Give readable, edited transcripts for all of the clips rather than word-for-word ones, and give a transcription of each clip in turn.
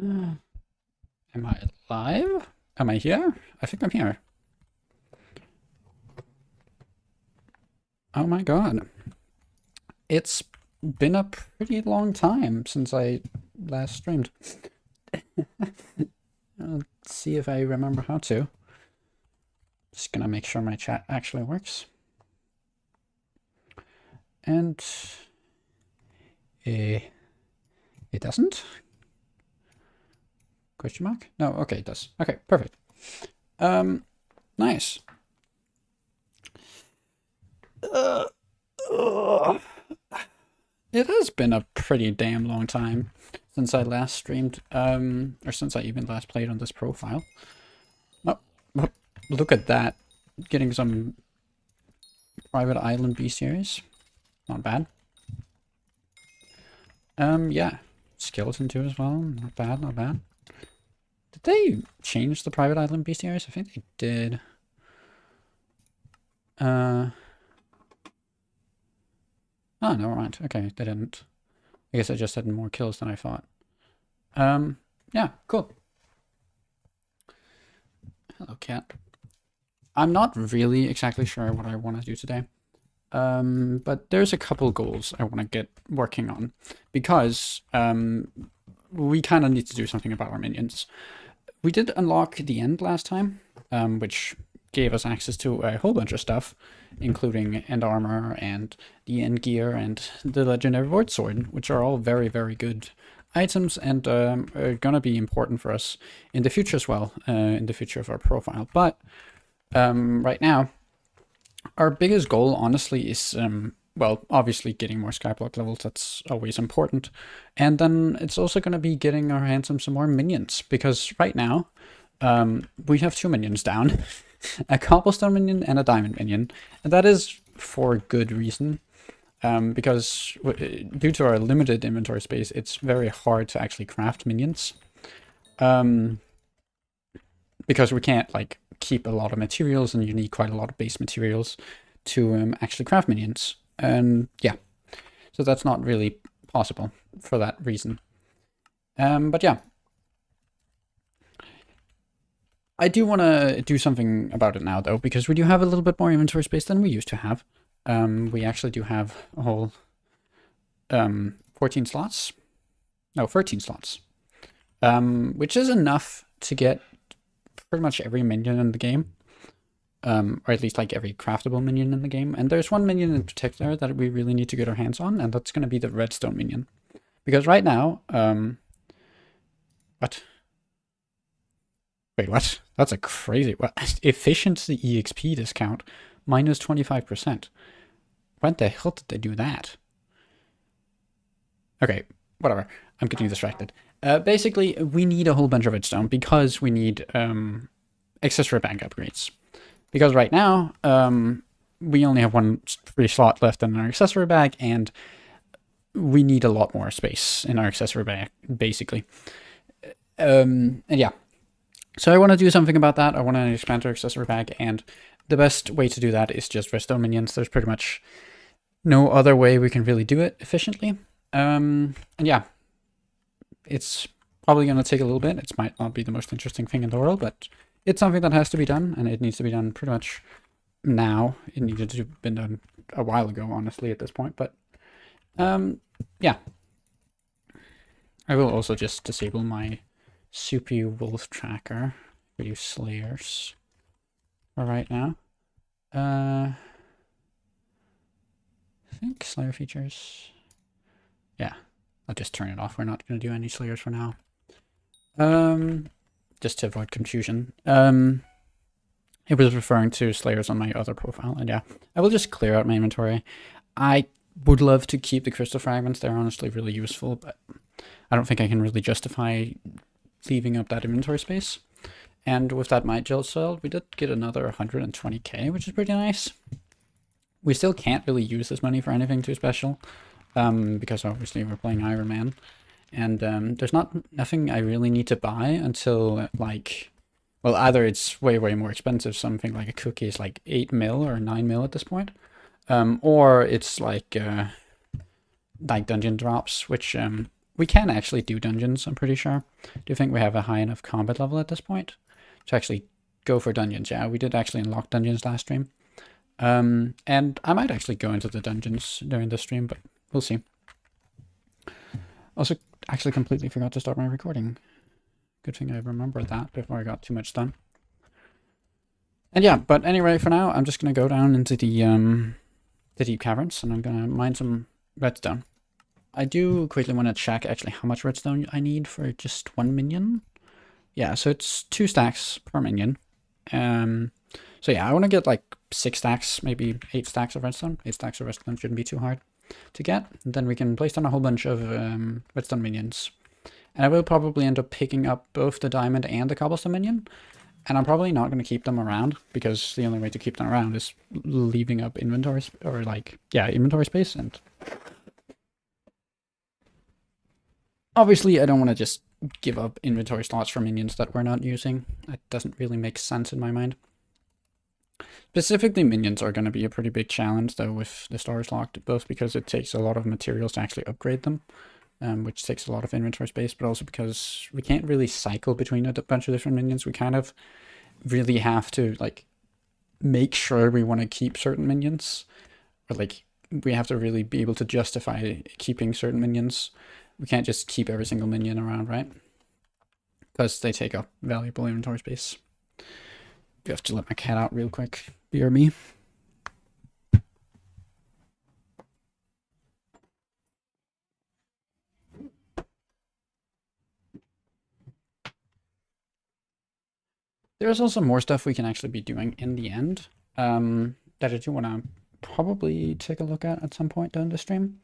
Am I alive? Am I here? I think I'm here. Oh my god. It's been a pretty long time since I last streamed. Let's see if I remember how to. Just gonna make sure my chat actually works. And it doesn't? Question mark? No, okay, it does. Okay, perfect. Nice. It has been a pretty damn long time since I last streamed, or since I even last played on this profile. Oh, look at that. Getting some private island bestiaries. Not bad. Yeah. Skeleton too as well. Not bad, not bad. Did they change the private island bestiaries? I think they did. Oh, never mind. Okay, they didn't. I guess I just had more kills than I thought. Yeah, cool. Hello, cat. I'm not really exactly sure what I want to do today. But there's a couple goals I want to get working on. Because, we kind of need to do something about our minions. We did unlock the end last time, which gave us access to a whole bunch of stuff, including end armor and the end gear and the legendary void sword, which are all very, very good items and are gonna be important for us in the future as well, in the future of our profile. But right now, our biggest goal, honestly, is well, obviously getting more Skyblock levels. That's always important, and then it's also going to be getting our hands on some more minions, because right now we have 2 minions down. A cobblestone minion and a diamond minion, and that is for good reason, because due to our limited inventory space, it's very hard to actually craft minions, because we can't like keep a lot of materials, and you need quite a lot of base materials to actually craft minions, and yeah, so that's not really possible for that reason. But yeah, I do want to do something about it now, though, because we do have a little bit more inventory space than we used to have. We actually do have a whole 14 slots. No, 13 slots. Which is enough to get pretty much every minion in the game. Or at least like every craftable minion in the game. And there's one minion in particular that we really need to get our hands on, and that's going to be the redstone minion. Because right now, what? Wait, what? That's a crazy... What? Efficiency EXP discount, minus 25%. When the hell did they do that? Okay, whatever. I'm getting distracted. Basically, we need a whole bunch of redstone because we need accessory bag upgrades. Because right now, we only have one free slot left in our accessory bag, and we need a lot more space in our accessory bag, basically. And yeah. So I want to do something about that. I want to expand our accessory bag, and the best way to do that is just redstone minions. There's pretty much no other way we can really do it efficiently. And yeah, it's probably going to take a little bit. It might not be the most interesting thing in the world, but it's something that has to be done, and it needs to be done pretty much now. It needed to have been done a while ago, honestly, at this point, but yeah. I will also just disable my Soupy Wolf Tracker for you Slayers for right now. I think Slayer features. Yeah, I'll just turn it off. We're not going to do any Slayers for now. Just to avoid confusion. It was referring to Slayers on my other profile, and yeah, I will just clear out my inventory. I would love to keep the crystal fragments. They're honestly really useful, but I don't think I can really justify leaving up that inventory space. And with that might gel cell, we did get another 120k, which is pretty nice. We still can't really use this money for anything too special, because obviously we're playing Iron Man, and there's nothing I really need to buy until like, well, either it's way more expensive, something like a cookie is like 8 mil or 9 mil at this point, or it's like dungeon drops, which we can actually do dungeons, I'm pretty sure. Do you think we have a high enough combat level at this point to actually go for dungeons? Yeah, we did actually unlock dungeons last stream. And I might actually go into the dungeons during this stream, but we'll see. Also, actually completely forgot to start my recording. Good thing I remembered that before I got too much done. And yeah, but anyway, for now, I'm just going to go down into the deep caverns, and I'm going to mine some redstone. I do quickly want to check actually how much redstone I need for just 1 minion. Yeah, so it's 2 stacks per minion. So yeah, I want to get like 6 stacks, maybe 8 stacks of redstone. 8 stacks of redstone shouldn't be too hard to get. And then we can place down a whole bunch of redstone minions. And I will probably end up picking up both the diamond and the cobblestone minion. And I'm probably not going to keep them around, because the only way to keep them around is leaving up inventory, or like, yeah, inventory space. And obviously I don't want to just give up inventory slots for minions that we're not using. That doesn't really make sense in my mind. Specifically, minions are going to be a pretty big challenge though with the storage locked, both because it takes a lot of materials to actually upgrade them, which takes a lot of inventory space, but also because we can't really cycle between a bunch of different minions. We kind of really have to like make sure we want to keep certain minions, or like we have to really be able to justify keeping certain minions. We can't just keep every single minion around, right? Because they take up valuable inventory space. You have to let my cat out real quick. Bear me. There's also more stuff we can actually be doing in the end that I do want to probably take a look at some point during the stream.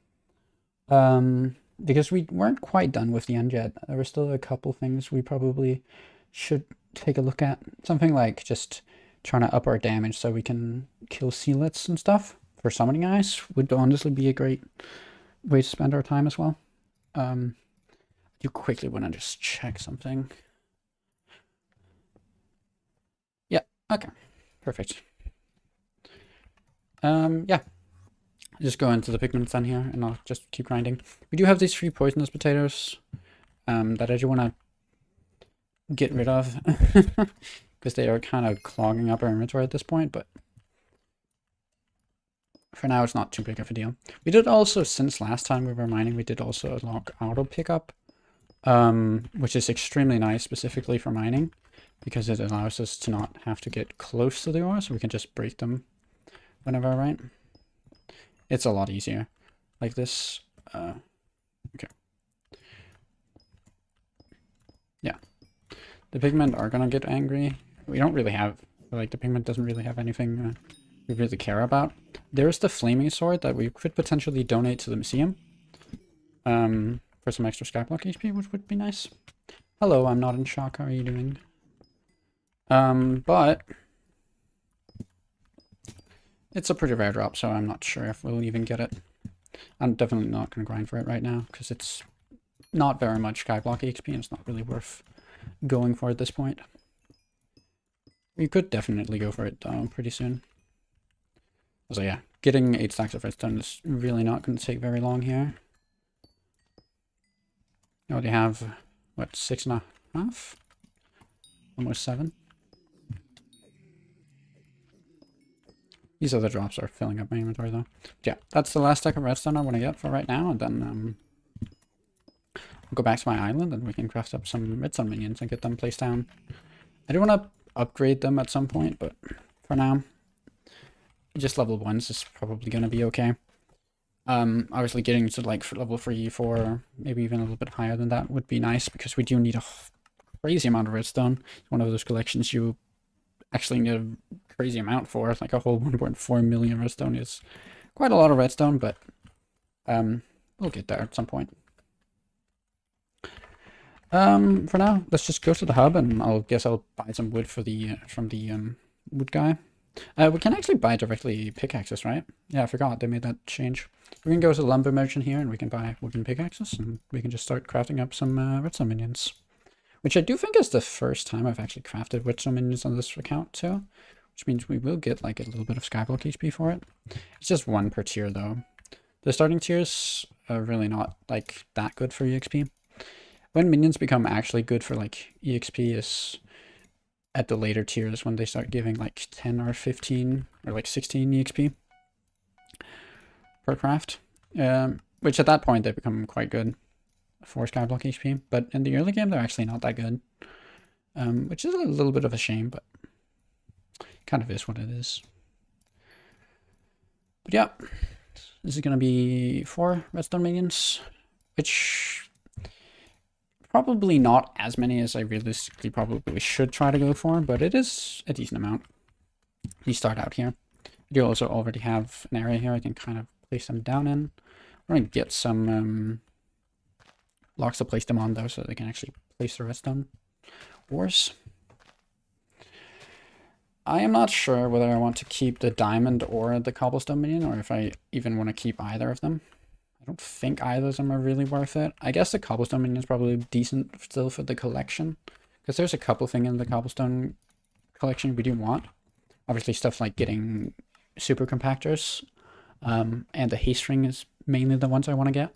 Because we weren't quite done with the end yet. There were still a couple things we probably should take a look at. Something like just trying to up our damage so we can kill sealets and stuff for summoning eyes would honestly be a great way to spend our time as well. You quickly want to just check something. Yeah, okay, perfect. Yeah. Just go into the pigments then here, and I'll just keep grinding. We do have these 3 poisonous potatoes that I do want to get rid of because they are kind of clogging up our inventory at this point, but for now it's not too big of a deal. We did also, since last time we were mining, we did also unlock auto pickup, which is extremely nice specifically for mining because it allows us to not have to get close to the ore, so we can just break them whenever, right? It's a lot easier like this. Okay. Yeah. The pigment are gonna get angry. We don't really have, like, the pigment doesn't really have anything we really care about. There's the flaming sword that we could potentially donate to the museum for some extra Skyblock HP, which would be nice. Hello, I'm not in shock. How are you doing? But it's a pretty rare drop, so I'm not sure if we'll even get it. I'm definitely not going to grind for it right now, because it's not very much Skyblock HP, and it's not really worth going for at this point. We could definitely go for it, though, pretty soon. So yeah, getting 8 stacks of redstone is really not going to take very long here. I already have, what, 6.5? Almost 7. These other drops are filling up my inventory, though. But yeah, that's the last stack of redstone I want to get for right now, and then I'll go back to my island, and we can craft up some redstone minions and get them placed down. I do want to upgrade them at some point, but for now, just level 1s is probably going to be okay. Obviously getting to like level 3, 4, maybe even a little bit higher than that would be nice, because we do need a crazy amount of redstone. It's one of those collections you actually need a crazy amount for. Like a whole 1.4 million redstone is quite a lot of redstone, but we'll get there at some point. For now, let's just go to the hub, and I'll buy some wood for the from the wood guy. We can actually buy directly pickaxes, right? Yeah, I forgot they made that change. We can go to the lumber merchant here, and we can buy wooden pickaxes, and we can just start crafting up some redstone minions. Which I do think is the first time I've actually crafted redstone minions on this account too. Which means we will get like a little bit of Skyblock HP for it. It's just 1 per tier though. The starting tiers are really not like that good for EXP. When minions become actually good for like EXP is at the later tiers when they start giving like 10 or 15 or like 16 EXP per craft. Which at that point they become quite good for Skyblock HP, but in the early game they're actually not that good. Which is a little bit of a shame, but kind of is what it is. But yeah, this is gonna be 4 redstone minions, which probably not as many as I realistically probably should try to go for, but it is a decent amount. You start out here. You also already have an area here I can kind of place them down in. I'm gonna get some blocks to place them on though, so they can actually place the redstone ores. I am not sure whether I want to keep the diamond or the cobblestone minion, or if I even want to keep either of them. I don't think either of them are really worth it. I guess the cobblestone minion is probably decent still for the collection, because there's a couple things in the cobblestone collection we do want. Obviously stuff like getting super compactors, and the haste ring is mainly the ones I want to get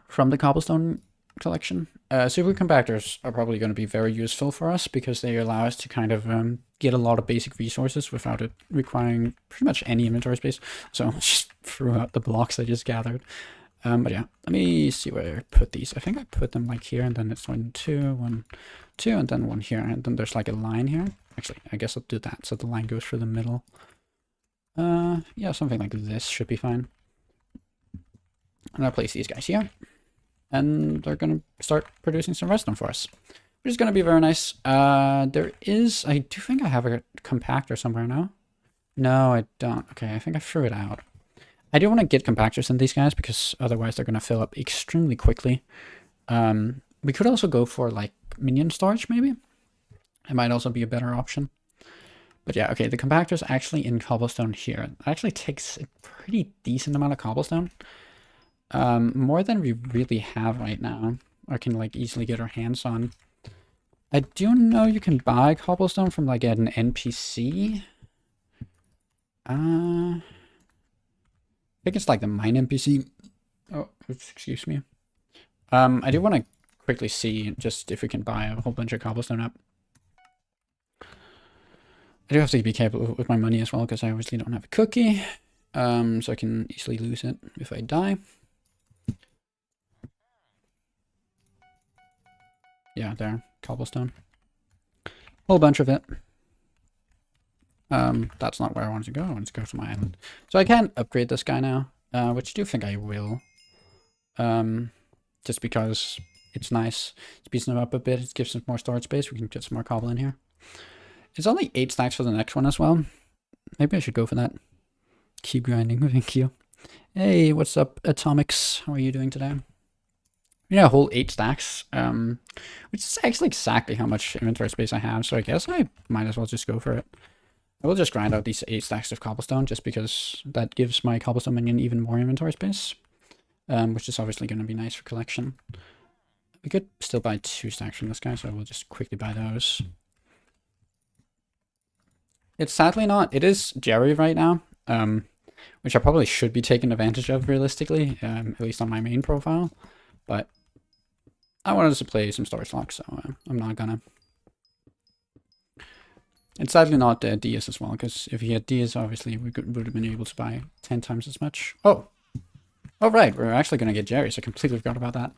from the cobblestone collection. Super compactors are probably going to be very useful for us because they allow us to kind of get a lot of basic resources without it requiring pretty much any inventory space. So I'll just throw out the blocks I just gathered. But yeah, let me see where I put these. I think I put them like here, and then it's 1, 2, 1, 2, and then 1 here, and then there's like a line here. Actually, I guess I'll do that so the line goes through the middle. Yeah, something like this should be fine. And I'll place these guys here. And they're going to start producing some redstone for us, which is going to be very nice. I do think I have a compactor somewhere now. No, I don't. Okay, I think I threw it out. I do want to get compactors in these guys because otherwise they're going to fill up extremely quickly. We could also go for like minion storage maybe. It might also be a better option. But yeah, okay, the compactor's actually in cobblestone here. It actually takes a pretty decent amount of cobblestone. More than we really have right now, or can like easily get our hands on. I do know you can buy cobblestone from like an NPC. I think it's like the mine NPC. Oh, excuse me. I do want to quickly see just if we can buy a whole bunch of cobblestone up. I do have to be careful with my money as well because I obviously don't have a cookie. So I can easily lose it if I die. Yeah, there, cobblestone. Whole bunch of it. That's not where I wanted to go. I wanted to go to my island. So I can upgrade this guy now, which I do think I will. Just because it's nice. Speeds them up a bit. It gives us more storage space. We can get some more cobble in here. It's only 8 stacks for the next one as well. Maybe I should go for that. Keep grinding. Thank you. Hey, what's up, Atomics? How are you doing today? Yeah, a whole 8 stacks, which is actually exactly how much inventory space I have, so I guess I might as well just go for it. I will just grind out these 8 stacks of cobblestone, just because that gives my cobblestone minion even more inventory space, which is obviously going to be nice for collection. We could still buy 2 stacks from this guy, so we'll just quickly buy those. It's sadly not. It is Jerry right now, which I probably should be taking advantage of realistically, at least on my main profile, but I wanted to play some storage locks, so I'm not gonna. It's sadly not Diaz as well, because if he had Diaz, obviously we would have been able to buy 10 times as much. Oh, right, we're actually gonna get Jerry, so I completely forgot about that.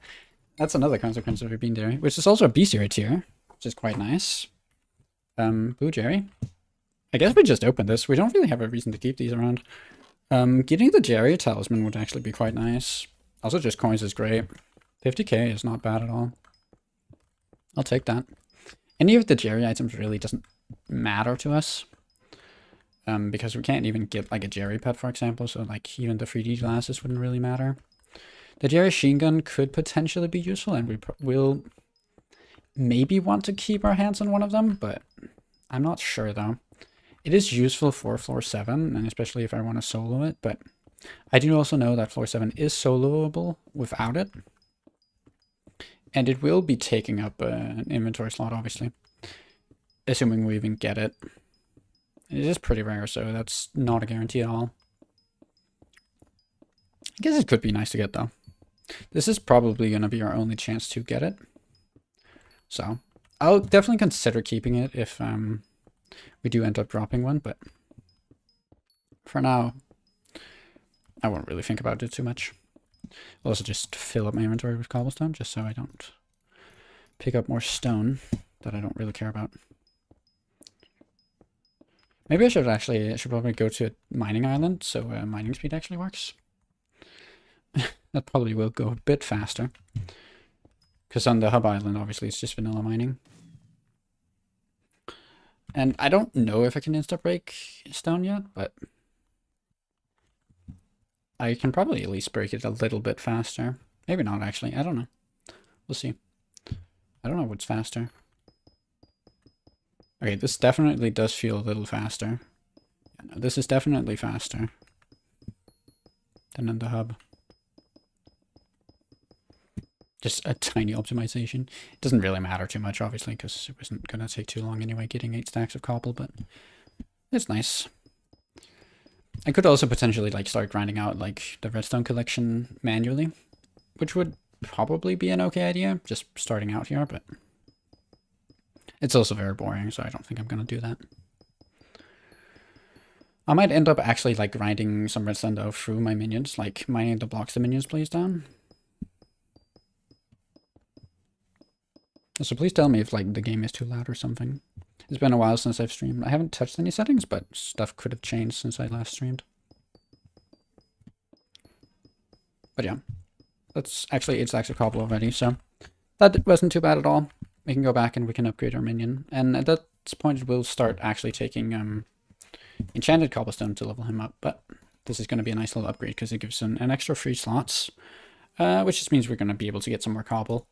That's another consequence of it being Jerry, which is also a B tier tier, which is quite nice. Blue Jerry. I guess we just opened this. We don't really have a reason to keep these around. Getting the Jerry talisman would actually be quite nice. Also, just coins is great. 50k is not bad at all. I'll take that. Any of the Jerry items really doesn't matter to us. Because we can't even get like a Jerry pet, for example. So like even the 3D glasses wouldn't really matter. The Jerry Sheen Gun could potentially be useful, and we will maybe want to keep our hands on one of them, but I'm not sure though. It is useful for floor 7, and especially if I want to solo it, but I do also know that floor 7 is soloable without it. And it will be taking up an inventory slot, obviously. Assuming we even get it. It is pretty rare, so that's not a guarantee at all. I guess it could be nice to get, though. This is probably going to be our only chance to get it. So, I'll definitely consider keeping it if we do end up dropping one, but for now, I won't really think about it too much. I'll also just fill up my inventory with cobblestone, just so I don't pick up more stone that I don't really care about. Maybe I should probably go to a mining island, so mining speed actually works. That probably will go a bit faster. Because on the hub island, obviously, it's just vanilla mining. And I don't know if I can insta-break stone yet, but I can probably at least break it a little bit faster. Maybe not, actually. I don't know. We'll see. I don't know what's faster. Okay, this definitely does feel a little faster. Yeah, no, this is definitely faster than in the hub. Just a tiny optimization. It doesn't really matter too much, obviously, because it wasn't going to take too long anyway getting 8 stacks of cobble, but it's nice. I could also potentially like start grinding out like the redstone collection manually, which would probably be an okay idea, just starting out here, but it's also very boring, so I don't think I'm going to do that. I might end up actually like grinding some redstone though through my minions, like mining the blocks the minions place down. So please tell me if like the game is too loud or something. It's been a while since I've streamed. I haven't touched any settings, but stuff could have changed since I last streamed. But yeah, that's actually 8 stacks of cobble already, so that wasn't too bad at all. We can go back and we can upgrade our minion. And at that point, we'll start actually taking enchanted cobblestone to level him up. But this is going to be a nice little upgrade because it gives him an extra 3 slots, which just means we're going to be able to get some more cobble.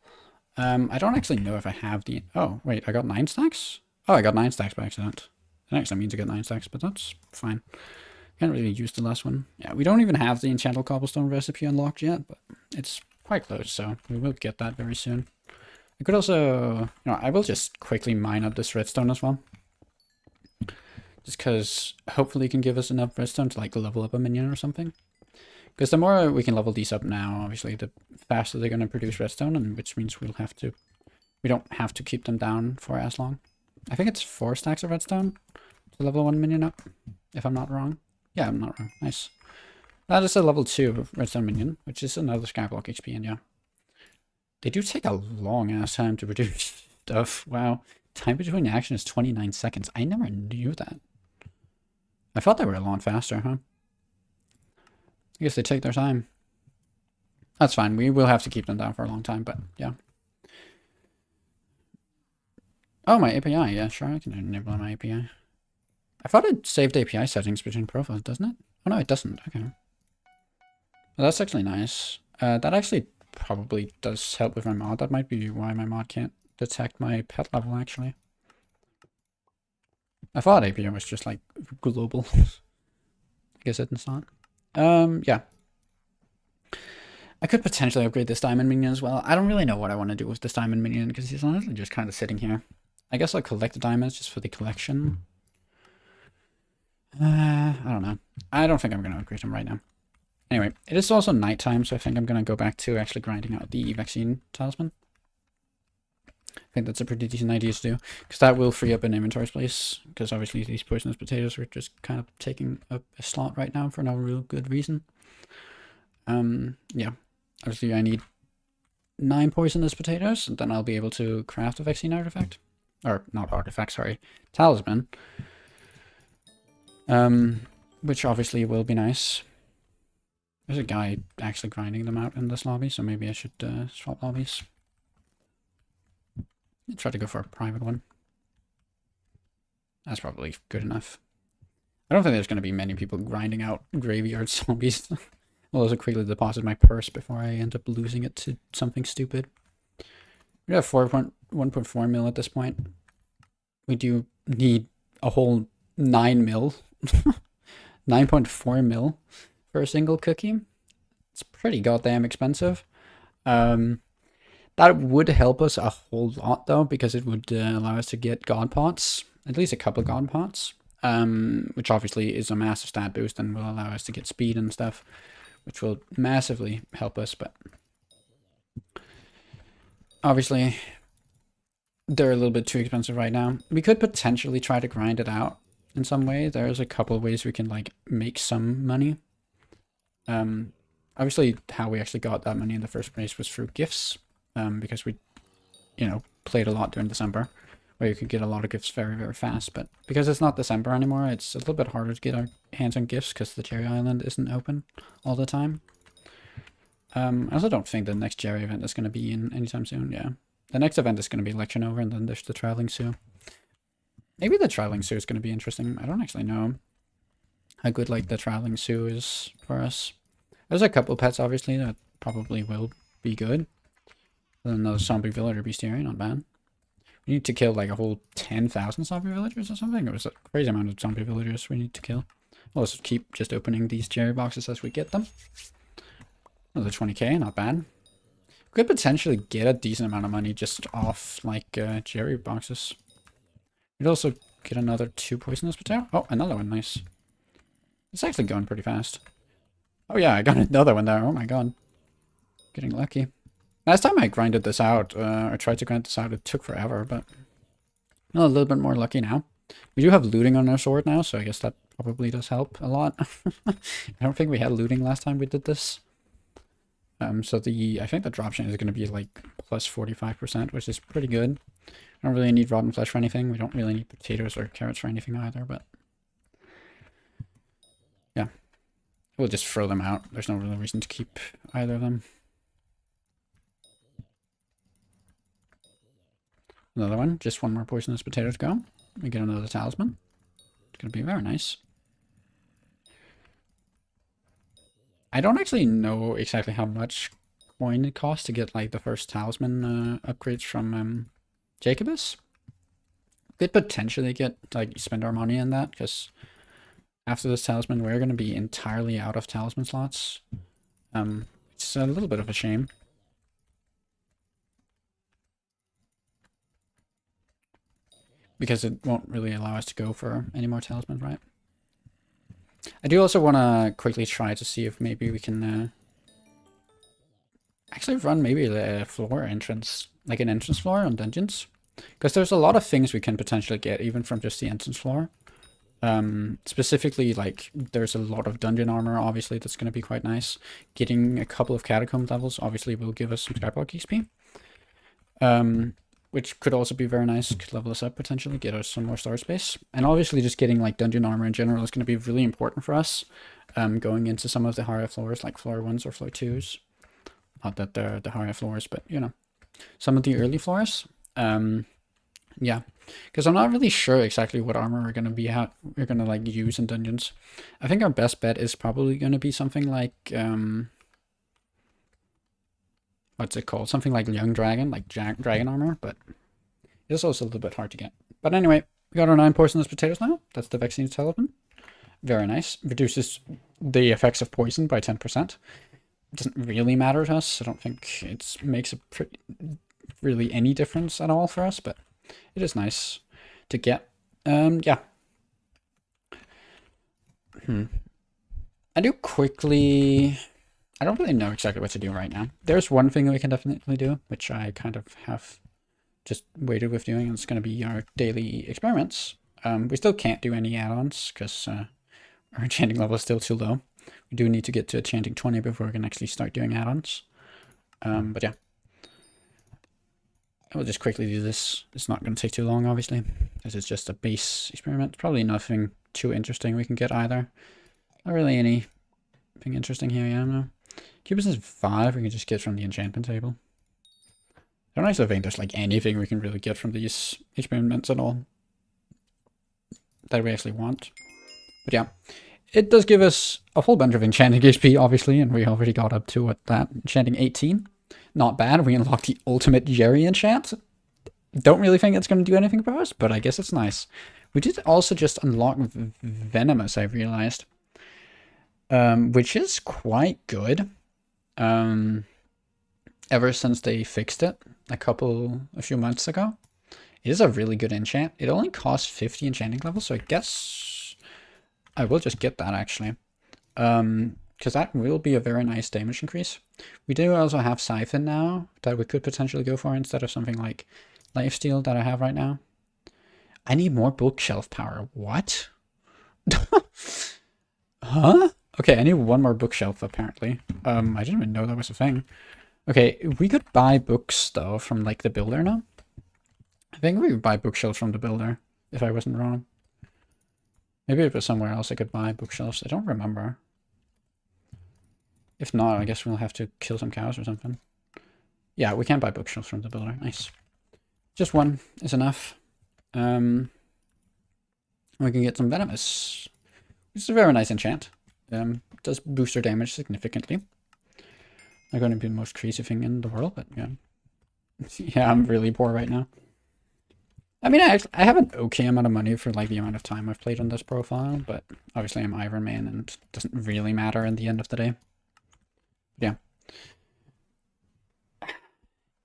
I don't actually know if I have the... Oh, wait, I got 9 stacks? Oh, I got 9 stacks by accident. That actually means I got 9 stacks, but that's fine. Can't really use the last one. Yeah, we don't even have the enchanted cobblestone recipe unlocked yet, but it's quite close, so we will get that very soon. I could also... I will just quickly mine up this redstone as well. Just because hopefully it can give us enough redstone to like level up a minion or something. Because the more we can level these up now, obviously, the faster they're going to produce redstone, and which means we don't have to keep them down for as long. I think it's 4 stacks of redstone to level 1 minion up, if I'm not wrong. Yeah, I'm not wrong. Nice. That is a level 2 redstone minion, which is another Skyblock HP, and yeah. They do take a long-ass time to produce stuff. Wow. Time between action is 29 seconds. I never knew that. I thought they were a lot faster, huh? I guess they take their time. That's fine. We will have to keep them down for a long time, but yeah. Oh, my API. Yeah, sure. I can enable my API. I thought it saved API settings between profiles, doesn't it? Oh, no, it doesn't. Okay. Well, that's actually nice. That actually probably does help with my mod. That might be why my mod can't detect my pet level, actually. I thought API was just, like, global. I guess it's not. Yeah. I could potentially upgrade this diamond minion as well. I don't really know what I want to do with this diamond minion because he's honestly just kind of sitting here. I guess I'll collect the diamonds just for the collection. I don't know. I don't think I'm going to upgrade him right now. Anyway, it is also nighttime, so I think I'm going to go back to actually grinding out the vaccine talisman. I think that's a pretty decent idea to do, because that will free up an inventory space, because obviously these poisonous potatoes are just kind of taking up a slot right now for no real good reason. Yeah, obviously I need 9 poisonous potatoes, and then I'll be able to craft a vaccine artifact. Or, not artifact, sorry, talisman. Which obviously will be nice. There's a guy actually grinding them out in this lobby, so maybe I should swap lobbies. Try to go for a private one. That's probably good enough. I don't think there's going to be many people grinding out graveyard zombies. I'll also quickly deposit my purse before I end up losing it to something stupid. We have 1.4 mil at this point. We do need a whole 9 mil. 9.4 mil for a single cookie. It's pretty goddamn expensive. That would help us a whole lot though, because it would allow us to get god pots, at least a couple of god pots, which obviously is a massive stat boost and will allow us to get speed and stuff, which will massively help us, but obviously they're a little bit too expensive right now. We could potentially try to grind it out in some way. There's a couple of ways we can like make some money. Obviously how we actually got that money in the first place was through gifts, because we, you know, played a lot during December, where you could get a lot of gifts very, very fast. But because it's not December anymore, it's a little bit harder to get our hands on gifts because the Jerry Island isn't open all the time. I also don't think the next Jerry event is going to be in anytime soon. Yeah, the next event is going to be Lecture Nova, and then there's the Traveling Zoo. Maybe the Traveling Zoo is going to be interesting. I don't actually know how good like the Traveling Zoo is for us. There's a couple pets, obviously, that probably will be good. Then another zombie villager bestiary, not bad. We need to kill like a whole 10,000 zombie villagers or something. It was a crazy amount of zombie villagers we need to kill. We'll also keep just opening these Jerry boxes as we get them. Another 20k, not bad. We could potentially get a decent amount of money just off like Jerry boxes. We'd also get another 2 poisonous potato. Oh, another one, nice. It's actually going pretty fast. Oh yeah, I got another one there. Oh my god. Getting lucky. Last time I grinded this out, or tried to grind this out, it took forever, but I'm a little bit more lucky now. We do have looting on our sword now, so I guess that probably does help a lot. I don't think we had looting last time we did this. So I think the drop chain is going to be like plus 45%, which is pretty good. I don't really need rotten flesh for anything. We don't really need potatoes or carrots for anything either, but yeah. We'll just throw them out. There's no real reason to keep either of them. Another one. Just one more poisonous potato to go. We get another talisman. It's going to be very nice. I don't actually know exactly how much coin it costs to get like the first talisman upgrades from Jacobus. Could potentially get like spend our money on that, because after this talisman we're going to be entirely out of talisman slots. It's a little bit of a shame. Because it won't really allow us to go for any more talismans, right? I do also want to quickly try to see if maybe we can actually run maybe the floor entrance, like an entrance floor on dungeons. Because there's a lot of things we can potentially get even from just the entrance floor. Specifically, like, there's a lot of dungeon armor, obviously, that's going to be quite nice. Getting a couple of catacomb levels obviously will give us some Skyblock XP. Which could also be very nice, could level us up potentially, get us some more storage space. And obviously just getting like dungeon armor in general is going to be really important for us going into some of the higher floors, like floor 1s or floor 2s. Not that they're the higher floors, but you know, some of the early floors. Yeah, because I'm not really sure exactly what armor we're going to like use in dungeons. I think our best bet is probably going to be something like what's it called? Something like Young Dragon, like dragon armor, but it's also a little bit hard to get. But anyway, we got our 9 poisonous potatoes now. That's the vaccine talisman. Very nice. Reduces the effects of poison by 10%. It doesn't really matter to us. I don't think it makes really any difference at all for us, but it is nice to get. Yeah. I do quickly... I don't really know exactly what to do right now. There's one thing we can definitely do, which I kind of have just waited with doing, and it's going to be our daily experiments. We still can't do any add-ons because our enchanting level is still too low. We do need to get to enchanting 20 before we can actually start doing add-ons. But yeah. I will just quickly do this. It's not going to take too long, obviously. This is just a base experiment. Probably nothing too interesting we can get either. Not really anything interesting here, yeah, no. Cubus is 5 we can just get from the enchantment table. I don't actually think there's like anything we can really get from these experiments at all that we actually want. But yeah, it does give us a whole bunch of enchanting HP, obviously, and we already got up to what, that enchanting 18. Not bad. We unlocked the ultimate Jerry enchant. Don't really think it's going to do anything for us, but I guess it's nice. We did also just unlock Venomous, I realized. Which is quite good. Ever since they fixed it a few months ago. It is a really good enchant. It only costs 50 enchanting levels, so I guess I will just get that actually. Because because that will be a very nice damage increase. We do also have Siphon now that we could potentially go for instead of something like Lifesteal that I have right now. I need more bookshelf power. What? Huh? Okay, I need one more bookshelf apparently. I didn't even know that was a thing. Okay, we could buy books though from like the builder now. I think we would buy bookshelves from the builder if I wasn't wrong. Maybe if it was somewhere else I could buy bookshelves. I don't remember. If not, I guess we'll have to kill some cows or something. Yeah, we can buy bookshelves from the builder. Nice. Just one is enough. We can get some venomous, which is a very nice enchant. Does boost our damage significantly. Not going to be the most crazy thing in the world, but yeah. Yeah, I'm really poor right now. I mean, I have an okay amount of money for like the amount of time I've played on this profile, but obviously I'm Iron Man and it doesn't really matter in the end of the day. Yeah.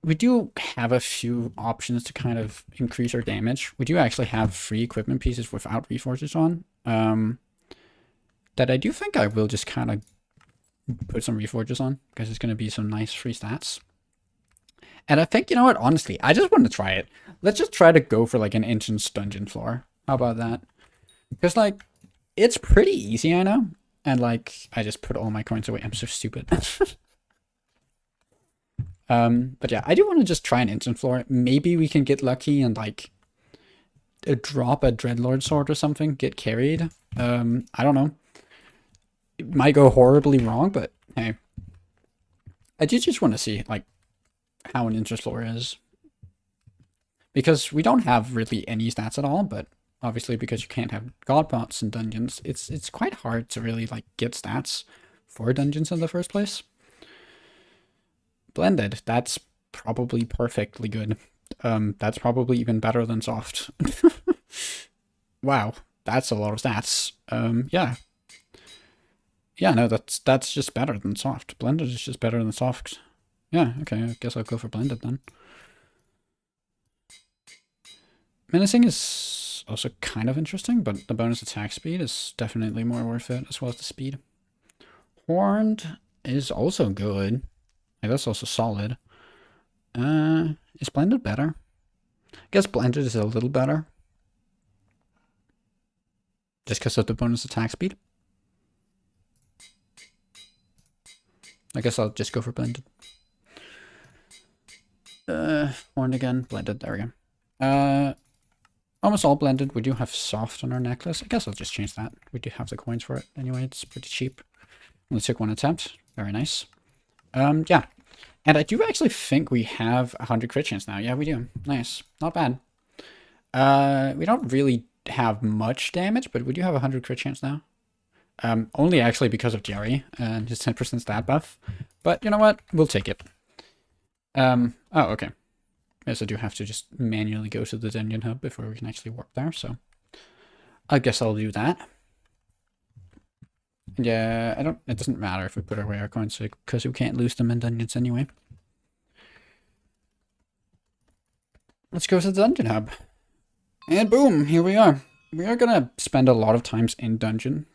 We do have a few options to kind of increase our damage. We do actually have free equipment pieces without reforges on. That I do think I will just kind of put some reforges on because it's going to be some nice free stats. And I think, you know what, honestly, I just want to try it. Let's just try to go for like an entrance dungeon floor. How about that? Because like, it's pretty easy, I know. And like, I just put all my coins away. I'm so stupid. But yeah, I do want to just try an entrance floor. Maybe we can get lucky and like drop a Dreadlord sword or something, get carried. I don't know. It might go horribly wrong, but hey. I do just want to see like how an entrance floor is. Because we don't have really any stats at all, but obviously because you can't have god pots in dungeons, it's quite hard to really like get stats for dungeons in the first place. Blended, that's probably perfectly good. That's probably even better than soft. Wow, that's a lot of stats. Yeah. Yeah, no, that's just better than soft. Blended is just better than soft. Yeah, okay, I guess I'll go for blended then. Menacing is also kind of interesting, but the bonus attack speed is definitely more worth it, as well as the speed. Horned is also good. Yeah, that's also solid. Is blended better? I guess blended is a little better. Just because of the bonus attack speed. I guess I'll just go for blended. Horned again, blended, there we go. Almost all blended. We do have soft on our necklace. I guess I'll just change that. We do have the coins for it anyway. It's pretty cheap. Only took one attempt. Very nice. Yeah. And I do actually think we have 100 crit chance now. Yeah, we do. Nice. Not bad. We don't really have much damage, but we do have 100 crit chance now. Only actually because of Jerry and his 10% stat buff. But you know what? We'll take it. Oh, okay. Yes, I do have to just manually go to the dungeon hub before we can actually work there, so I guess I'll do that. Yeah, it doesn't matter if we put away our coins because we can't lose them in dungeons anyway. Let's go to the dungeon hub. And boom, here we are. We are gonna spend a lot of times in dungeons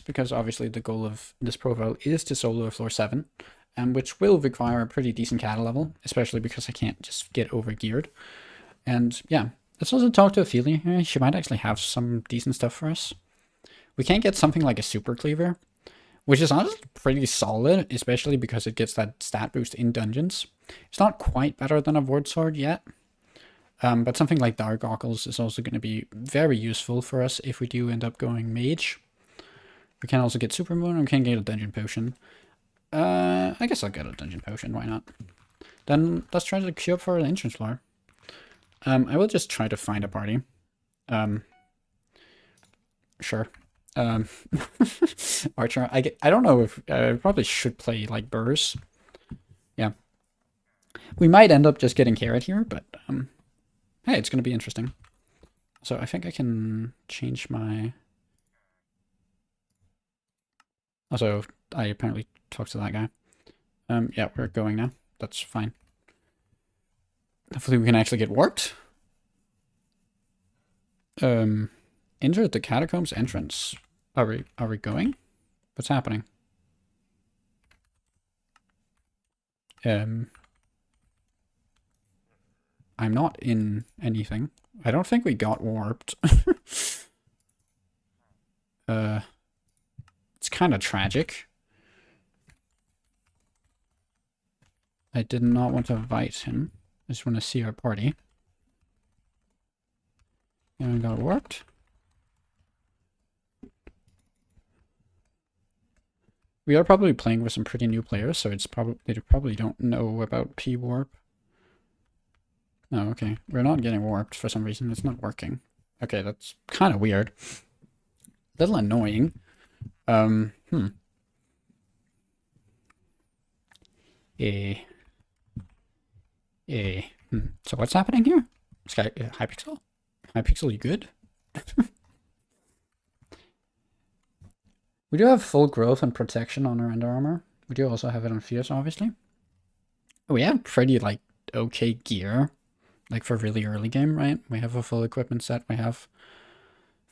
because obviously the goal of this profile is to solo floor 7. Which will require a pretty decent cattle level, especially because I can't just get over-geared. And yeah, let's also talk to Ophelia here. She might actually have some decent stuff for us. We can't get something like a super cleaver, which is honestly pretty solid, especially because it gets that stat boost in dungeons. It's not quite better than a ward sword yet, but something like Dark Goggles is also going to be very useful for us if we do end up going mage. We can also get Supermoon, and we can get a dungeon potion. I guess I'll get a dungeon potion, why not? Then let's try to queue up for an entrance floor. I will just try to find a party. Sure. Archer, I don't know if, I probably should play like Burrs. Yeah. We might end up just getting carried here, but, hey, it's gonna be interesting. So I think I can change my... Also, I apparently talked to that guy. Yeah, we're going now. That's fine. Hopefully we can actually get warped. Enter the catacombs entrance. Are we going? What's happening? I'm not in anything. I don't think we got warped. It's kind of tragic. I did not want to invite him. I just want to see our party. And we got warped. We are probably playing with some pretty new players, so it's probably they probably don't know about P-warp. Oh, okay. We're not getting warped for some reason. It's not working. Okay, that's kind of weird. A little annoying. So what's happening here? Sky, Hypixel? Hypixel, you good? We do have full growth and protection on our Ender Armor. We do also have it on Fierce, obviously. We have pretty, like, okay gear. Like, for really early game, right? We have a full equipment set. We have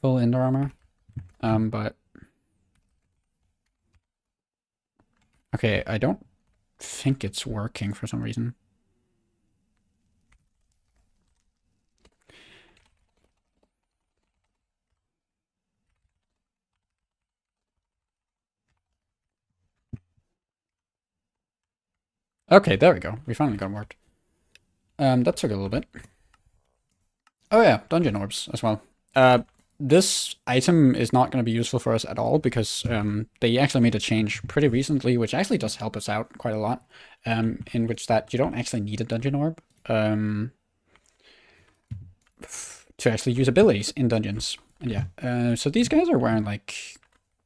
full Ender Armor. But... Okay, I don't think it's working for some reason. Okay, there we go. We finally got worked. That took a little bit. Oh yeah, dungeon orbs as well. This item is not going to be useful for us at all because they actually made a change pretty recently, which actually does help us out quite a lot. In which that you don't actually need a dungeon orb to actually use abilities in dungeons. And yeah, so these guys are wearing like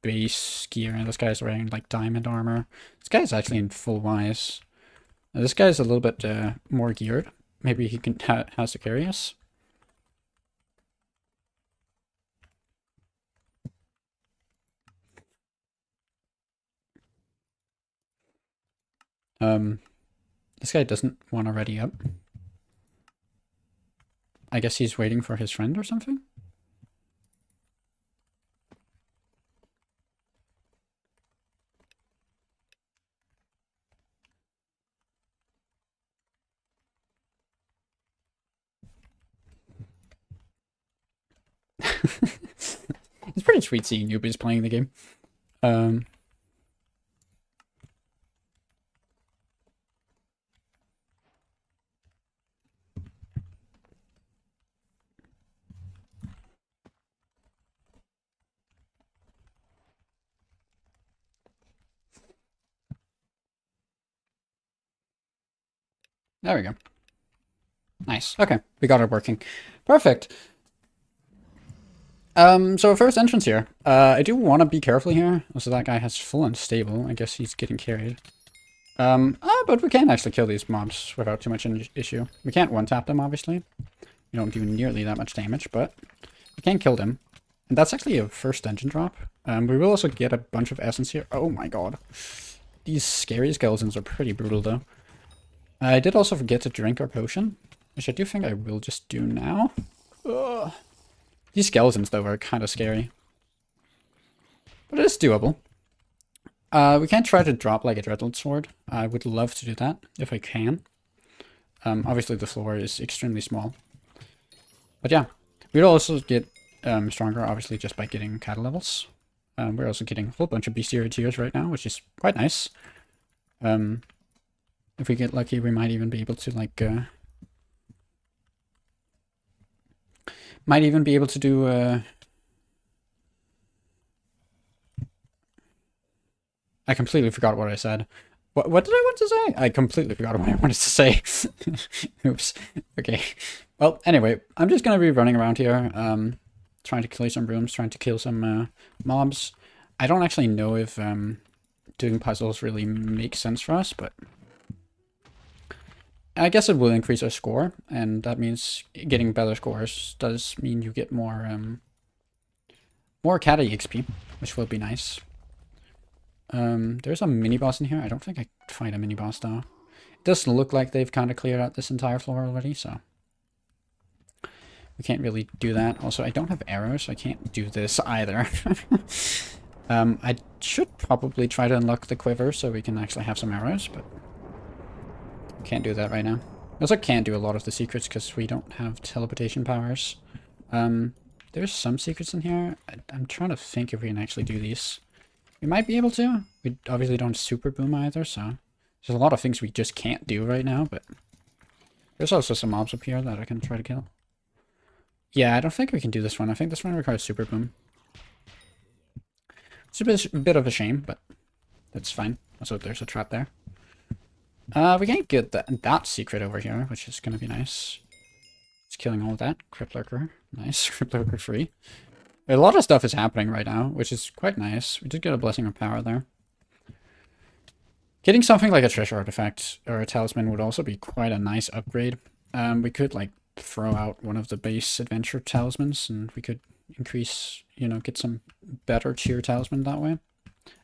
base gear, and this guy's wearing like diamond armor. This guy's actually in full wise. This guy's a little bit more geared. Maybe he can has to carry us. This guy doesn't want to ready up. I guess he's waiting for his friend or something? It's pretty sweet seeing newbies playing the game. There we go. Nice. Okay, we got it working. Perfect. So first entrance here. I do want to be careful here. So that guy has full unstable. I guess he's getting carried. But we can actually kill these mobs without too much issue. We can't one-tap them, obviously. We don't do nearly that much damage, but we can kill them. And that's actually a first dungeon drop. We will also get a bunch of essence here. Oh my god. These scary skeletons are pretty brutal, though. I did also forget to drink our potion, which I do think I will just do now. Ugh. These skeletons, though, are kind of scary. But it is doable. We can try to drop like a Dreadlord sword. I would love to do that, if I can. Obviously the floor is extremely small. But yeah, we'll also get stronger, obviously, just by getting cattle levels. We're also getting a whole bunch of bestiary tiers right now, which is quite nice. If we get lucky, we might even be able to, like, might even be able to do, I completely forgot what I said. What did I want to say? I completely forgot what I wanted to say. Oops. Okay. Well, anyway, I'm just gonna be running around here, trying to kill some rooms, trying to kill some mobs. I don't actually know if doing puzzles really makes sense for us, but I guess it will increase our score, and that means getting better scores does mean you get more more caddy XP, which will be nice. There's a mini boss in here. I don't think I could find a mini boss though. It does look like they've kind of cleared out this entire floor already, so we can't really do that. Also, I don't have arrows, so I can't do this either. I should probably try to unlock the quiver so we can actually have some arrows, but Can't do that right now. I also can't do a lot of the secrets because we don't have teleportation powers. There's some secrets in here. I'm trying to think if we can actually do these. We might be able to. We obviously don't super boom either, so there's a lot of things we just can't do right now, but there's also some mobs up here that I can try to kill. Yeah, I don't think we can do this one. I think this one requires super boom. It's a bit of a shame, but that's fine. Also, there's a trap there. We can't get that secret over here, which is gonna be nice. It's killing all of that. Crypt Lurker. Nice. Crypt Lurker free. A lot of stuff is happening right now, which is quite nice. We did get a Blessing of Power there. Getting something like a treasure artifact or a talisman would also be quite a nice upgrade. We could like throw out one of the base adventure talismans and we could increase, you know, get some better tier talisman that way.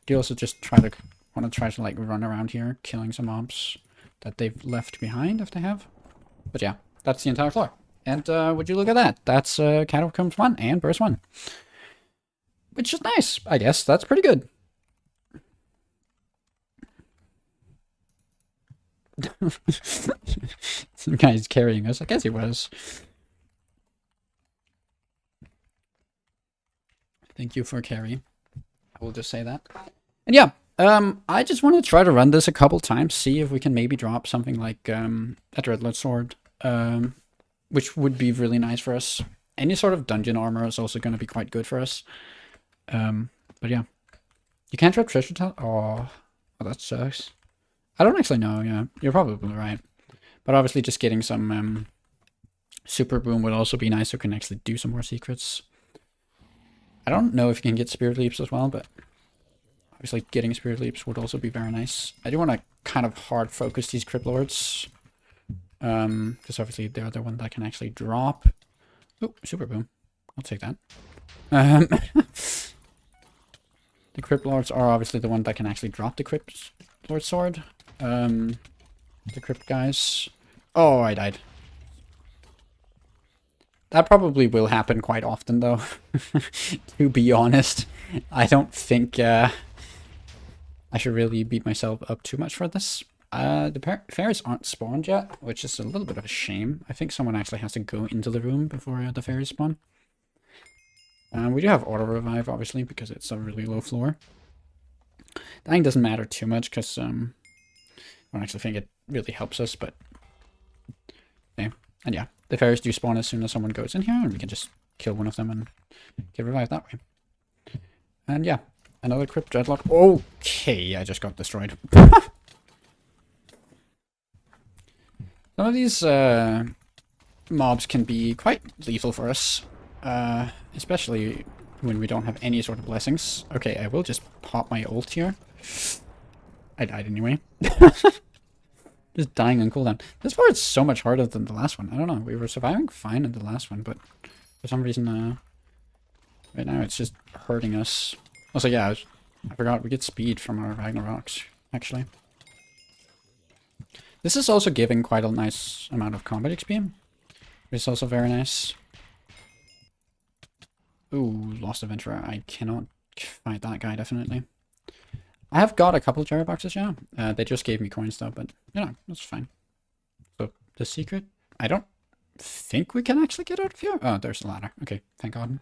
Do also just want to try to like run around here killing some mobs that they've left behind if they have. But yeah, that's the entire floor. And would you look at that? That's Catacombs 1 and Burst 1. Which is nice, I guess. That's pretty good. Some guy's carrying us. I guess he was. Thank you for carry. I will just say that. And yeah, I just want to try to run this a couple times, see if we can maybe drop something like a Dreadlord Sword, which would be really nice for us. Any sort of dungeon armor is also going to be quite good for us. But yeah. You can't drop treasure tile? Oh, that sucks. I don't actually know, yeah. You're probably right. But obviously just getting some super boom would also be nice so we can actually do some more secrets. I don't know if you can get spirit leaps as well, but obviously getting spirit leaps would also be very nice. I do want to kind of hard focus these crypt lords. Because obviously they're the one that can actually drop. Oh, super boom. I'll take that. The crypt lords are obviously the one that can actually drop the crypt lord sword. The crypt guys. Oh, I died. That probably will happen quite often, though. To be honest, I don't think I should really beat myself up too much for this. The fairies aren't spawned yet, which is a little bit of a shame. I think someone actually has to go into the room before the fairies spawn. We do have auto revive, obviously, because it's a really low floor. Dying doesn't matter too much, because I don't actually think it really helps us, but yeah. And yeah, the fairies do spawn as soon as someone goes in here, and we can just kill one of them and get revived that way. And yeah, another crypt dreadlock. Okay, I just got destroyed. Some of these mobs can be quite lethal for us, especially when we don't have any sort of blessings. Okay, I will just pop my ult here. I died anyway. Just dying on cooldown. This part's so much harder than the last one. I don't know. We were surviving fine in the last one, but for some reason, right now it's just hurting us. Also, yeah, I forgot we get speed from our Ragnaroks, actually. This is also giving quite a nice amount of combat XP. It's also very nice. Ooh, Lost Adventurer. I cannot fight that guy, definitely. I have got a couple cherry boxes, yeah. They just gave me coins, though, but, you know, that's fine. So, the secret? I don't think we can actually get out of here. Oh, there's a ladder. Okay, thank God.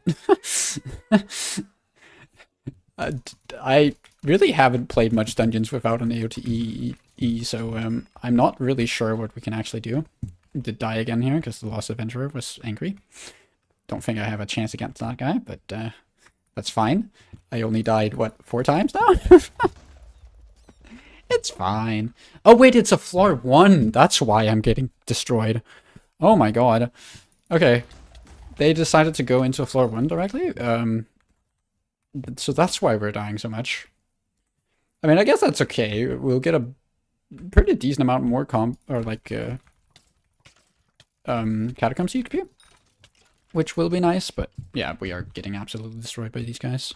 I really haven't played much dungeons without an AoE, so I'm not really sure what we can actually do. Did die again here because the Lost Adventurer was angry. Don't think I have a chance against that guy, but that's fine. I only died, what, 4 times now? It's fine. Oh wait, it's a floor 1. That's why I'm getting destroyed. Oh my god. Okay. They decided to go into floor 1 directly? So that's why we're dying so much. I mean, I guess that's okay. We'll get a pretty decent amount more catacomb CP, which will be nice, but yeah, we are getting absolutely destroyed by these guys.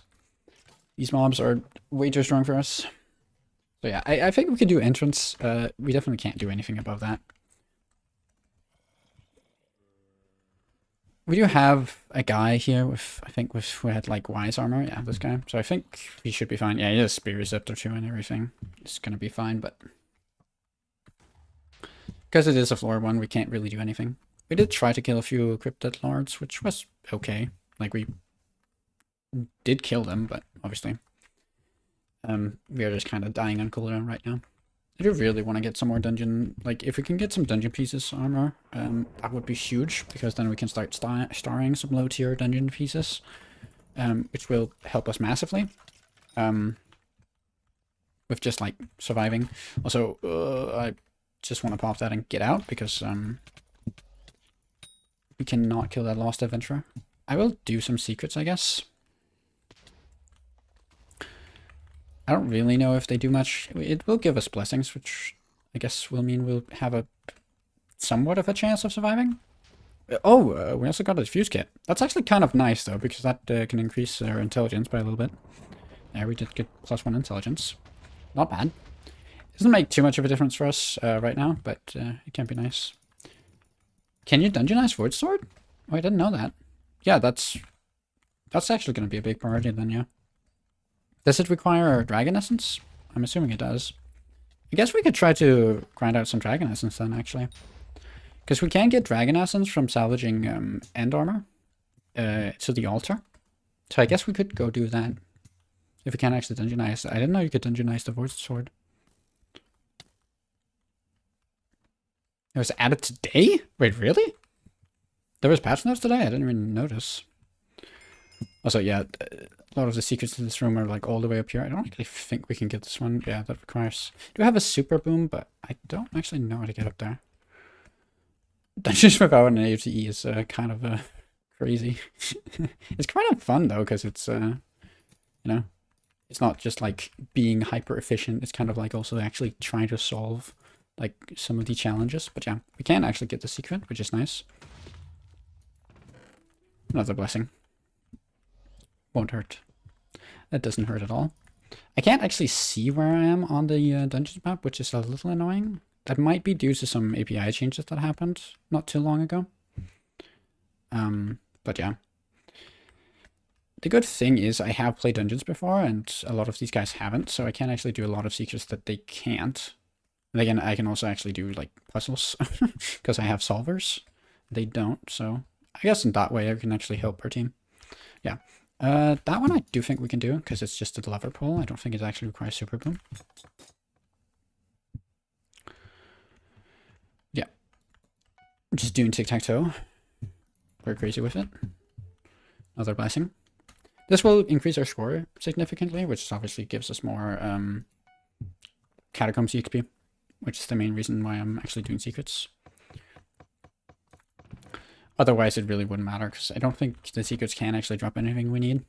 These mobs are way too strong for us. So yeah, I think we can do entrance. We definitely can't do anything above that. We do have a guy here with, I think, who had like wise armor. Yeah, this guy. So I think he should be fine. Yeah, he has Spear Receptor too and everything. It's gonna be fine, but Because it is a floor one, we can't really do anything. We did try to kill a few Cryptid Lords, which was okay. Like, we did kill them, but obviously we are just kind of dying on cooldown right now. I do really want to get some more dungeon, like if we can get some dungeon pieces armor, that would be huge, because then we can start starring some low tier dungeon pieces, which will help us massively, with just like surviving. Also, I just want to pop that and get out, because we cannot kill that lost adventurer. I will do some secrets, I guess. I don't really know if they do much. It will give us blessings, which I guess will mean we'll have a somewhat of a chance of surviving. Oh, we also got a diffuse kit. That's actually kind of nice, though, because that can increase our intelligence by a little bit. There, we did get +1 intelligence. Not bad. Doesn't make too much of a difference for us right now, but it can be nice. Can you dungeonize Void Sword? Oh, I didn't know that. Yeah, that's actually going to be a big priority then, yeah. Does it require Dragon Essence? I'm assuming it does. I guess we could try to grind out some Dragon Essence then, actually. Because we can get Dragon Essence from salvaging End Armor to the altar. So I guess we could go do that. If we can actually dungeonize. I didn't know you could dungeonize the Void Sword. It was added today? Wait, really? There was patch notes today? I didn't even notice. Also, yeah, a lot of the secrets in this room are like all the way up here. I don't actually think we can get this one. Yeah, that requires... Do have a super boom, but I don't actually know how to get up there. Dungeons without an AOTE is kind of crazy. It's kind of fun though, because it's, you know, it's not just like being hyper efficient. It's kind of like also actually trying to solve like some of the challenges. But yeah, we can actually get the secret, which is nice. Another blessing. Won't hurt. That doesn't hurt at all. I can't actually see where I am on the dungeons map, which is a little annoying. That might be due to some API changes that happened not too long ago. But yeah. The good thing is I have played dungeons before, and a lot of these guys haven't, so I can actually do a lot of secrets that they can't. And again, I can also actually do like puzzles, because I have solvers. They don't, so I guess in that way I can actually help our team. Yeah. That one I do think we can do, because it's just a lever pull. I don't think it actually requires super boom. Yeah. Just doing tic-tac-toe. We're crazy with it. Another blessing. This will increase our score significantly, which obviously gives us more Catacombs XP, which is the main reason why I'm actually doing secrets. Otherwise, it really wouldn't matter, because I don't think the secrets can actually drop anything we need.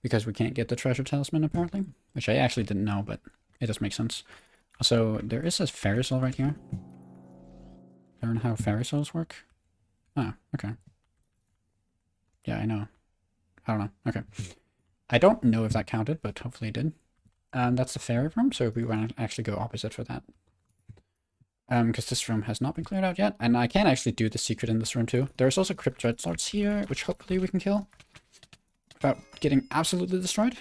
Because we can't get the treasure talisman, apparently. Which I actually didn't know, but it does make sense. Also, there is a fairy soul right here. Learn how fairy souls work? Oh, okay. Yeah, I know. I don't know. Okay. I don't know if that counted, but hopefully it did. That's the fairy room, so we want to actually go opposite for that. Because this room has not been cleared out yet, and I can actually do the secret in this room too. There's also Crypt Dreadlords here, which hopefully we can kill without getting absolutely destroyed.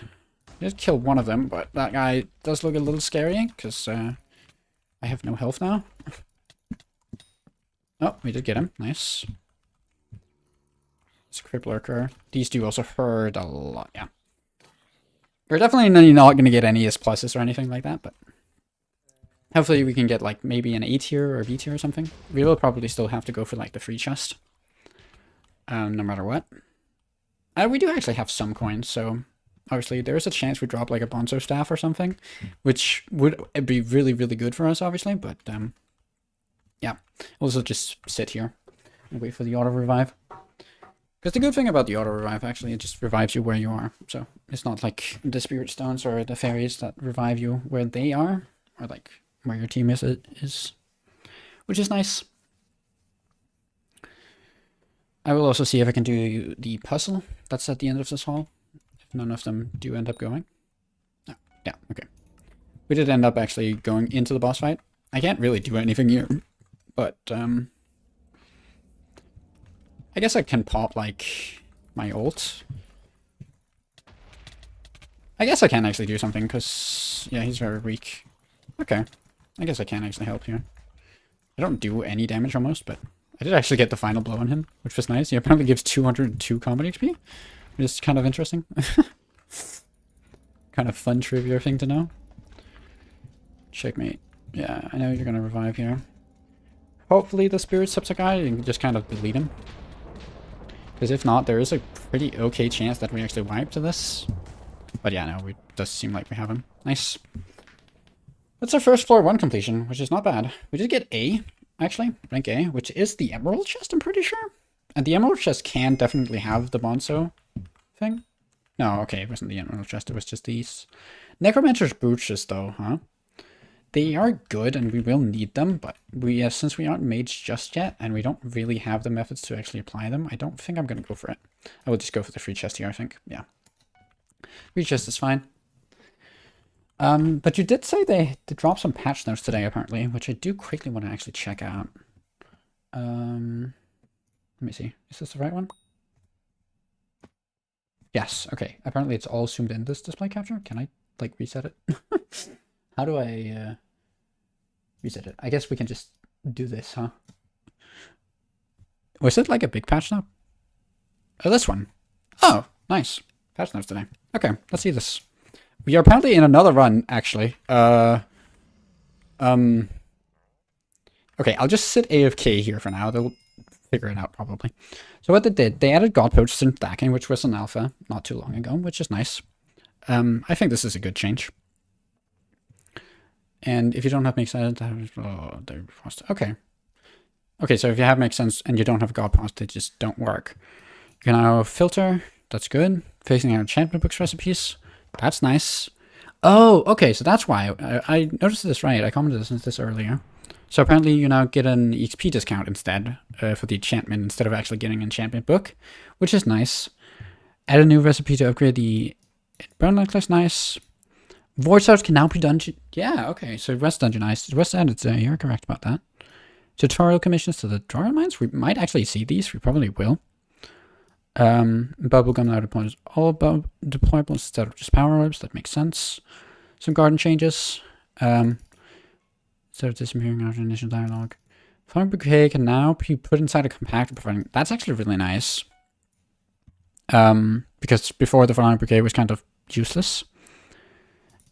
We did kill one of them, but that guy does look a little scary, because I have no health now. Oh, we did get him. Nice. It's a Crypt Lurker. These do also hurt a lot, yeah. We're definitely not going to get any S pluses or anything like that, but hopefully we can get like maybe an A tier or B tier or something. We will probably still have to go for like the free chest. No matter what. We do actually have some coins, so obviously there is a chance we drop like a Bonzo staff or something, which would be really, really good for us, obviously, but yeah. We'll also just sit here and wait for the auto revive. Because the good thing about the auto revive, actually, it just revives you where you are. So it's not like the spirit stones or the fairies that revive you where they are, or like where your team is, which is nice. I will also see if I can do the puzzle that's at the end of this hall, if none of them do end up going. Oh, yeah, okay. We did end up actually going into the boss fight. I can't really do anything here, but I guess I can pop like my ult. I guess I can actually do something, because yeah, he's very weak. Okay, I guess I can actually help here. I don't do any damage almost, but I did actually get the final blow on him, which was nice. He apparently gives 202 combat XP, which is kind of interesting. Kind of fun trivia thing to know. Checkmate. Yeah, I know you're gonna revive here. Hopefully the spirit subs a guy, you can just kind of delete him. Because if not, there is a pretty okay chance that we actually wipe to this. But yeah, no, it does seem like we have him. Nice. That's our first floor 1 completion, which is not bad. We did get A, actually, rank A, which is the Emerald Chest, I'm pretty sure. And the Emerald Chest can definitely have the Bonzo thing. No, okay, it wasn't the Emerald Chest, it was just these. Necromancer's Brooches, though, huh? They are good, and we will need them, but since we aren't mages just yet, and we don't really have the methods to actually apply them, I don't think I'm going to go for it. I will just go for the free chest here, I think. Yeah. Free chest is fine. But you did say they dropped some patch notes today, apparently, which I do quickly want to actually check out. Let me see. Is this the right one? Yes, okay. Apparently it's all zoomed in, this display capture. Can I, like, reset it? How do I, reset it? I guess we can just do this, huh? Was it, like, a big patch note? Oh, this one. Oh, nice. Patch notes today. Okay, let's see this. We are apparently in another run, actually. Okay, I'll just sit AFK here for now. They'll figure it out, probably. So what they did, they added God Poach and stacking, which was an alpha not too long ago, which is nice. I think this is a good change. And if you don't have Make Sense, okay. Okay, so if you have Make Sense and you don't have God Poach, they just don't work. You can now filter, that's good. Facing out enchantment books recipes. That's nice. Oh, okay, so that's why. I noticed this right. I commented this earlier. So apparently you now get an XP discount instead for the enchantment instead of actually getting an enchantment book, which is nice. Add a new recipe to upgrade the burn necklace. Nice. Void Stars can now be dungeon. Yeah, okay. So West dungeonized. West added. You're correct about that. Tutorial commissions to the tutorial mines. We might actually see these. We probably will. Bubblegum now deploys all deployables instead of just power orbs. That makes sense. Some garden changes. Instead of disappearing after initial dialogue. Flower bouquet can now be put inside a compactor, providing that's actually really nice. Because before the flower bouquet was kind of useless.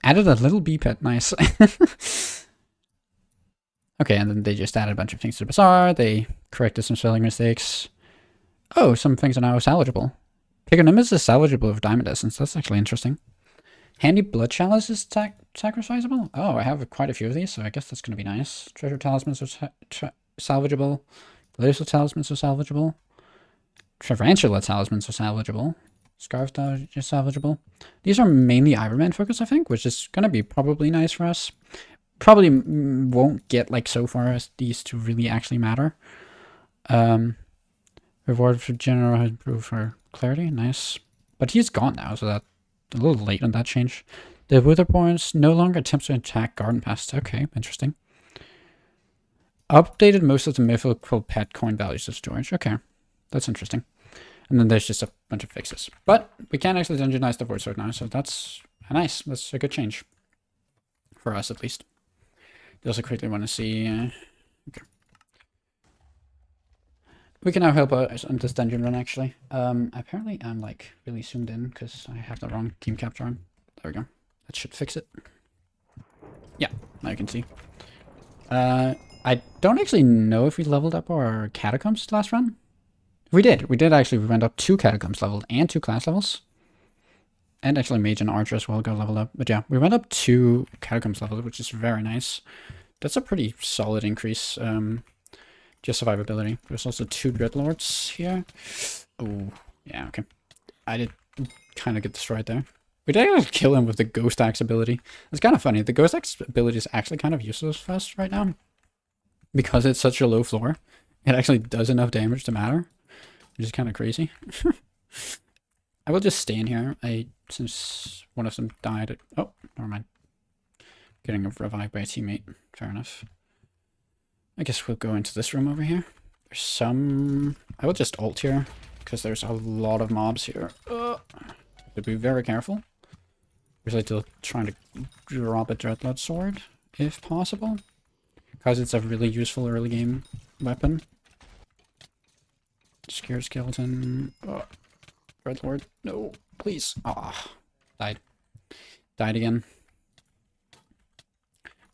Added a little bee pet, nice. Okay, and then they just added a bunch of things to the bazaar. They corrected some spelling mistakes. Oh, some things are now salvageable. Pigonimus is salvageable with Diamond Essence. That's actually interesting. Handy Blood Chalice is sacrificeable? Oh, I have quite a few of these, so I guess that's going to be nice. Treasure Talismans are salvageable. Glacial Talismans are salvageable. Tarantula Talismans are salvageable. Scarf is salvageable. These are mainly Ironman focused, I think, which is going to be probably nice for us. Probably won't get like so far as these to really actually matter. Reward for general has improved for clarity. Nice. But he's gone now, so that's a little late on that change. The Witherborns no longer attempts to attack garden pests. Okay, interesting. Updated most of the mythical pet coin values of storage. Okay, that's interesting. And then there's just a bunch of fixes. But we can actually dungeonize the Void Sword now, so that's nice. That's a good change. For us, at least. They also quickly want to see... okay. We can now help out on this dungeon run, actually. Apparently I'm, like, really zoomed in, because I have the wrong team capture on. There we go. That should fix it. Yeah, now you can see. I don't actually know if we leveled up our catacombs last run. We did. We did, actually. We went up 2 catacombs leveled and 2 class levels. And actually mage and archer as well got leveled up. But yeah, we went up 2 catacombs leveled, which is very nice. That's a pretty solid increase. Just survivability. There's also 2 dreadlords here. Oh, yeah, okay. I did kind of get destroyed there. We did actually kill him with the Ghost Axe ability. It's kind of funny. The Ghost Axe ability is actually kind of useless for us right now. Because it's such a low floor. It actually does enough damage to matter. Which is kind of crazy. I will just stay in here. Since one of them died. Oh, never mind. Getting revived by a teammate. Fair enough. I guess we'll go into this room over here. There's some... I will just ult here. Because there's a lot of mobs here. To be very careful. We're still trying to drop a Dreadlord sword. If possible. because it's a really useful early game weapon. Scare skeleton. Oh, Red Lord. No, please. Ah, died. Died again.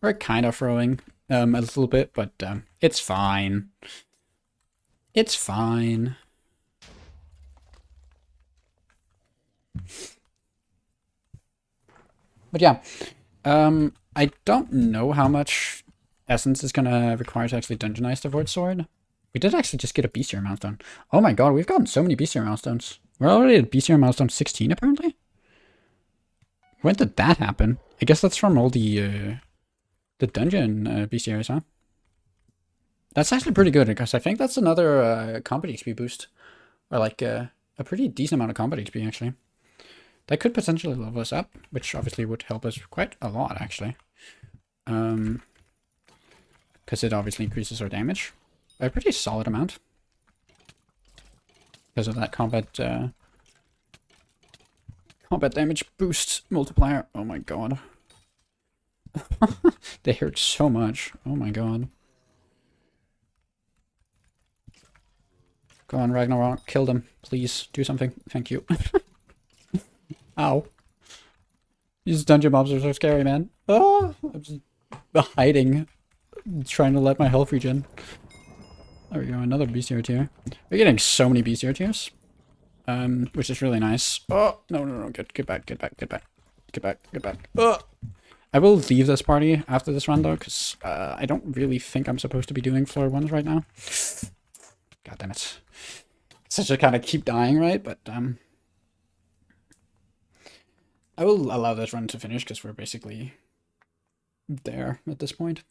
We're kind of throwing a little bit, but it's fine. It's fine. But yeah, I don't know how much essence is gonna require to actually dungeonize the Void Sword. We did actually just get a Bestiary milestone. Oh my god, we've gotten so many Bestiary milestones. We're already at Bestiary milestone 16 apparently? When did that happen? I guess that's from all the dungeon Bestiaries, huh? That's actually pretty good, because I think that's another combat XP boost. Or like a pretty decent amount of combat XP, actually. That could potentially level us up, which obviously would help us quite a lot, actually. Because it obviously increases our damage by a pretty solid amount. Because of that combat damage boost multiplier. Oh my god. They hurt so much. Oh my god. Go on, Ragnarok. Kill them. Please, do something. Thank you. Ow. These dungeon mobs are so scary, man. Oh, I'm just hiding. Trying to let my health regen. There we go, another bestiary tier. We're getting so many bestiary tiers. Which is really nice. Oh, no. Get back. Get back. Oh. I will leave this party after this run, though, because I don't really think I'm supposed to be doing floor 1s right now. God damn it. Such a kind of keep dying, right? But, I will allow this run to finish, because we're basically there at this point.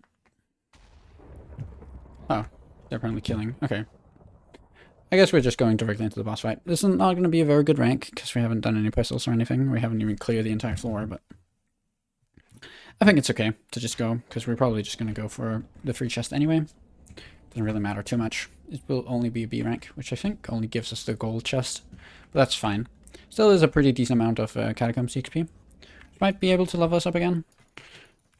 Oh, they're apparently killing. Okay. I guess we're just going directly into the boss fight. This is not going to be a very good rank, because we haven't done any puzzles or anything. We haven't even cleared the entire floor, but I think it's okay to just go, because we're probably just going to go for the free chest anyway. Doesn't really matter too much. It will only be a B rank, which I think only gives us the gold chest, but that's fine. Still is a pretty decent amount of Catacombs XP. Might be able to level us up again.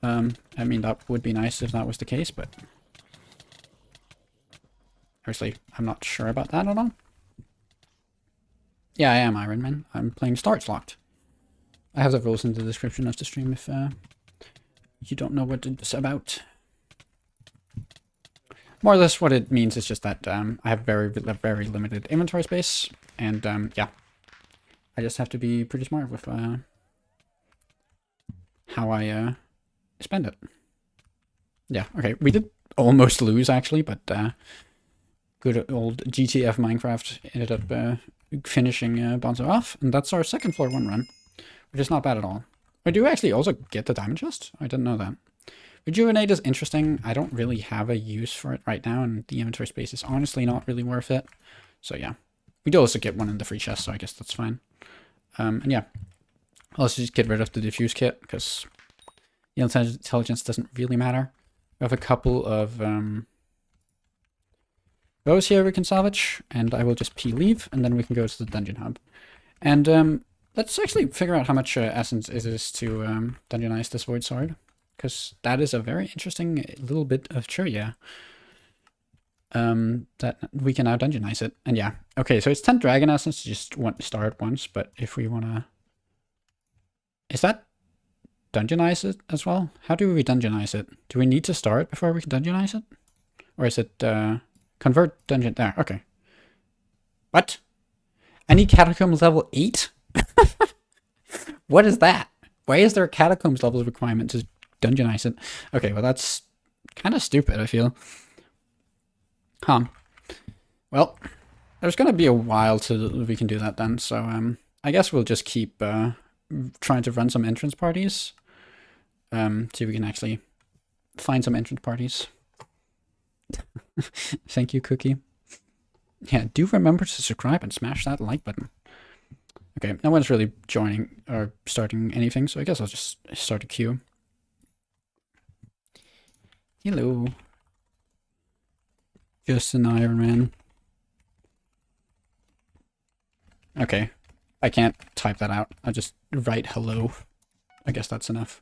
I mean, that would be nice if that was the case, but honestly, I'm not sure about that at all. Yeah, I am Iron Man. I'm playing Starts Locked. I have the rules in the description of the stream if you don't know what it's about. More or less what it means is just that I have very limited inventory space, and yeah, I just have to be pretty smart with how I spend it. Yeah, okay, we did almost lose actually, but good old GTF Minecraft ended up finishing Bonzo off, and that's our second floor 1 run, which is not bad at all. I do actually also get the diamond chest. I didn't know that. Rejuvenate is interesting. I don't really have a use for it right now, and the inventory space is honestly not really worth it. So yeah, we do also get one in the free chest, so I guess that's fine. And yeah, let's just get rid of the diffuse kit, because the intelligence doesn't really matter. We have a couple of those here we can salvage, and I will just leave, and then we can go to the dungeon hub. And let's actually figure out how much essence it is to dungeonize this void sword, because that is a very interesting little bit of trivia. That we can now dungeonize it. And yeah, okay, so it's 10 dragon essence to just start once, but if we want to... Is that dungeonize it as well? How do we dungeonize it? Do we need to start before we can dungeonize it? Or is it convert dungeon? There, okay. What? I need catacombs level 8? What is that? Why is there a catacombs level requirement to dungeonize it? Okay, well that's kind of stupid, I feel. Huh. Well, there's gonna be a while till we can do that then, so I guess we'll just keep trying to run some entrance parties. See if we can actually find some entrance parties. Thank you, Cookie. Yeah, do remember to subscribe and smash that like button. Okay, no one's really joining or starting anything, so I guess I'll just start a queue. Hello. Just an Iron Man. Okay, I can't type that out. I'll just write hello. I guess that's enough.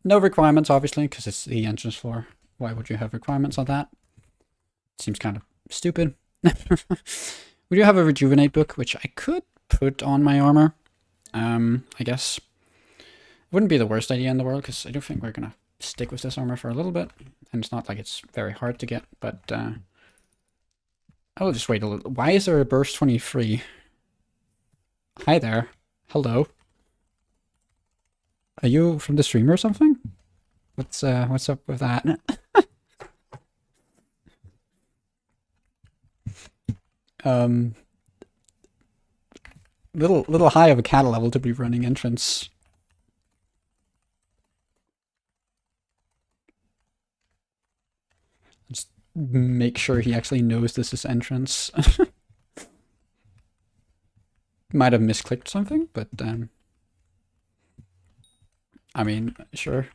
No requirements, obviously, because it's the entrance floor. Why would you have requirements on that? Seems kind of stupid. We do have a rejuvenate book, which I could put on my armor. I guess it wouldn't be the worst idea in the world, because I do think we're gonna stick with this armor for a little bit, and it's not like it's very hard to get, but I will just wait a little. Why is there a burst 23? Hi there. Hello. Are you from the stream or something? What's up with that? Little high of a cattle level to be running entrance. Just make sure he actually knows this is entrance. Might have misclicked something, but I mean, sure.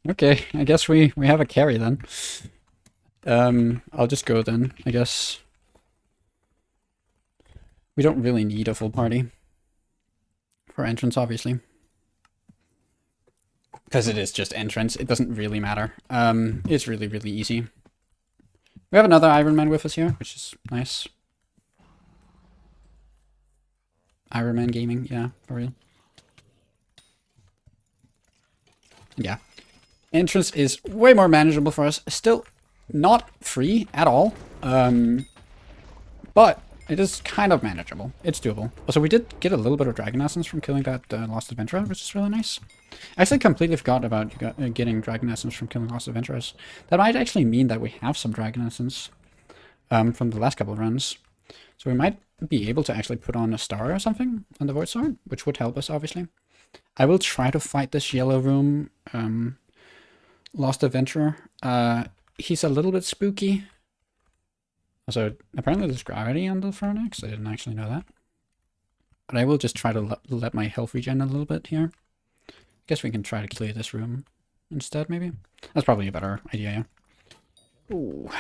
Okay, I guess we have a carry then. I'll just go then, I guess. We don't really need a full party for entrance, obviously. Because it is just entrance, it doesn't really matter. It's really, really easy. We have another Iron Man with us here, which is nice. Iron Man gaming, yeah, for real. Yeah. Entrance is way more manageable for us. Still not free at all. But it is kind of manageable. It's doable. Also, we did get a little bit of Dragon Essence from killing that Lost Adventurer, which is really nice. I actually completely forgot about getting Dragon Essence from killing Lost Adventurers. That might actually mean that we have some Dragon Essence from the last couple of runs. So we might be able to actually put on a star or something on the Void Sword, which would help us, obviously. I will try to fight this yellow room Lost Adventurer. He's a little bit spooky. Also, apparently there's gravity on the Phoenix. I didn't actually know that. But I will just try to let my health regen a little bit here. Guess we can try to clear this room instead, maybe? That's probably a better idea, yeah. Ooh.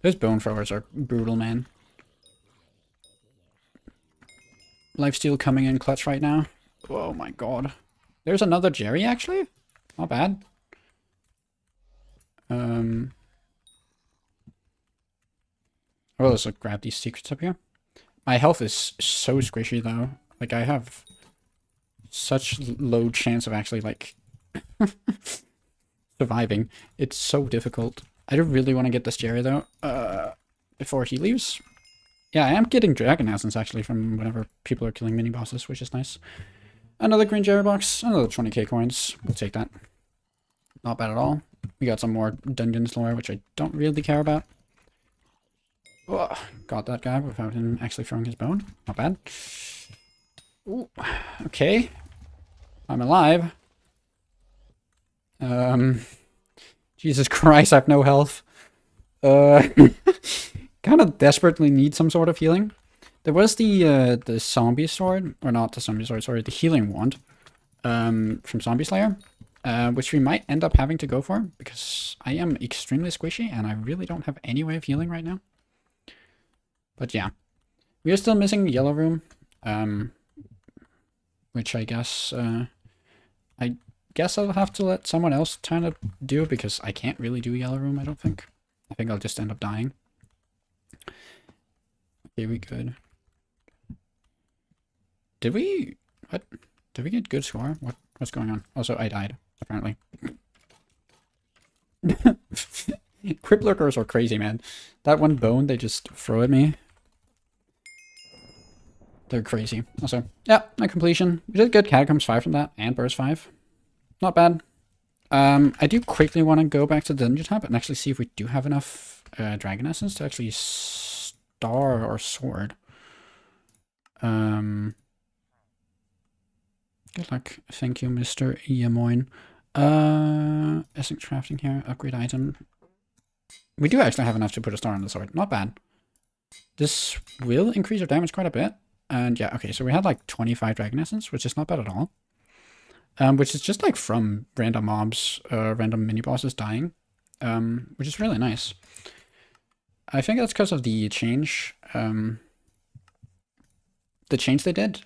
Those bone throwers are brutal, man. Lifesteal coming in clutch right now. Oh my god. There's another Jerry, actually? Not bad. Well, let's grab these secrets up here. My health is so squishy, though. Like, I have such low chance of actually, like, surviving. It's so difficult. I do really want to get this Jerry, though, before he leaves. Yeah, I am getting Dragon Essence, actually, from whenever people are killing mini-bosses, which is nice. Another green Jerry box, another 20k coins. We'll take that. Not bad at all. We got some more Dungeons lore, which I don't really care about. Oh, got that guy without him actually throwing his bone. Not bad. Ooh, okay. I'm alive. Jesus Christ, I have no health. Kind of desperately need some sort of healing. There was the zombie sword, or not the zombie sword, sorry, the healing wand from Zombie Slayer, which we might end up having to go for, because I am extremely squishy, and I really don't have any way of healing right now. But yeah, we are still missing Yellow Room, which I guess I'll have to let someone else kind of do, because I can't really do Yellow Room, I don't think. I think I'll just end up dying. Okay, we good. Did we... what? Did we get good score? What's going on? Also, I died, apparently. Crypt lurkers are crazy, man. That one bone they just throw at me. They're crazy. Also, yeah, my completion. We did get Catacombs 5 from that, and Burst 5. Not bad. I do quickly want to go back to the Dungeon Hub and actually see if we do have enough Dragon Essence to actually star our sword. Good luck. Thank you, Mr. Iamoin. Essence crafting here. Upgrade item. We do actually have enough to put a star on the sword. Not bad. This will increase our damage quite a bit. And yeah, okay, so we had like 25 Dragon Essence, which is not bad at all. Which is just like from random mobs, random mini-bosses dying. Which is really nice. I think that's because of the change the change they did,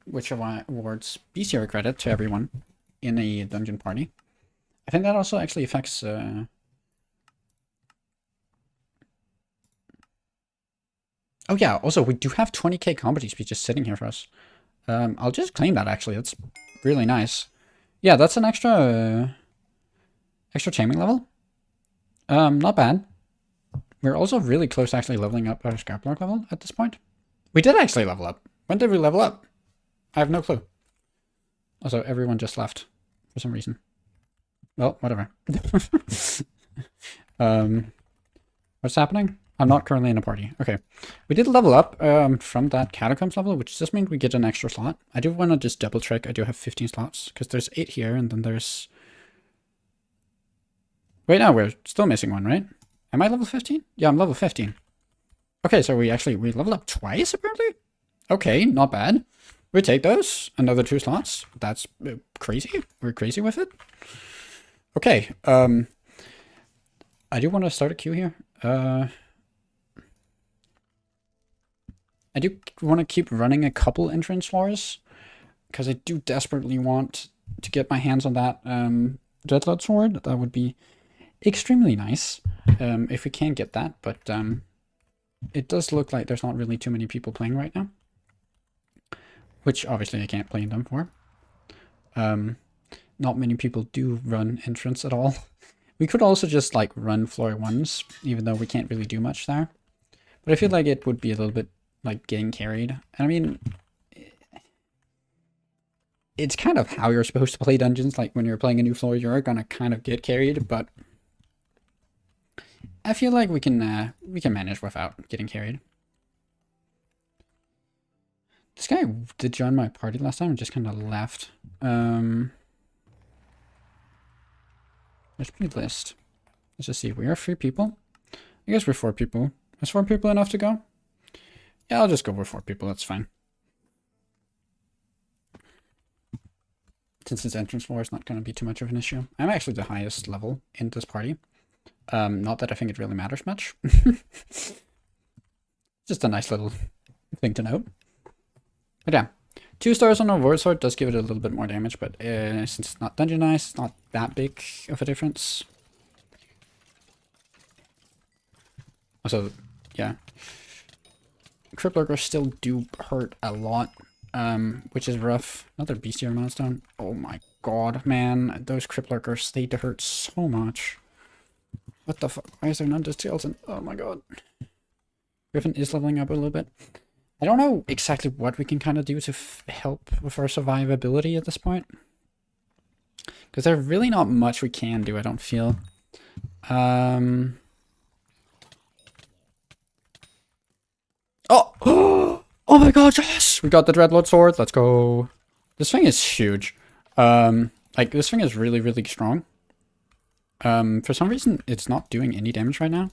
which awards BCR credit to everyone in a dungeon party. I think that also actually affects... Oh yeah, also we do have 20k combat speed just sitting here for us. I'll just claim that actually, that's really nice. Yeah, that's an extra taming level. Not bad. We're also really close to actually leveling up our Skyblock level at this point. We did actually level up. When did we level up? I have no clue. Also, everyone just left for some reason. Well, whatever. What's happening? I'm not currently in a party. Okay. We did level up from that catacombs level, which just means we get an extra slot. I do want to just double check. I do have 15 slots because there's 8 here and then there's... Wait, no, we're still missing one, right? Am I level 15? Yeah, I'm level 15. Okay, so we leveled up twice, apparently? Okay, not bad. We take those. Another 2 slots. That's crazy. We're crazy with it. Okay, I do want to start a queue here. I do want to keep running a couple entrance floors, because I do desperately want to get my hands on that Dreadlord sword. That would be extremely nice if we can get that, but it does look like there's not really too many people playing right now, which obviously I can't blame them for. Not many people do run entrance at all. We could also just like run floor 1s, even though we can't really do much there. But I feel like it would be a little bit like getting carried. I mean, it's kind of how you're supposed to play dungeons. Like when you're playing a new floor, you're gonna kind of get carried, but I feel like we can manage without getting carried. This guy did join my party last time and just kind of left. Let's be list. Let's just see. We are 3 people. I guess we're 4 people. Is 4 people enough to go? Yeah, I'll just go with 4 people. That's fine. Since this entrance floor is not going to be too much of an issue. I'm actually the highest level in this party. Not that I think it really matters much. Just a nice little thing to note. But yeah, 2 stars on our Void Sword does give it a little bit more damage, but since it's not dungeonized, it's not that big of a difference. Also, yeah. Cripplergers still do hurt a lot, which is rough. Another bestiary milestone. Oh my god, man. Those Cripplergers, they hurt so much. What the fuck? Why is there none to skeleton? Oh my god. Griffin is leveling up a little bit. I don't know exactly what we can kind of do to help with our survivability at this point. Because there's really not much we can do, I don't feel. Oh! Oh my god, yes! We got the Dreadlord sword, let's go. This thing is huge. Like, this thing is really, really strong. For some reason, it's not doing any damage right now.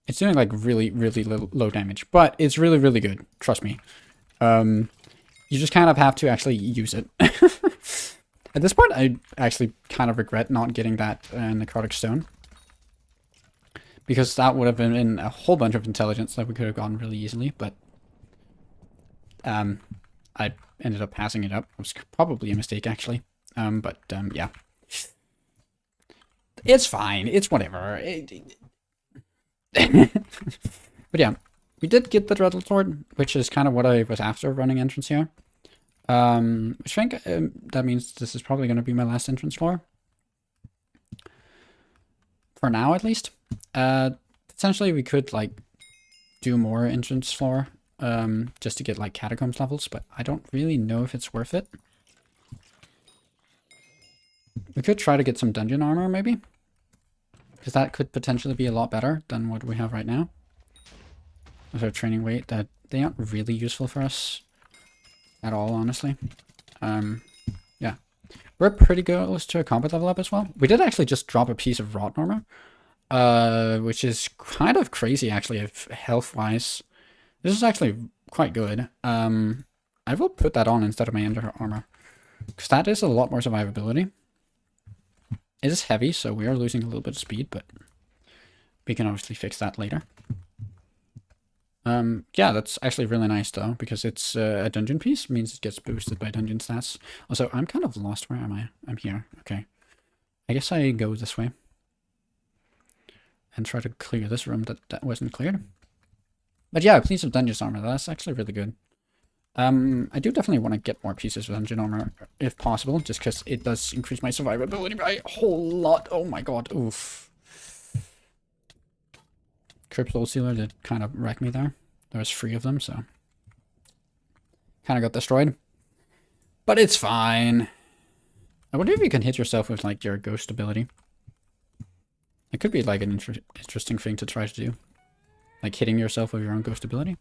It's doing like really, really low damage, but it's really, really good. Trust me. You just kind of have to actually use it. At this point, I actually kind of regret not getting that necrotic stone. Because that would have been a whole bunch of intelligence that we could have gotten really easily, but I ended up passing it up. It was probably a mistake, actually. Yeah. It's fine. It's whatever. But yeah, we did get the Dreadlord sword, which is kind of what I was after running entrance here. Which I think that means this is probably going to be my last entrance floor. For now, at least. Potentially we could like do more entrance floor just to get like catacombs levels, but I don't really know if it's worth it. We could try to get some dungeon armor maybe, because that could potentially be a lot better than what we have right now. With our training weight, that they aren't really useful for us at all, honestly. Yeah, we're pretty close to a combat level up as well. We did actually just drop a piece of rotten armor, which is kind of crazy actually, if health-wise. This is actually quite good. I will put that on instead of my ender armor, because that is a lot more survivability. It is heavy, so we are losing a little bit of speed, but we can obviously fix that later. Yeah, that's actually really nice though, because it's a dungeon piece, means it gets boosted by dungeon stats. Also, I'm kind of lost. Where am I? I'm here. Okay. I guess I go this way. And try to clear this room that wasn't cleared. But yeah, piece of dungeon armor, that's actually really good. I do definitely want to get more pieces of dungeon armor, if possible, just because it does increase my survivability by a whole lot. Oh my god, oof. Crypto Sealer did kind of wreck me there. There was 3 of them, so kind of got destroyed. But it's fine. I wonder if you can hit yourself with like your ghost ability. It could be like an interesting thing to try to do. Like hitting yourself with your own ghost ability.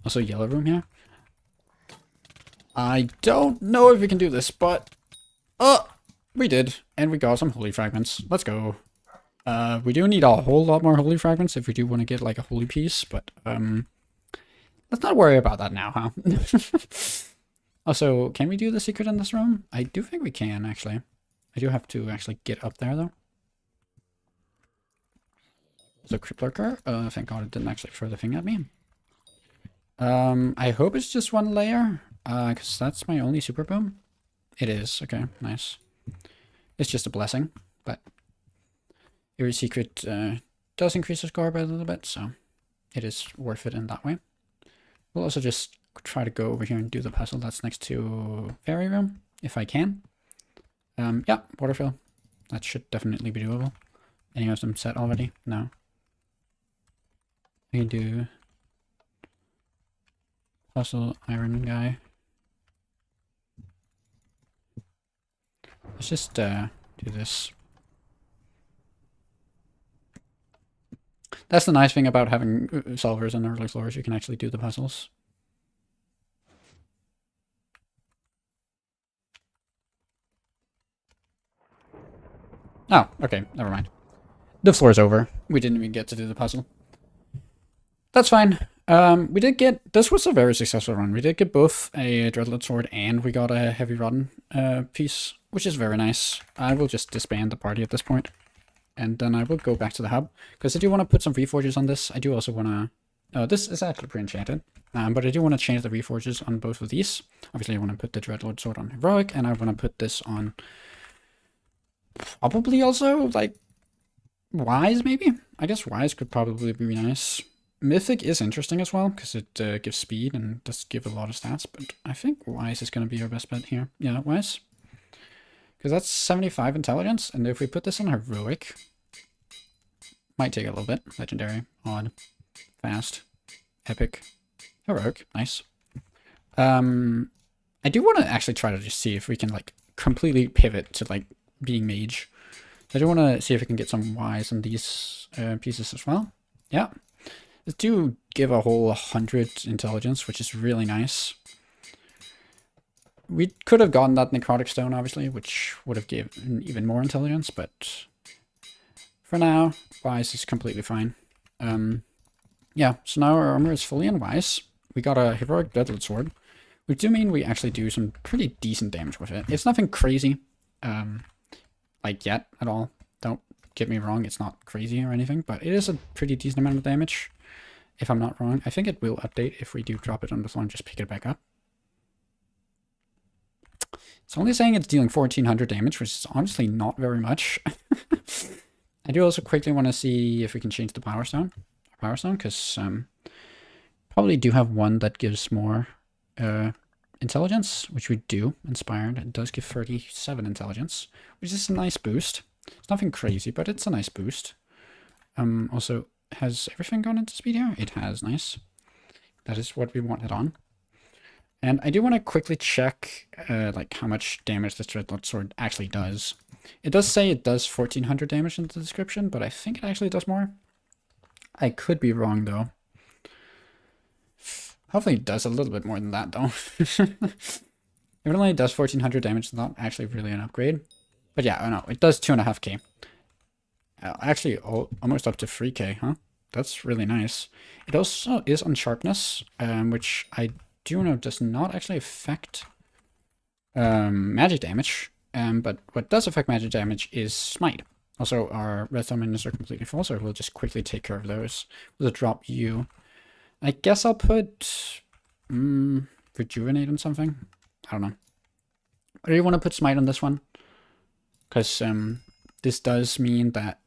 Also yellow room here. I don't know if we can do this, but we did, and we got some holy fragments. Let's go. We do need a whole lot more holy fragments if we do want to get like a holy piece, but let's not worry about that now, huh? Also, can we do the secret in this room? I do think we can, actually. I do have to actually get up there, though. The Crypt Lurker. Thank god it didn't actually throw the thing at me. I hope it's just 1 layer, because that's my only super boom. It is. Okay, nice. It's just a blessing, but every secret does increase the score by a little bit, so it is worth it in that way. We'll also just try to go over here and do the puzzle that's next to Fairy Room, if I can. Yeah, waterfill. That should definitely be doable. Any of them set already? No. I can do puzzle iron guy. Let's just do this. That's the nice thing about having solvers on early floors. You can actually do the puzzles. Oh, okay, never mind. The floor's over. We didn't even get to do the puzzle. That's fine. We did get... This was a very successful run. We did get both a Dreadlord Sword and we got a Heavy Rodden piece, which is very nice. I will just disband the party at this point. And then I will go back to the hub. Because I do want to put some Reforges on this. I do also want to... this is actually pre-enchanted. But I do want to change the Reforges on both of these. Obviously, I want to put the Dreadlord Sword on Heroic. And I want to put this on... Probably also, like... Wise, maybe? I guess Wise could probably be nice. Mythic is interesting as well, because it gives speed and does give a lot of stats, but I think Wise is going to be our best bet here. Yeah, Wise. Because that's 75 intelligence, and if we put this on Heroic, might take a little bit. Legendary, odd, fast, epic, Heroic, nice. I do want to actually try to just see if we can, like, completely pivot to, like, being Mage. I do want to see if we can get some Wise on these pieces as well. Yeah. They do give a whole 100 intelligence, which is really nice. We could have gotten that Necrotic Stone, obviously, which would have given even more intelligence, but for now, Wise is completely fine. Yeah, so now our armor is fully in Wise. We got a Heroic Dreadlord Sword, which do mean we actually do some pretty decent damage with it. It's nothing crazy, like yet at all. Don't get me wrong, it's not crazy or anything, but it is a pretty decent amount of damage. If I'm not wrong, I think it will update if we do drop it on the floor and just pick it back up. It's only saying it's dealing 1400 damage, which is honestly not very much. I do also quickly want to see if we can change the Power Stone, because probably do have one that gives more intelligence, which we do. Inspired, it does give 37 intelligence, which is a nice boost. It's nothing crazy, but it's a nice boost. Also, has everything gone into speed here? It has, nice. That is what we wanted on. And I do want to quickly check like how much damage this Dreadlord Sword actually does. It does say it does 1400 damage in the description, but I think it actually does more. I could be wrong though. Hopefully it does a little bit more than that though. If it only does 1400 damage, it's not actually really an upgrade. But yeah, I know, it does 2.5k. Actually, almost up to 3k, huh? That's really nice. It also is on sharpness, which I do know does not actually affect magic damage. But what does affect magic damage is smite. Also, our redstone mines are completely full, so we'll just quickly take care of those. We'll drop you. I guess I'll put rejuvenate on something. I don't know. I really want to put smite on this one, because this does mean that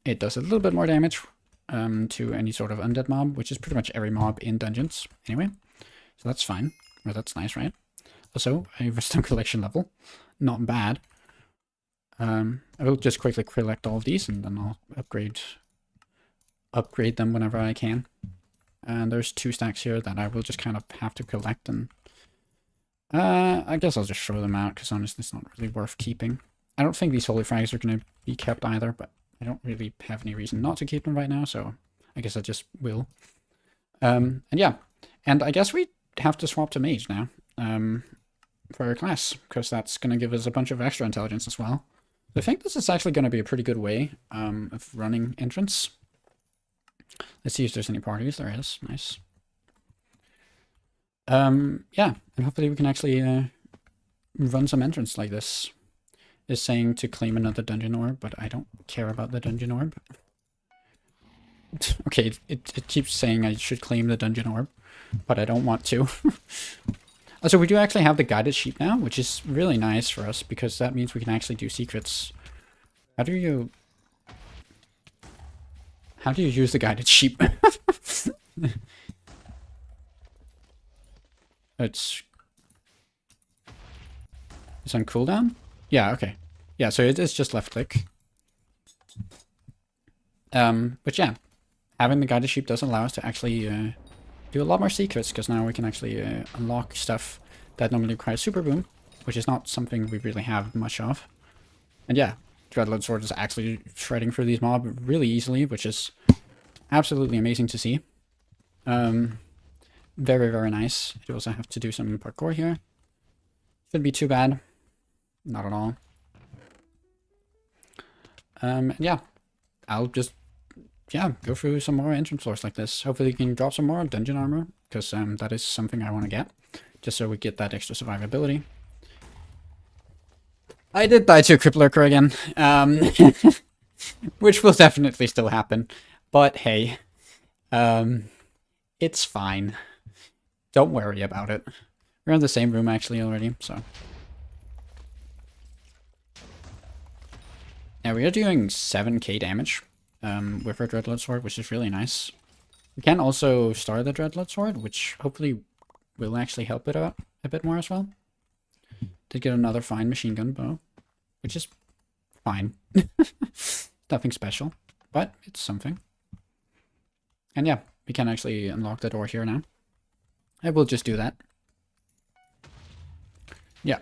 it does a little bit more damage to any sort of undead mob, which is pretty much every mob in dungeons anyway. So that's fine. Well, that's nice, right? Also, a redstone collection level. Not bad. I will just quickly collect all of these, and then I'll upgrade them whenever I can. And there's 2 stacks here that I will just kind of have to collect, and I guess I'll just throw them out, because honestly it's not really worth keeping. I don't think these holy frags are going to be kept either, but I don't really have any reason not to keep them right now, so I guess I just will. And yeah, and I guess we have to swap to mage now for our class, because that's going to give us a bunch of extra intelligence as well. I think this is actually going to be a pretty good way of running entrance. Let's see if there's any parties. There is. Nice. Yeah, and hopefully we can actually run some entrance like this. It's saying to claim another dungeon orb, but I don't care about the dungeon orb. Okay, it keeps saying I should claim the dungeon orb, but I don't want to. So we do actually have the guided sheep now, which is really nice for us, because that means we can actually do secrets. How do you use the guided sheep? It's on cooldown? Yeah, okay. Yeah, so it is just left click. But yeah, having the guided sheep does allow us to actually do a lot more secrets, because now we can actually unlock stuff that normally requires super boom, which is not something we really have much of. And yeah, Dreadlord Sword is actually shredding through these mobs really easily, which is absolutely amazing to see. Very, very nice. You also have to do some parkour here. Shouldn't be too bad. Not at all. Yeah, I'll just go through some more entrance floors like this. Hopefully you can drop some more dungeon armor, because that is something I want to get, just so we get that extra survivability. I did die to a Crip Lurker again, which will definitely still happen, but hey, it's fine. Don't worry about it. We're in the same room actually already, so. Now we are doing 7k damage with our Dreadlord Sword, which is really nice. We can also star the Dreadlord Sword, which hopefully will actually help it out a bit more as well. Did get another fine machine gun bow, which is fine. Nothing special, but it's something. And yeah, we can actually unlock the door here now. I will just do that. Yeah.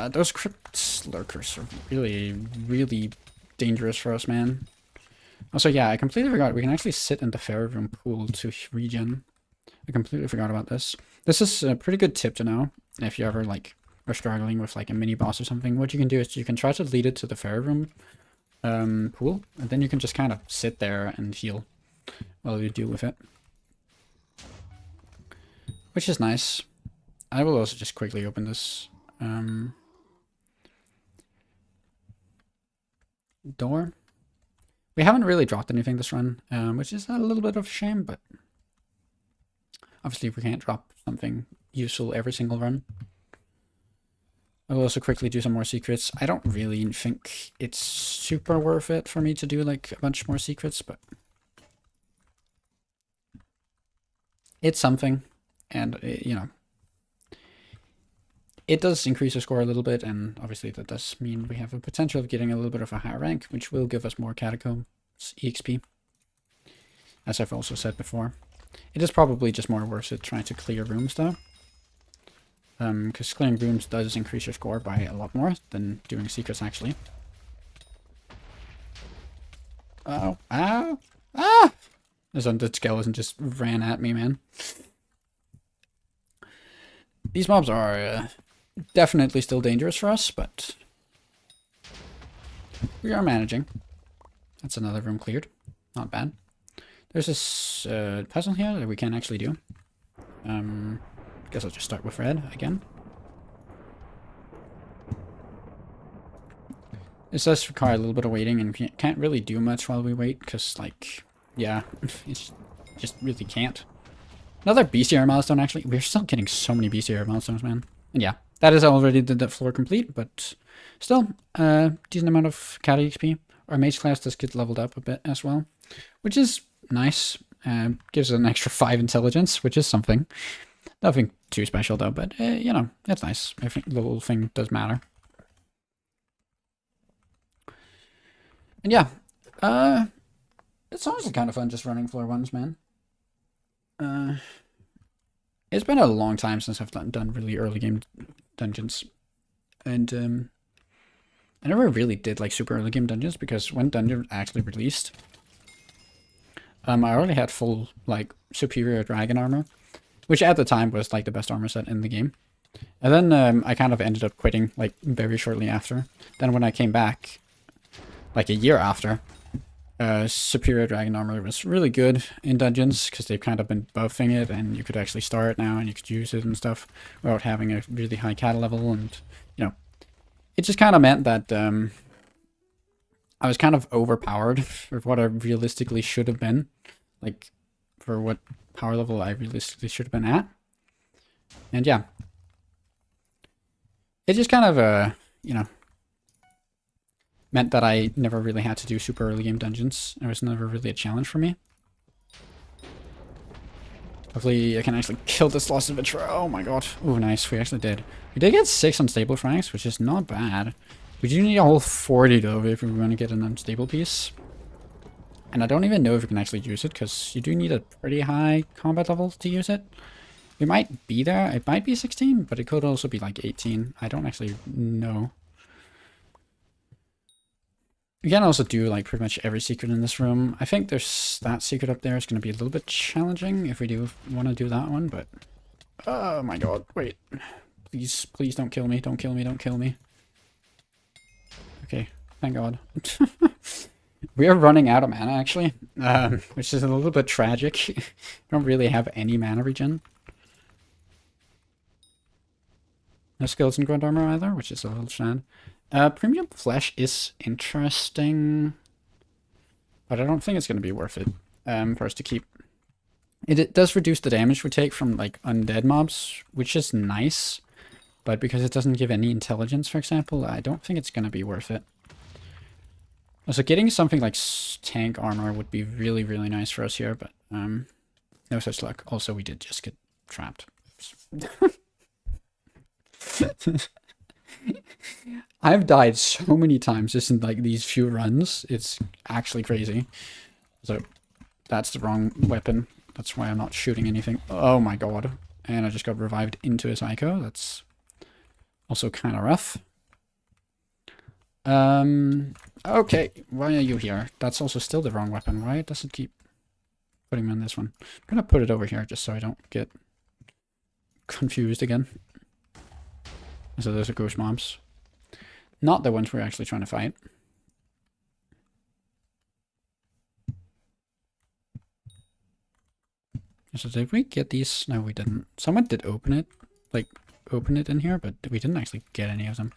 Those Crypt Lurkers are really, really dangerous for us, man. Also, yeah, I completely forgot. We can actually sit in the fairy room pool to regen. I completely forgot about this. This is a pretty good tip to know if you ever, like, are struggling with, like, a mini-boss or something. What you can do is you can try to lead it to the fairy room pool, and then you can just kind of sit there and heal while you deal with it. Which is nice. I will also just quickly open this door. We haven't really dropped anything this run, which is a little bit of a shame, but obviously we can't drop something useful every single run. I will also quickly do some more secrets. I don't really think it's super worth it for me to do like a bunch more secrets, but it's something, and you know, it does increase our score a little bit, and obviously that does mean we have a potential of getting a little bit of a higher rank, which will give us more Catacombs EXP, as I've also said before. It is probably just more worth it trying to clear rooms though, because clearing rooms does increase your score by a lot more than doing secrets actually. Oh, ow, ah! This undead skeleton just ran at me, man. These mobs are definitely still dangerous for us, but we are managing. That's another room cleared. Not bad. There's this puzzle here that we can actually do. Guess I'll just start with red again. It does require a little bit of waiting, and we can't really do much while we wait, because, like, yeah, it's just really can't. Another bestiary milestone, actually. We're still getting so many bestiary milestones, man. And yeah, that is already the floor complete, but still, decent amount of cat XP. Our mage class does get leveled up a bit as well, which is nice. Gives it an extra 5 intelligence, which is something. Nothing too special, though, but, you know, it's nice. I think the little thing does matter. And yeah, it's honestly kind of fun just running floor ones, man. It's been a long time since I've done really early game dungeons, and I never really did like super early game dungeons because when dungeon actually released, I already had full like superior dragon armor, which at the time was like the best armor set in the game. And then I kind of ended up quitting like very shortly after. Then when I came back, like a year after, superior dragon armor was really good in dungeons because they've kind of been buffing it, and you could actually star it now and you could use it and stuff without having a really high cat level. And you know, it just kind of meant that I was kind of overpowered for what I realistically should have been, like for what power level I realistically should have been at. And yeah, it just kind of you know, meant that I never really had to do super early game dungeons. It was never really a challenge for me. Hopefully I can actually kill this lost adventurer. Oh my god. Oh, nice. We actually did. We did get 6 unstable franks, which is not bad. We do need a whole 40 though if we want to get an unstable piece. And I don't even know if we can actually use it, because you do need a pretty high combat level to use it. We might be there. It might be 16, but it could also be like 18. I don't actually know. You can also do like pretty much every secret in this room. I think there's that secret up there is going to be a little bit challenging if we do want to do that one, but... Oh my god, wait. Please, please don't kill me, don't kill me, don't kill me. Okay, thank god. We are running out of mana, actually, which is a little bit tragic. Don't really have any mana regen. No skeleton grunt armor either, which is a little sad. Premium flesh is interesting, but I don't think it's going to be worth it for us to keep. It does reduce the damage we take from like undead mobs, which is nice, but because it doesn't give any intelligence, for example, I don't think it's going to be worth it. Also, getting something like tank armor would be really, really nice for us here, but no such luck. Also, we did just get trapped. I've died so many times just in like these few runs. It's actually crazy. So that's the wrong weapon. That's why I'm not shooting anything. Oh my god. And I just got revived into a psycho. That's also kind of rough. Okay. Why are you here? That's also still the wrong weapon. Why does it keep putting me on this one? I'm gonna put it over here just so I don't get confused again. So those are ghost mobs. Not the ones we're actually trying to fight. So did we get these? No, we didn't. Someone did open it. Like, open it in here, but we didn't actually get any of them.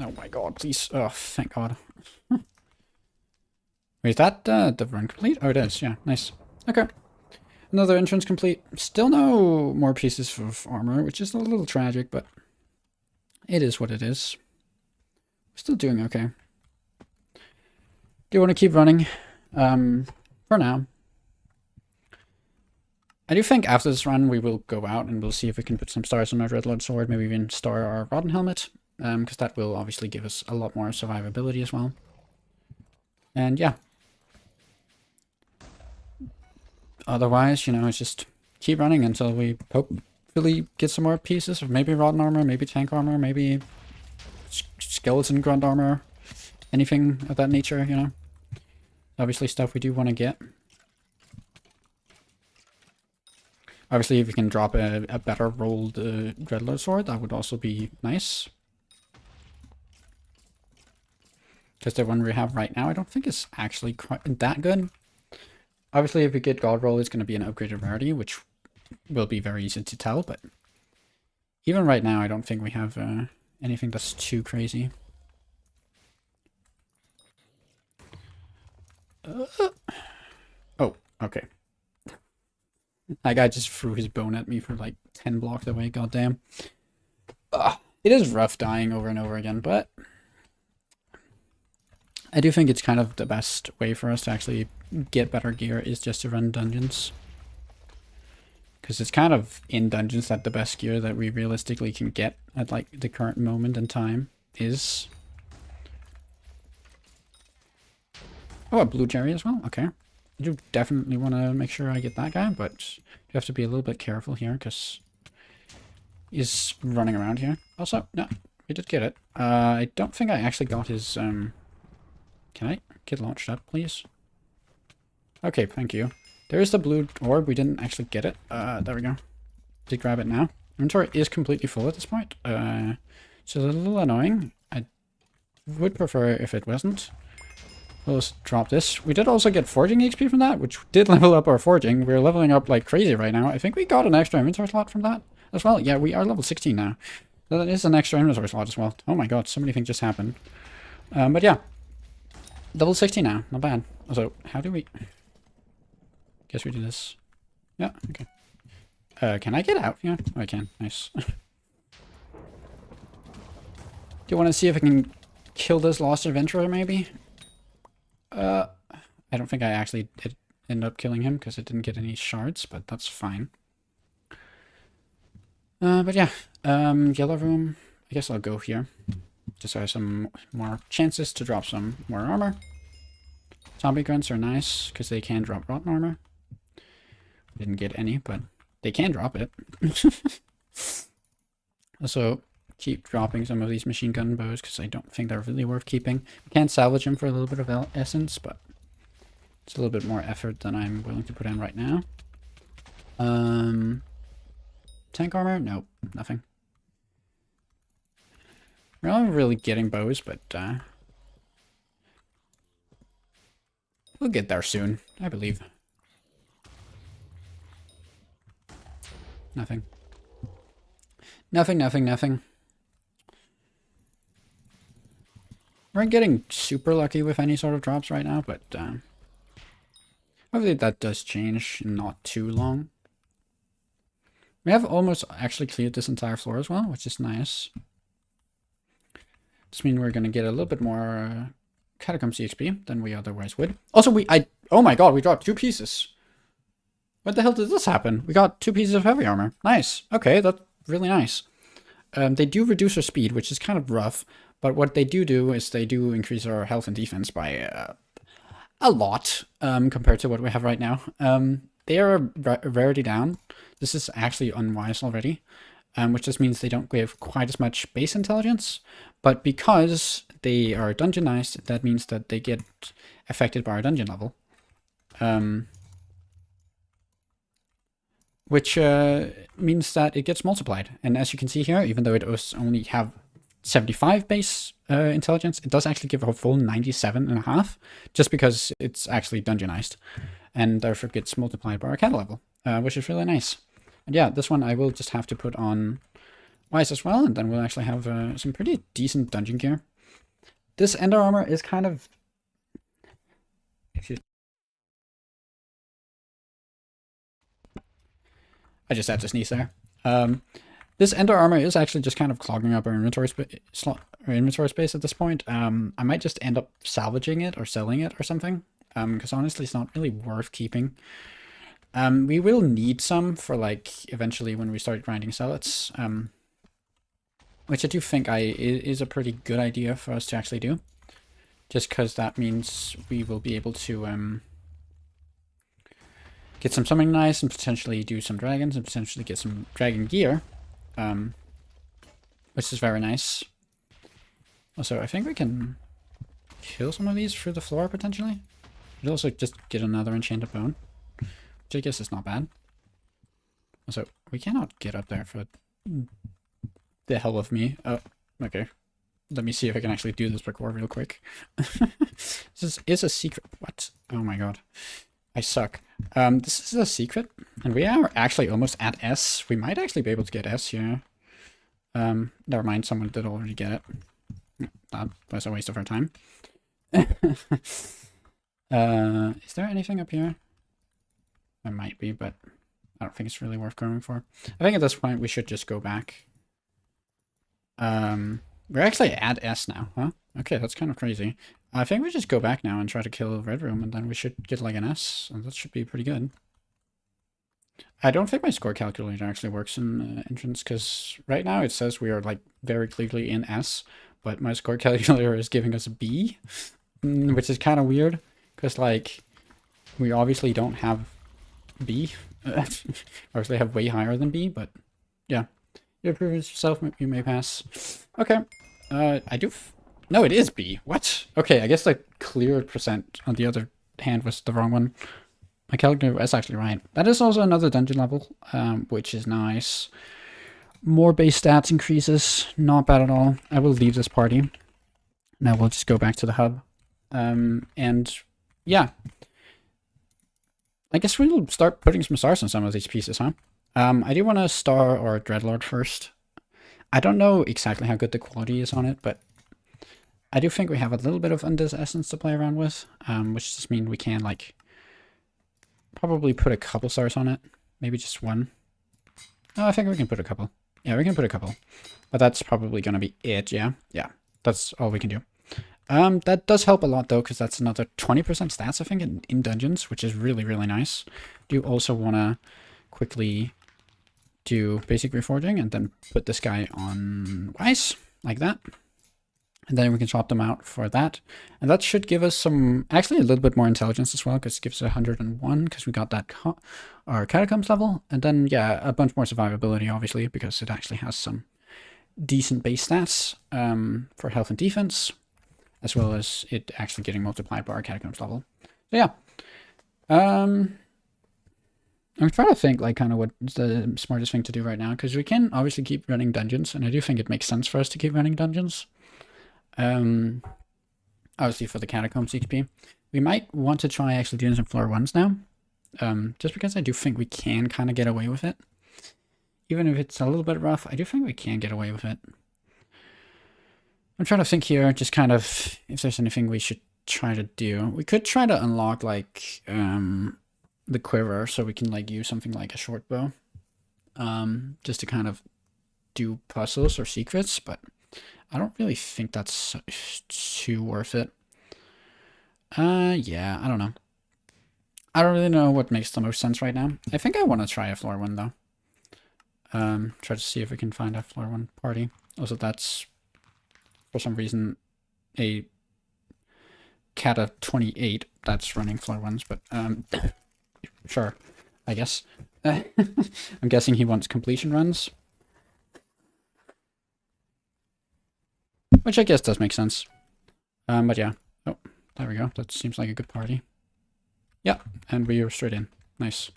Oh my god, please. Oh, thank god. Wait, is that the run complete? Oh, it is. Yeah, nice. Okay. Another entrance complete. Still no more pieces of armor, which is a little tragic, but it is what it is. Still doing okay. Do you want to keep running? For now. I do think after this run we will go out and we'll see if we can put some stars on our Dreadlord sword, maybe even star our Rotten Helmet, because that will obviously give us a lot more survivability as well. And yeah. Otherwise, you know, it's just keep running until we hopefully get some more pieces of maybe rotten armor, maybe tank armor, maybe skeleton grunt armor, anything of that nature, you know. Obviously stuff we do want to get. Obviously if we can drop a better rolled Dreadlord sword, that would also be nice. Because the one we have right now I don't think is actually quite that good. Obviously, if we get God Roll, it's going to be an upgraded rarity, which will be very easy to tell, but even right now, I don't think we have anything that's too crazy. Oh, okay. That guy just threw his bone at me from like 10 blocks away, goddamn. It is rough dying over and over again, but I do think it's kind of the best way for us to actually get better gear is just to run dungeons. Because it's kind of in dungeons that the best gear that we realistically can get at like the current moment in time is. Oh, a blue cherry as well? Okay. I do definitely want to make sure I get that guy, but you have to be a little bit careful here because he's running around here. Also, no, we did get it. I don't think I actually got his, Can I get launched up, please? Okay, thank you. There is the blue orb. We didn't actually get it. There we go. Did grab it now. Inventory is completely full at this point. So it's a little annoying. I would prefer if it wasn't. We'll just drop this. We did also get forging XP from that, which did level up our forging. We're leveling up like crazy right now. I think we got an extra inventory slot from that as well. Yeah, we are level 16 now. So that is an extra inventory slot as well. Oh my god, so many things just happened. But yeah. Level 60 now. Not bad. Also, how do we... Guess we do this. Yeah, okay. Can I get out? Yeah, oh, I can. Nice. Do you want to see if I can kill this lost adventurer, maybe? I don't think I actually did end up killing him because I didn't get any shards, but that's fine. But yeah, yellow room. I guess I'll go here. Just so I have some more chances to drop some more armor. Zombie grunts are nice because they can drop rotten armor. Didn't get any, but they can drop it. Also, keep dropping some of these machine gun bows because I don't think they're really worth keeping. We can salvage them for a little bit of essence, but it's a little bit more effort than I'm willing to put in right now. Tank armor? Nope, nothing. We're not really getting bows, but we'll get there soon, I believe. Nothing. Nothing, nothing, nothing. We're getting super lucky with any sort of drops right now, but hopefully that does change in not too long. We have almost actually cleared this entire floor as well, which is nice. This means we're going to get a little bit more Catacomb CXP than we otherwise would. Also, oh my god, we dropped 2 pieces. What the hell did this happen? We got 2 pieces of heavy armor. Nice. Okay, that's really nice. They do reduce our speed, which is kind of rough. But what they do is they do increase our health and defense by a lot compared to what we have right now. They are rarity down. This is actually unwise already, which just means they don't give quite as much base intelligence. But because they are dungeonized, that means that they get affected by our dungeon level. Which means that it gets multiplied. And as you can see here, even though it does only have 75 base intelligence, it does actually give a full 97.5, just because it's actually dungeonized. And therefore gets multiplied by our cat level, which is really nice. And yeah, this one I will just have to put on Wise as well, and then we'll actually have some pretty decent dungeon gear. This Ender armor is kind of... I just had to sneeze there. This Ender armor is actually just kind of clogging up our inventory space at this point. I might just end up salvaging it or selling it or something, because honestly it's not really worth keeping. We will need some for like eventually when we start grinding zealots, which I do think is a pretty good idea for us to actually do, just because that means we will be able to get something nice and potentially do some dragons and potentially get some dragon gear, which is very nice. Also, I think we can kill some of these through the floor potentially. We'd also just get another enchanted bone, which I guess is not bad. Also, we cannot get up there for the hell of me. Oh, okay. Let me see if I can actually do this parkour real quick. This is a secret. What? Oh my god. I suck. This is a secret, and we are actually almost at S. We might actually be able to get S here. Never mind, someone did already get it. That was a waste of our time. Is there anything up here? There might be, but I don't think it's really worth going for. I think at this point we should just go back. We're actually at S now, huh? Okay, that's kind of crazy. I think we just go back now and try to kill Red Room, and then we should get like an S, and that should be pretty good. I don't think my score calculator actually works in entrance, because right now it says we are like very clearly in S, but my score calculator is giving us a B, which is kind of weird, because like we obviously don't have B. Obviously have way higher than B, but yeah. You prove it yourself, you may pass. Okay. No, it is B. What? Okay, I guess the cleared percent on the other hand was the wrong one. My calculator was actually right. That is also another dungeon level, which is nice. More base stats increases. Not bad at all. I will leave this party. Now we'll just go back to the hub. And yeah. I guess we'll start putting some stars on some of these pieces, huh? I do want a star or a dreadlord first. I don't know exactly how good the quality is on it, but I do think we have a little bit of Undead Essence to play around with, which just means we can like probably put a couple stars on it. Maybe just one. No, I think we can put a couple. Yeah, we can put a couple. But that's probably going to be it, yeah? Yeah, that's all we can do. That does help a lot though, because that's another 20% stats, I think, in dungeons, which is really, really nice. Do also want to quickly do basic reforging and then put this guy on Wise, like that. And then we can swap them out for that. And that should give us some, actually a little bit more intelligence as well, because it gives us 101, because we got that our catacombs level. And then, yeah, a bunch more survivability, obviously, because it actually has some decent base stats for health and defense, as well as it actually getting multiplied by our catacombs level. So yeah. I'm trying to think like kind of what's the smartest thing to do right now, because we can obviously keep running dungeons, and I do think it makes sense for us to keep running dungeons. Obviously for the catacombs XP. We might want to try actually doing some floor ones now. Just because I do think we can kind of get away with it. Even if it's a little bit rough, I do think we can get away with it. I'm trying to think here, just kind of if there's anything we should try to do. We could try to unlock like the quiver, so we can like use something like a short bow. Just to kind of do puzzles or secrets, but I don't really think that's too worth it. Yeah, I don't know. I don't really know what makes the most sense right now. I think I want to try a floor one though. Try to see if we can find a floor one party. Also, that's for some reason a Kata 28 that's running floor ones, but sure, I guess. I'm guessing he wants completion runs. Which I guess does make sense. But yeah. Oh, there we go. That seems like a good party. Yeah, and we are straight in. Nice.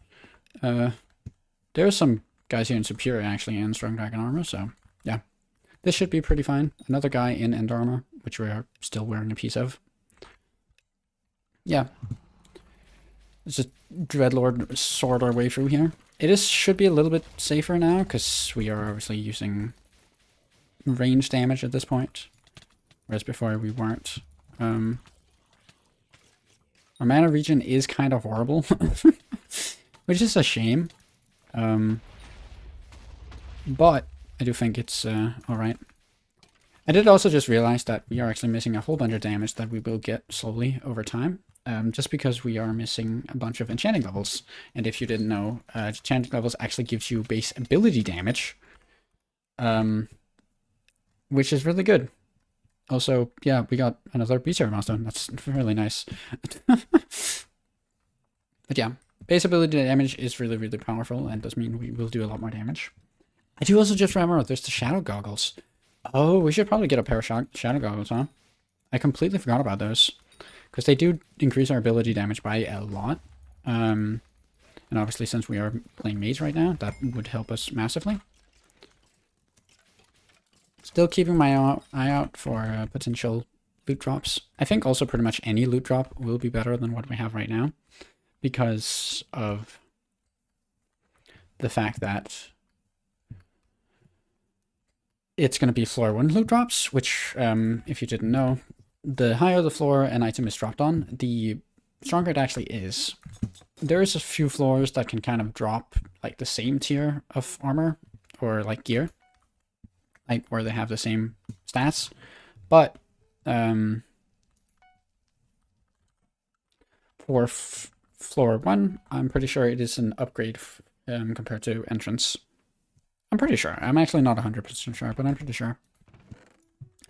There's some guys here in Superior actually in Strong Dragon armor, so yeah. This should be pretty fine. Another guy in End armor, which we are still wearing a piece of. Yeah. Let's just Dreadlord sword our way through here. It should be a little bit safer now, because we are obviously using range damage at this point. Whereas before we weren't. Our mana regen is kind of horrible. Which is a shame. But I do think it's alright. I did also just realize that we are actually missing a whole bunch of damage that we will get slowly over time. Just because we are missing a bunch of enchanting levels. And if you didn't know, enchanting levels actually gives you base ability damage. Which is really good. Also, yeah, we got another bestiary milestone. That's really nice. But yeah, base ability damage is really, really powerful and does mean we will do a lot more damage. I do also just remember there's the shadow goggles. Oh, we should probably get a pair of shadow goggles, huh? I completely forgot about those. Because they do increase our ability damage by a lot. And obviously since we are playing mage right now, that would help us massively. Still keeping my eye out for potential loot drops. I think also pretty much any loot drop will be better than what we have right now. Because of the fact that it's going to be floor 1 loot drops, which, if you didn't know, the higher the floor an item is dropped on, the stronger it actually is. There's a few floors that can kind of drop like the same tier of armor or like gear, like where they have the same stats, but for floor 1, I'm pretty sure it is an upgrade compared to entrance. I'm pretty sure. I'm actually not 100% sure, but I'm pretty sure.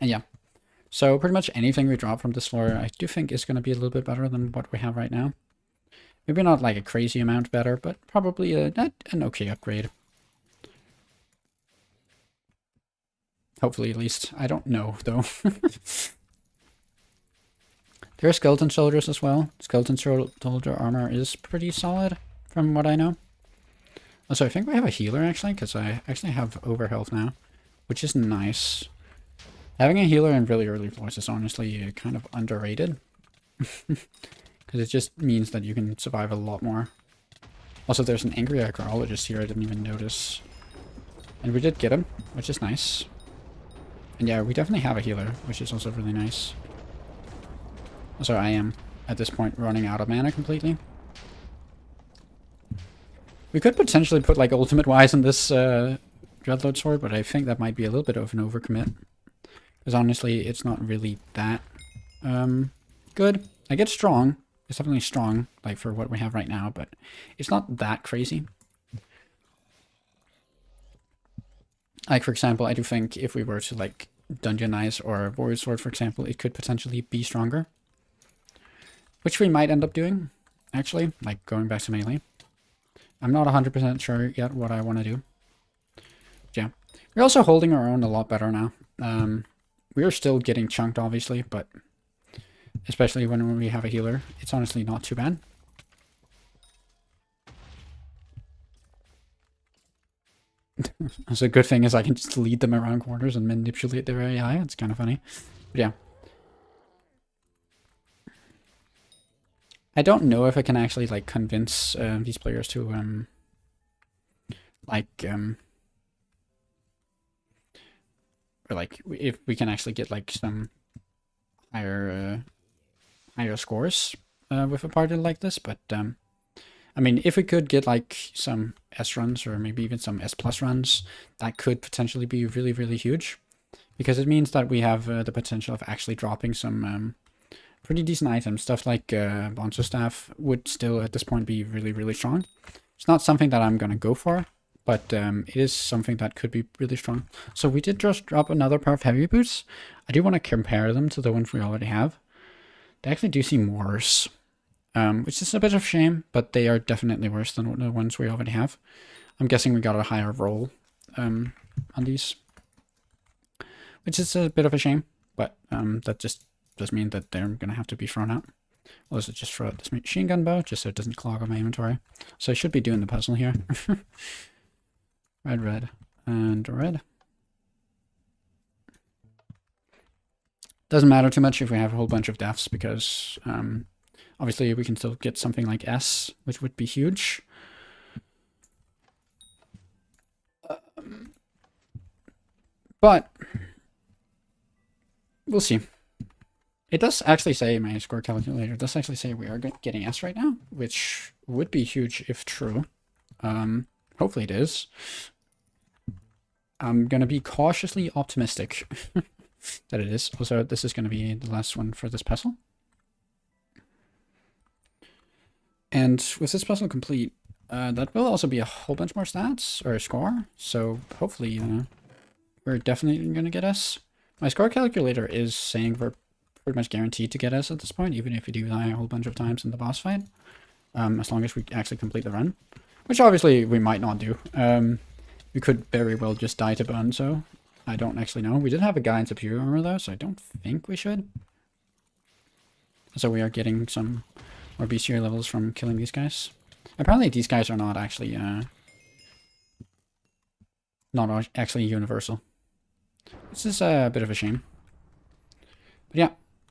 And yeah. So pretty much anything we drop from this floor, I do think is going to be a little bit better than what we have right now. Maybe not like a crazy amount better, but probably an okay upgrade. Hopefully, at least. I don't know, though. There are skeleton soldiers as well. Skeleton soldier armor is pretty solid, from what I know. Also, I think we have a healer, actually, because I actually have overhealth now, which is nice. Having a healer in really early floors is honestly kind of underrated. Because it just means that you can survive a lot more. Also, there's an angry archaeologist here I didn't even notice. And we did get him, which is nice. And yeah, we definitely have a healer, which is also really nice. Also, I am, at this point, running out of mana completely. We could potentially put, like, ultimate-wise on this Dreadlord sword, but I think that might be a little bit of an overcommit. Because honestly, it's not really that good. Like, it's strong. It's definitely strong, like, for what we have right now, but it's not that crazy. Like, for example, I do think if we were to, like, dungeonize or warrior sword, for example, it could potentially be stronger. Which we might end up doing, actually, like, going back to melee. I'm not 100% sure yet what I want to do. But yeah. We're also holding our own a lot better now. We are still getting chunked, obviously, but especially when we have a healer, it's honestly not too bad. So a good thing is I can just lead them around corners and manipulate their AI. It's kind of funny. But yeah. I don't know if I can actually, like, convince these players to, or, like, if we can actually get, like, some higher scores with a party like this, but, I mean, if we could get, like, some S runs or maybe even some S plus runs, that could potentially be really, really huge, because it means that we have the potential of actually dropping some pretty decent items. Stuff like Bonzo Staff would still at this point be really, really strong. It's not something that I'm going to go for, but it is something that could be really strong. So we did just drop another pair of heavy boots. I do want to compare them to the ones we already have. They actually do seem worse, which is a bit of a shame, but they are definitely worse than the ones we already have. I'm guessing we got a higher roll on these, which is a bit of a shame, but that just does mean that they're going to have to be thrown out. Well, let's just throw out this machine gun bow, just so it doesn't clog up my inventory. So I should be doing the puzzle here. Red, red, and red. Doesn't matter too much if we have a whole bunch of deaths, because obviously we can still get something like S, which would be huge. But we'll see. It does actually say, my score calculator does actually say we are getting S right now, which would be huge if true. Hopefully it is. I'm going to be cautiously optimistic that it is. Also, this is going to be the last one for this puzzle. And with this puzzle complete, that will also be a whole bunch more stats, or a score. So hopefully we're definitely going to get S. My score calculator is saying we're pretty much guaranteed to get S at this point, even if we do die a whole bunch of times in the boss fight. As long as we actually complete the run. Which obviously we might not do. We could very well just die to Bonzo. I don't actually know. We did have a guy in superior armor though, so I don't think we should. So we are getting some more bestiary levels from killing these guys. Apparently these guys are not actually universal. This is a bit of a shame. But yeah,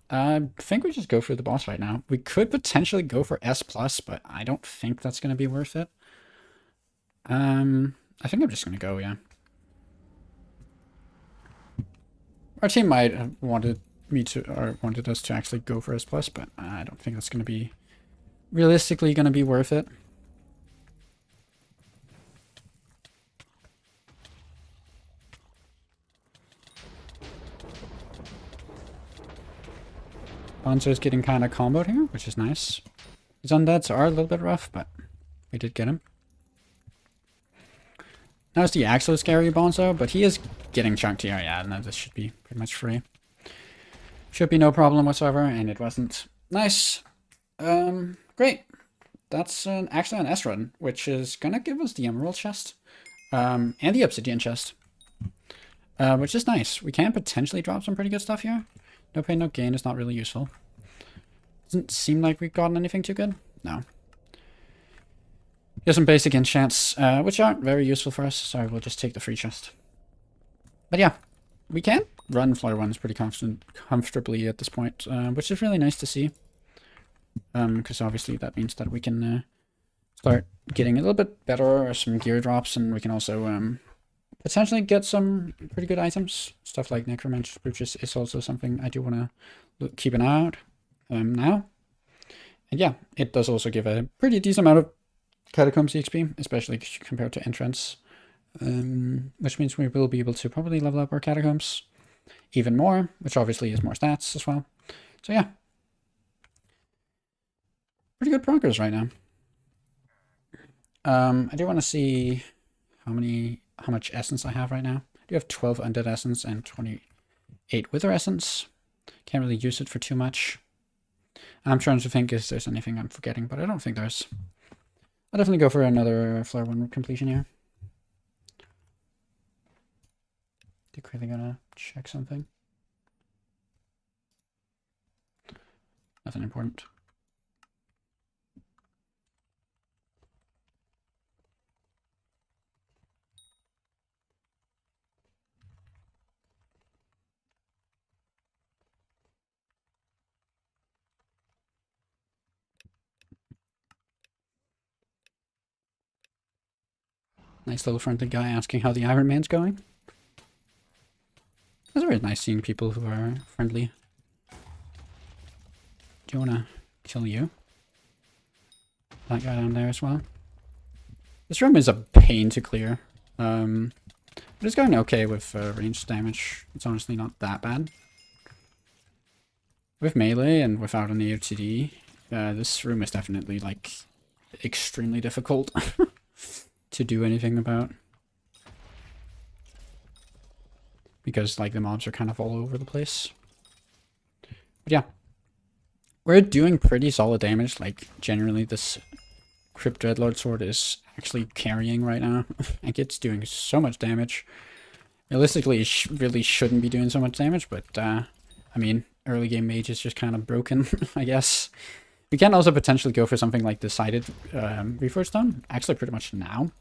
I think we just go for the boss fight now. We could potentially go for S+, but I don't think that's going to be worth it. I think I'm just going to go, yeah. Our team might have wanted me to, or wanted us to actually go for S+, but I don't think that's going to be realistically going to be worth it. Bonzo's getting kind of comboed here, which is nice. His undeads are a little bit rough, but we did get him. Now it's the actual scary Bonzo, but he is getting chunked here. Yeah, no, this should be pretty much free. Should be no problem whatsoever, and it wasn't. Nice. Great. That's actually an S run, which is gonna give us the Emerald chest, and the Obsidian chest, which is nice. We can potentially drop some pretty good stuff here. No pain, no gain is not really useful. Doesn't seem like we've gotten anything too good. No. Here's some basic enchants, which aren't very useful for us, so we'll just take the free chest. But yeah, we can run floor ones pretty comfortably at this point, which is really nice to see. Because obviously that means that we can start getting a little bit better, some gear drops, and we can also potentially get some pretty good items. Stuff like Necromancer's Brooches is also something I do want to keep an eye out now. And yeah, it does also give a pretty decent amount of Catacombs XP, especially compared to Entrance. Which means we will be able to probably level up our Catacombs even more, which obviously is more stats as well. So yeah. Pretty good progress right now. I do want to see how much essence I have right now. I do have 12 undead essence and 28 wither essence. Can't really use it for too much. I'm trying to think if there's anything I'm forgetting, but I don't think there's. I'll definitely go for another floor 1 completion here. They're quickly gonna check something. Nothing important. Nice little friendly guy asking how the Iron Man's going. It's always nice seeing people who are friendly. Do you want to kill you? That guy down there as well. This room is a pain to clear. But it's going okay with ranged damage. It's honestly not that bad. With melee and without an AOTD, this room is definitely like extremely difficult to do anything about. Because like the mobs are kind of all over the place. But yeah. We're doing pretty solid damage. Like generally this Crypt Dreadlord sword is actually carrying right now. Like it's doing so much damage. Realistically, it really shouldn't be doing so much damage, but I mean, early game mage is just kind of broken, I guess. We can also potentially go for something like Decided Reforged Stone, actually pretty much now.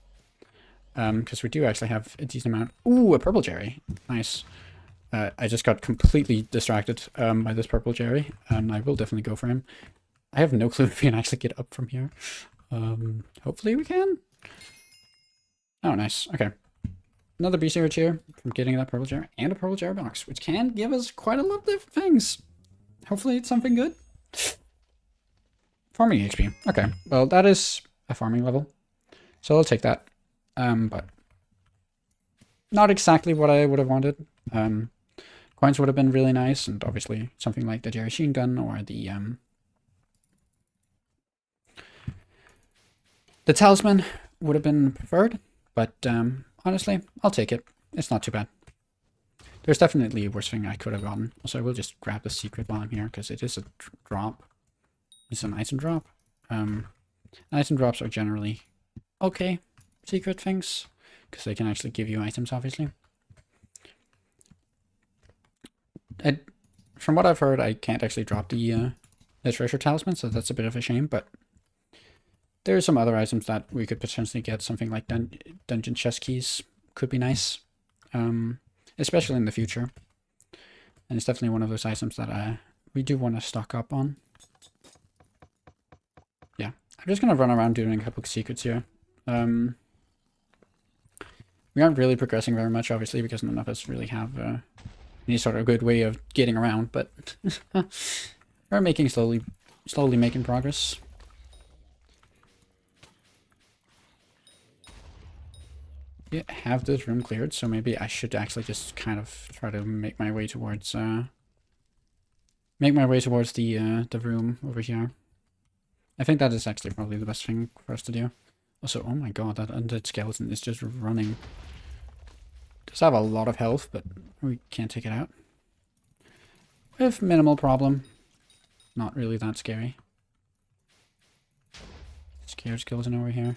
Because we do actually have a decent amount. Ooh, a purple Jerry. Nice. I just got completely distracted by this purple Jerry, and I will definitely go for him. I have no clue if we can actually get up from here. Hopefully we can. Oh, nice. Okay. Another beast here from getting that purple Jerry and a purple Jerry box, which can give us quite a lot of different things. Hopefully it's something good. Farming XP. Okay. Well, that is a farming level, so I'll take that. But not exactly what I would have wanted. Coins would have been really nice, and obviously something like the Jerry Sheen gun or the talisman would have been preferred. But honestly, I'll take it. It's not too bad. There's definitely a worse thing I could have gotten. Also, I will just grab the secret while I'm here because it is a drop. It's an item drop. Item drops are generally okay. Secret things, because they can actually give you items, obviously. From what I've heard, I can't actually drop the treasure talisman, so that's a bit of a shame, but there are some other items that we could potentially get. Something like dungeon chest keys could be nice, especially in the future. And it's definitely one of those items that we do want to stock up on. Yeah, I'm just going to run around doing a couple of secrets here. We aren't really progressing very much, obviously, because none of us really have any sort of good way of getting around, but we're making slowly making progress. Yeah, have this room cleared, so maybe I should actually just kind of try to make my way towards the room over here. I think that is actually probably the best thing for us to do. Also, oh my god, that undead skeleton is just running. Does have a lot of health, but we can't take it out. With minimal problem. Not really that scary. Scared skeleton over here.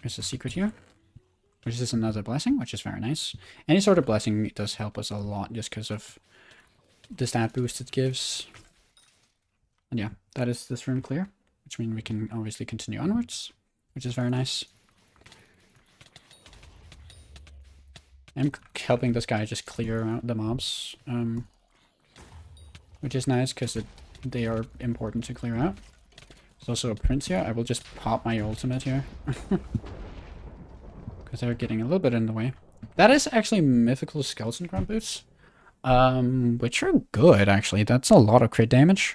There's a secret here, which is another blessing, which is very nice. Any sort of blessing does help us a lot just because of the stat boost it gives. And yeah, that is this room clear, which means we can obviously continue onwards, which is very nice. I'm helping this guy just clear out the mobs, which is nice because they are important to clear out. There's also a prince here. I will just pop my ultimate here. Because they're getting a little bit in the way. That is actually mythical skeleton grunt boots. Which are good, actually. That's a lot of crit damage.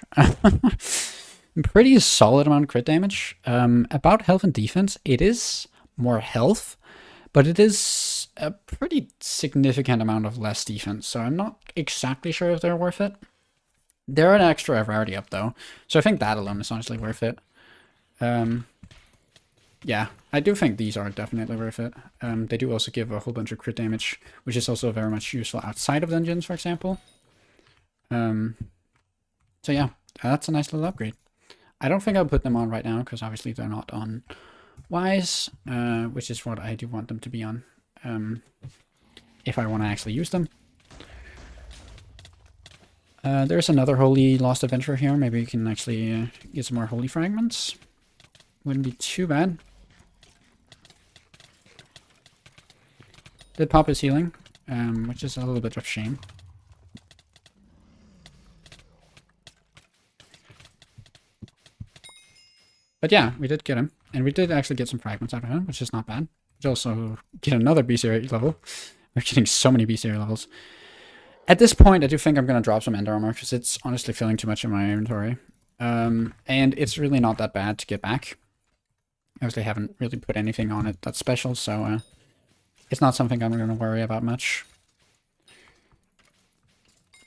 Pretty solid amount of crit damage. About health and defense, it is more health, but it is a pretty significant amount of less defense, so I'm not exactly sure if they're worth it. They're an extra rarity up, though, so I think that alone is honestly worth it. Yeah, I do think these are definitely worth it. They do also give a whole bunch of crit damage, which is also very much useful outside of dungeons, for example. So yeah, that's a nice little upgrade. I don't think I'll put them on right now, because obviously they're not on Wise, which is what I do want them to be on, if I want to actually use them. There's another holy lost adventure here. Maybe we can actually get some more holy fragments. Wouldn't be too bad. Did pop his healing, which is a little bit of shame. But yeah, we did get him. And we did actually get some fragments out of him, which is not bad. We also get another beast area level. We're getting so many beast area levels. At this point, I do think I'm going to drop some ender armor, because it's honestly filling too much in my inventory. And it's really not that bad to get back. I obviously haven't really put anything on it that's special, so it's not something I'm going to worry about much.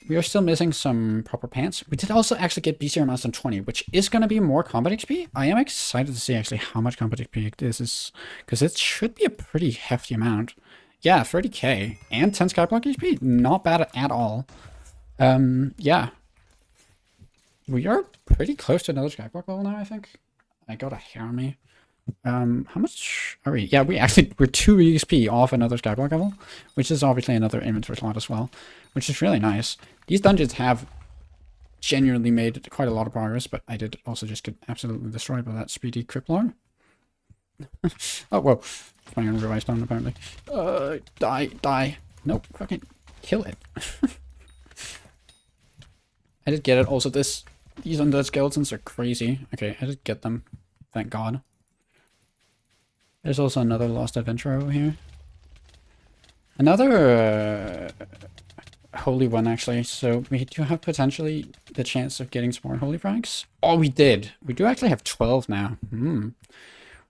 We are still missing some proper pants. We did also actually get BCR Milestone 20, which is going to be more combat XP. I am excited to see actually how much combat XP this is, because it should be a pretty hefty amount. Yeah, 30k and 10 Skyblock HP. Not bad at all. Yeah. We are pretty close to another Skyblock level now, I think. I got a hair on me. How much are we? Yeah, we're 2 XP off another Skyblock level, which is obviously another inventory slot as well, which is really nice. These dungeons have genuinely made quite a lot of progress, but I did also just get absolutely destroyed by that speedy Crippler. Oh, whoa. Playing on revive stone, apparently. Die. Nope, fucking kill it. I did get it. Also, these undead skeletons are crazy. Okay, I did get them. Thank God. There's also another lost adventure over here. Another holy one, actually. So we do have potentially the chance of getting some more holy frags. Oh, we did. We do actually have 12 now.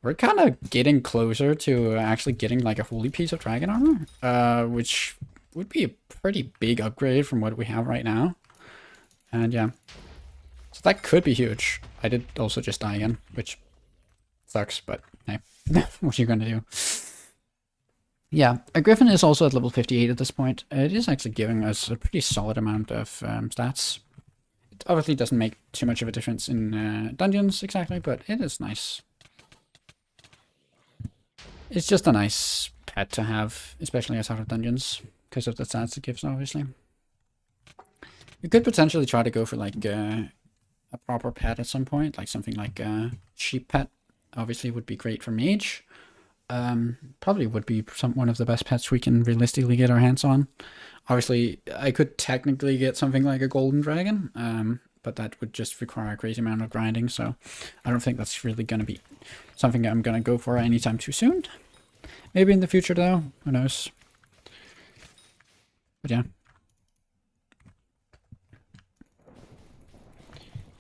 We're kind of getting closer to actually getting like a holy piece of dragon armor, which would be a pretty big upgrade from what we have right now. And yeah, so that could be huge. I did also just die again, which sucks, but hey, what are you gonna do? Yeah, a griffin is also at level 58 at this point. It is actually giving us a pretty solid amount of stats. It obviously doesn't make too much of a difference in dungeons exactly, but it is nice. It's just a nice pet to have, especially outside of dungeons, because of the stats it gives, obviously. You could potentially try to go for like a proper pet at some point, like something like a sheep pet. Obviously would be great for mage. Probably would be one of the best pets we can realistically get our hands on. Obviously, I could technically get something like a golden dragon, but that would just require a crazy amount of grinding, so I don't think that's really going to be something I'm going to go for anytime too soon. Maybe in the future though, who knows. But yeah.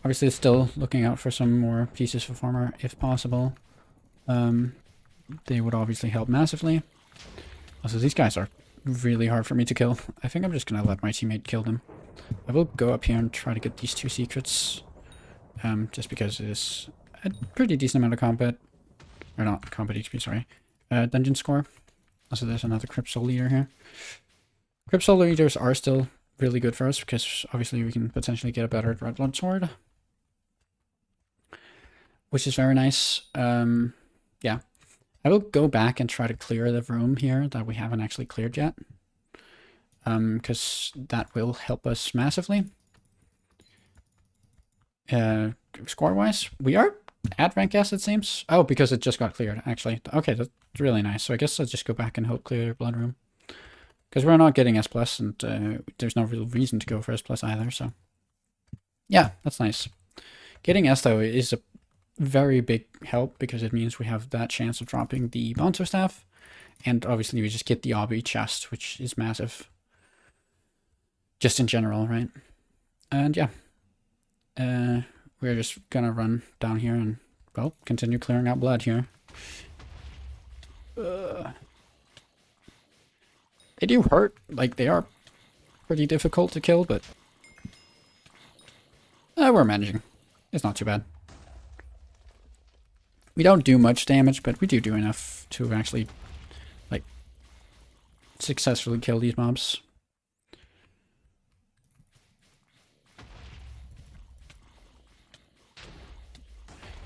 Obviously still looking out for some more pieces for farmer if possible. They would obviously help massively. Also, these guys are really hard for me to kill. I think I'm just gonna let my teammate kill them. I will go up here and try to get these 2 secrets. Just because it is a pretty decent amount of combat. Or not, combat HP, sorry. Dungeon score. Also, there's another Crypt Soul Eater here. Crypt Soul Eaters are still really good for us because obviously we can potentially get a better Dreadlord sword. Which is very nice. Yeah. I will go back and try to clear the room here that we haven't actually cleared yet. Because that will help us massively. Score-wise, we are at rank S, it seems. Oh, because it just got cleared, actually. Okay, that's really nice. So I guess I'll just go back and hope clear blood room. Because we're not getting S+, and there's no real reason to go for S+ either, so... Yeah, that's nice. Getting S, though, is a very big help, because it means we have that chance of dropping the Bouncer Staff. And obviously we just get the Obby chest, which is massive. Just in general, right? And yeah. We're just gonna run down here and, well, continue clearing out blood here. They do hurt. Like, they are pretty difficult to kill, but... we're managing. It's not too bad. We don't do much damage, but we do enough to actually, like, successfully kill these mobs.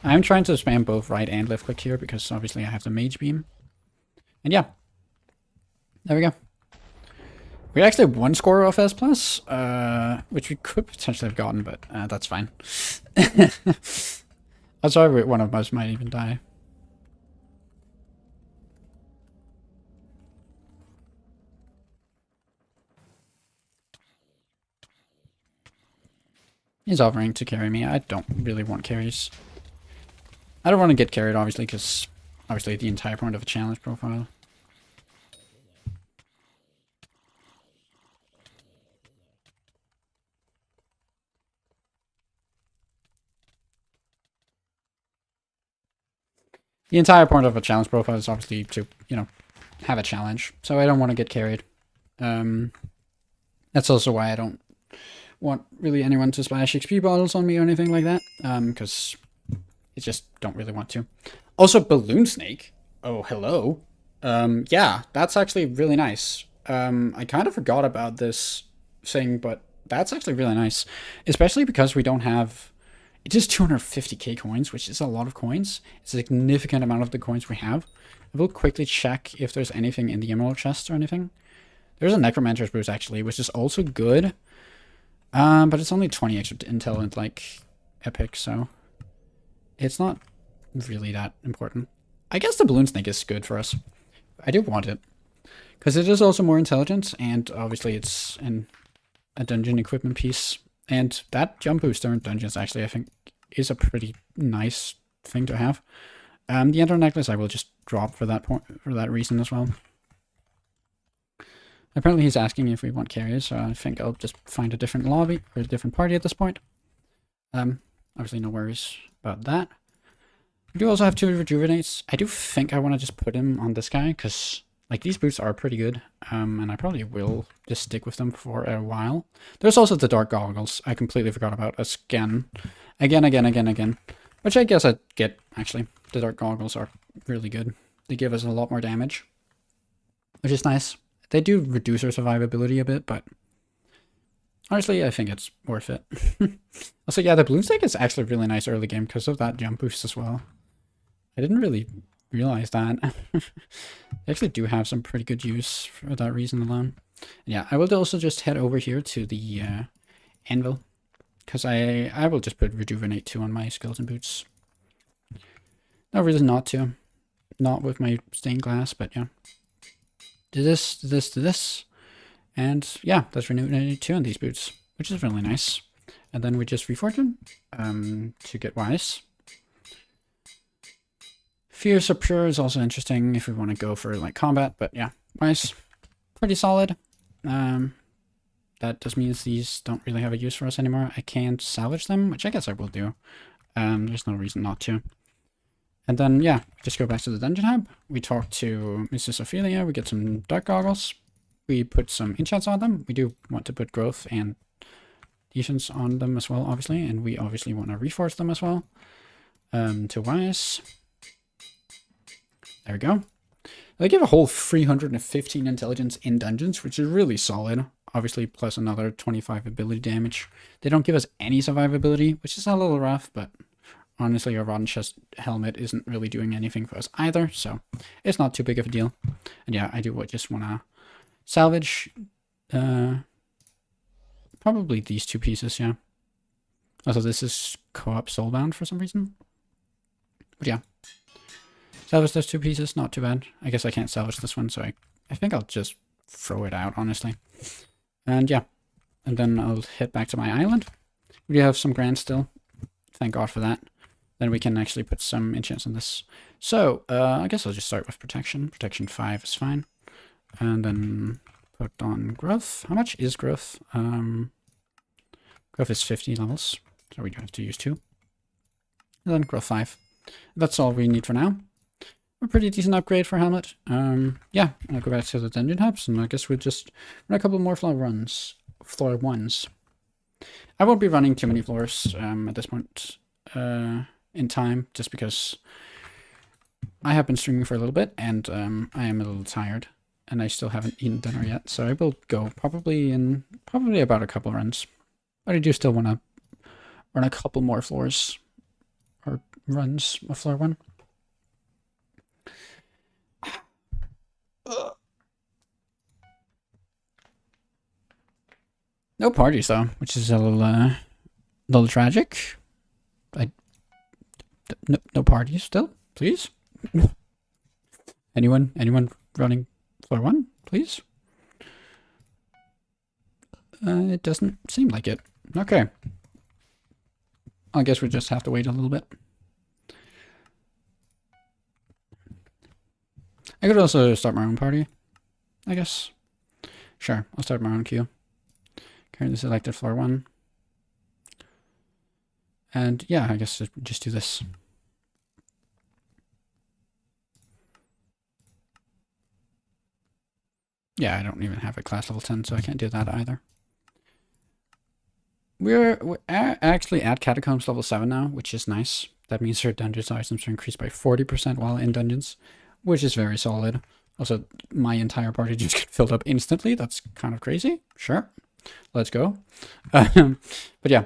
I'm trying to spam both right and left click here because obviously I have the mage beam. And yeah. There we go. We actually have 1 score off S+, which we could potentially have gotten, but that's fine. I'm sorry, one of us might even die. He's offering to carry me. I don't really want carries. I don't want to get carried, obviously, because obviously the entire point of a challenge profile. The entire point of a challenge profile is obviously to, you know, have a challenge. So I don't want to get carried. That's also why I don't want really anyone to splash XP bottles on me or anything like that. Because I just don't really want to. Also, Balloon Snake. Oh, hello. Yeah, that's actually really nice. I kind of forgot about this thing, but that's actually really nice. Especially because we don't have... It is 250k coins, which is a lot of coins. It's a significant amount of the coins we have. I will quickly check if there's anything in the emerald chest or anything. There's a Necromancer's Boost, actually, which is also good. But it's only 20 extra intel and, like, epic, so... It's not really that important. I guess the Balloon Snake is good for us. I do want it. Because it is also more intelligent, and obviously it's a dungeon equipment piece. And that jump booster in dungeons, actually, I think, is a pretty nice thing to have. The Ender Necklace I will just drop for that point, for that reason as well. Apparently he's asking if we want carriers, so I think I'll just find a different lobby, or a different party at this point. Obviously no worries about that. We do also have 2 rejuvenates. I do think I want to just put him on this guy, because like these boots are pretty good, and I probably will just stick with them for a while. There's also the dark goggles. I completely forgot about again, which I guess I'd get, actually. The dark goggles are really good. They give us a lot more damage, which is nice. They do reduce our survivability a bit, but honestly, I think it's worth it. Also, yeah, the Balloon Snake is actually really nice early game because of that jump boost as well. I didn't really realize that. They actually do have some pretty good use for that reason alone. And yeah, I will also just head over here to the anvil, because I will just put Rejuvenate 2 on my skeleton boots. No reason not to. Not with my stained glass, but yeah. Do this, do this, do this. And yeah, that's Rejuvenate 2 on these boots, which is really nice. And then we just refortune to get wise. Fierce or Pure is also interesting if we want to go for like combat, but yeah, nice. Pretty solid. That just means these don't really have a use for us anymore. I can't salvage them, which I guess I will do. There's no reason not to. And then, yeah, just go back to the dungeon hub. We talk to Mrs. Ophelia. We get some dark goggles. We put some enchants on them. We do want to put growth and defense on them as well, obviously. And we obviously want to reforce them as well. To wise. There we go. They give a whole 315 intelligence in dungeons, which is really solid. Obviously, plus another 25 ability damage. They don't give us any survivability, which is a little rough, but honestly, our rotten chest helmet isn't really doing anything for us either, so it's not too big of a deal. And yeah, I do just want to salvage probably these two pieces, yeah. Also, this is co-op soulbound for some reason. But yeah. Salvage those two pieces, not too bad. I guess I can't salvage this one, so I think I'll just throw it out, honestly. And yeah. And then I'll head back to my island. We do have some grand still. Thank God for that. Then we can actually put some enchants on this. So, I guess I'll just start with protection. Protection 5 is fine. And then put on growth. How much is growth? Growth is 50 levels. So we do have to use 2. And then growth 5. That's all we need for now. A pretty decent upgrade for helmet. Yeah, I'll go back to the dungeon hubs, and I guess we'll just run a couple more floor runs. Floor 1s. I won't be running too many floors at this point in time, just because I have been streaming for a little bit, and I am a little tired, and I still haven't eaten dinner yet, so I will go probably about a couple runs. But I do still want to run a couple more floors, or runs of floor 1. No parties though, which is a little tragic. No parties still, please. Anyone running floor 1, please? It doesn't seem like it. Okay. I guess we just have to wait a little bit. I could also start my own party, I guess. Sure, I'll start my own queue. Currently selected floor 1. And yeah, I guess just do this. Yeah, I don't even have a class level 10, so I can't do that either. We're actually at Catacombs level 7 now, which is nice. That means our dungeons items are increased by 40% while in dungeons, which is very solid. Also, my entire party just got filled up instantly. That's kind of crazy. Sure. Let's go. But yeah.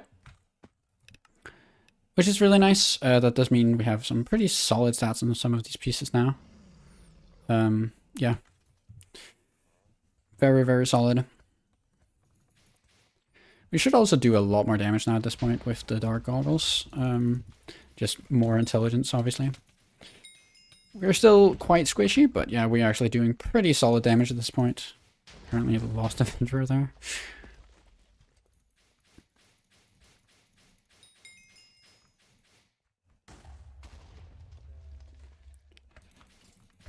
Which is really nice. That does mean we have some pretty solid stats on some of these pieces now. Yeah. Very, very solid. We should also do a lot more damage now at this point with the dark goggles. Just more intelligence, obviously. We're still quite squishy, but yeah, we're actually doing pretty solid damage at this point. Currently lost Avenger there.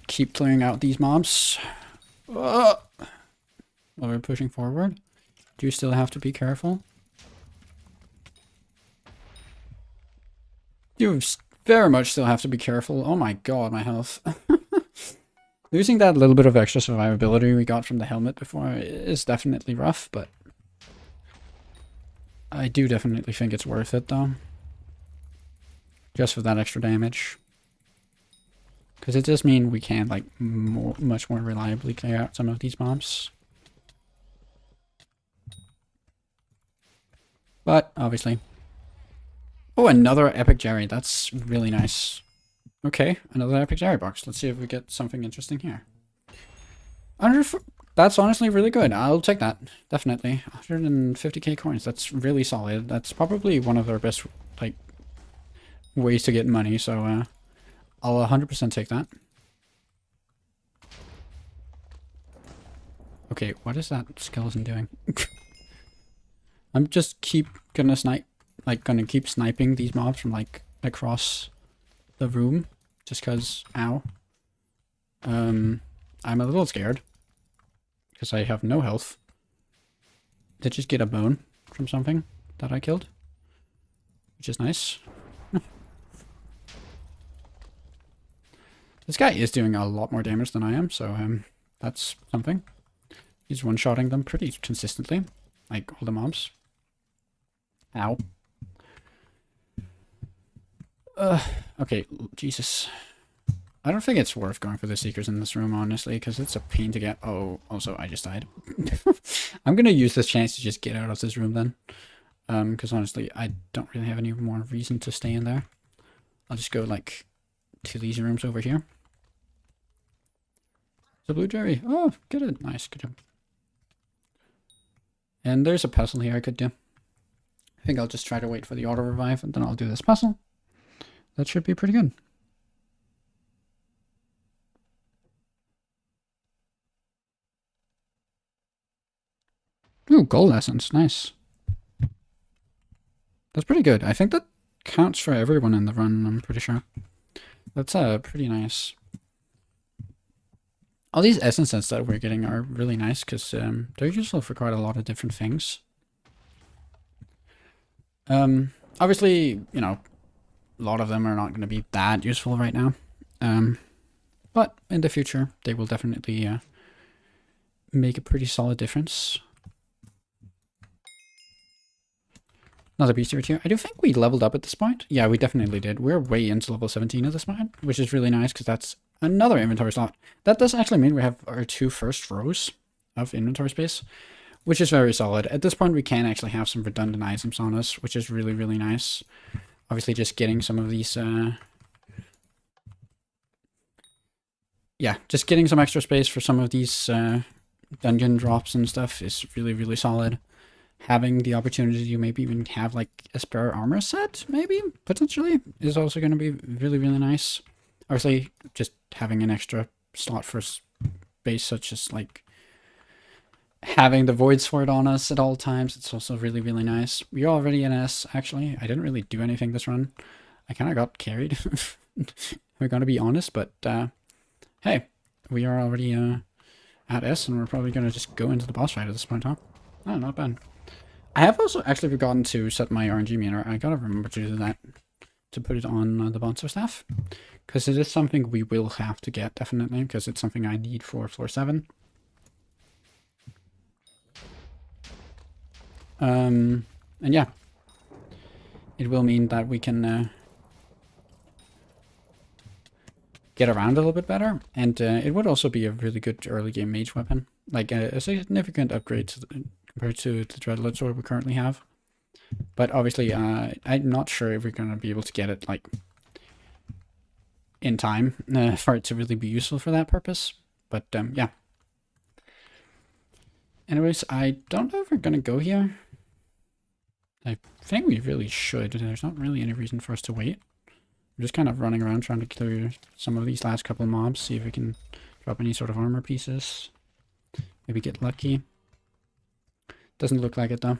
Keep clearing out these mobs. While we're pushing forward. Do still have to be careful. You very much still have to be careful. Oh my god, my health. Losing that little bit of extra survivability we got from the helmet before is definitely rough, but I do definitely think it's worth it though. Just for that extra damage. Because it does mean we can like much more reliably clear out some of these mobs. But obviously. Oh, another Epic Jerry. That's really nice. Okay, another Epic Jerry box. Let's see if we get something interesting here. That's honestly really good. I'll take that. Definitely. 150k coins. That's really solid. That's probably one of our best like ways to get money. So I'll 100% take that. Okay, what is that skeleton doing? I'm just gonna keep sniping these mobs from like across the room. just because, ow. I'm a little scared because I have no health. Did just get a bone from something that I killed, which is nice. This guy is doing a lot more damage than I am, so that's something. He's one-shotting them pretty consistently, like all the mobs. Ow. Okay, Jesus. I don't think it's worth going for the Seekers in this room, honestly, because it's a pain to get. Oh, also, I just died. I'm going to use this chance to just get out of this room then. Because honestly, I don't really have any more reason to stay in there. I'll just go, like, to these rooms over here. The blue cherry. Oh, get it. Nice, good job. And there's a puzzle here I could do. I think I'll just try to wait for the auto revive, and then I'll do this puzzle. That should be pretty good. Ooh, gold essence. Nice. That's pretty good. I think that counts for everyone in the run, I'm pretty sure. That's pretty nice. All these essences that we're getting are really nice because they're useful for quite a lot of different things. Obviously, you know, a lot of them are not going to be that useful right now. But in the future, they will definitely make a pretty solid difference. Another beast here. I do think we leveled up at this point. Yeah, we definitely did. We're way into level 17 at this point, which is really nice because that's another inventory slot. That does actually mean we have our 2 first rows of inventory space, which is very solid. At this point, we can actually have some redundant items on us, which is really, really nice. Obviously, just getting some of these... yeah, just getting some extra space for some of these dungeon drops and stuff is really, really solid. Having the opportunity to maybe even have like a spare armor set, maybe, potentially, is also going to be really, really nice. Obviously, just having an extra slot for space, such as like having the Void Sword on us at all times, it's also really, really nice. We're already in S, actually. I didn't really do anything this run. I kind of got carried. We're going to be honest, but hey, we are already at S, and we're probably going to just go into the boss fight at this point, huh? Oh, not bad. I have also actually forgotten to set my RNG meter. I gotta remember to do that, to put it on the Bonzo staff, because it is something we will have to get, definitely, because it's something I need for floor 7. And yeah, it will mean that we can get around a little bit better, and it would also be a really good early game mage weapon, like a significant upgrade to compared to the Dreadlord sword we currently have. But obviously, I'm not sure if we're going to be able to get it, like, in time for it to really be useful for that purpose. But, yeah. Anyways, I don't know if we're going to go here. I think we really should. There's not really any reason for us to wait. I'm just kind of running around trying to clear some of these last couple of mobs, see if we can drop any sort of armor pieces. Maybe get lucky. Doesn't look like it though.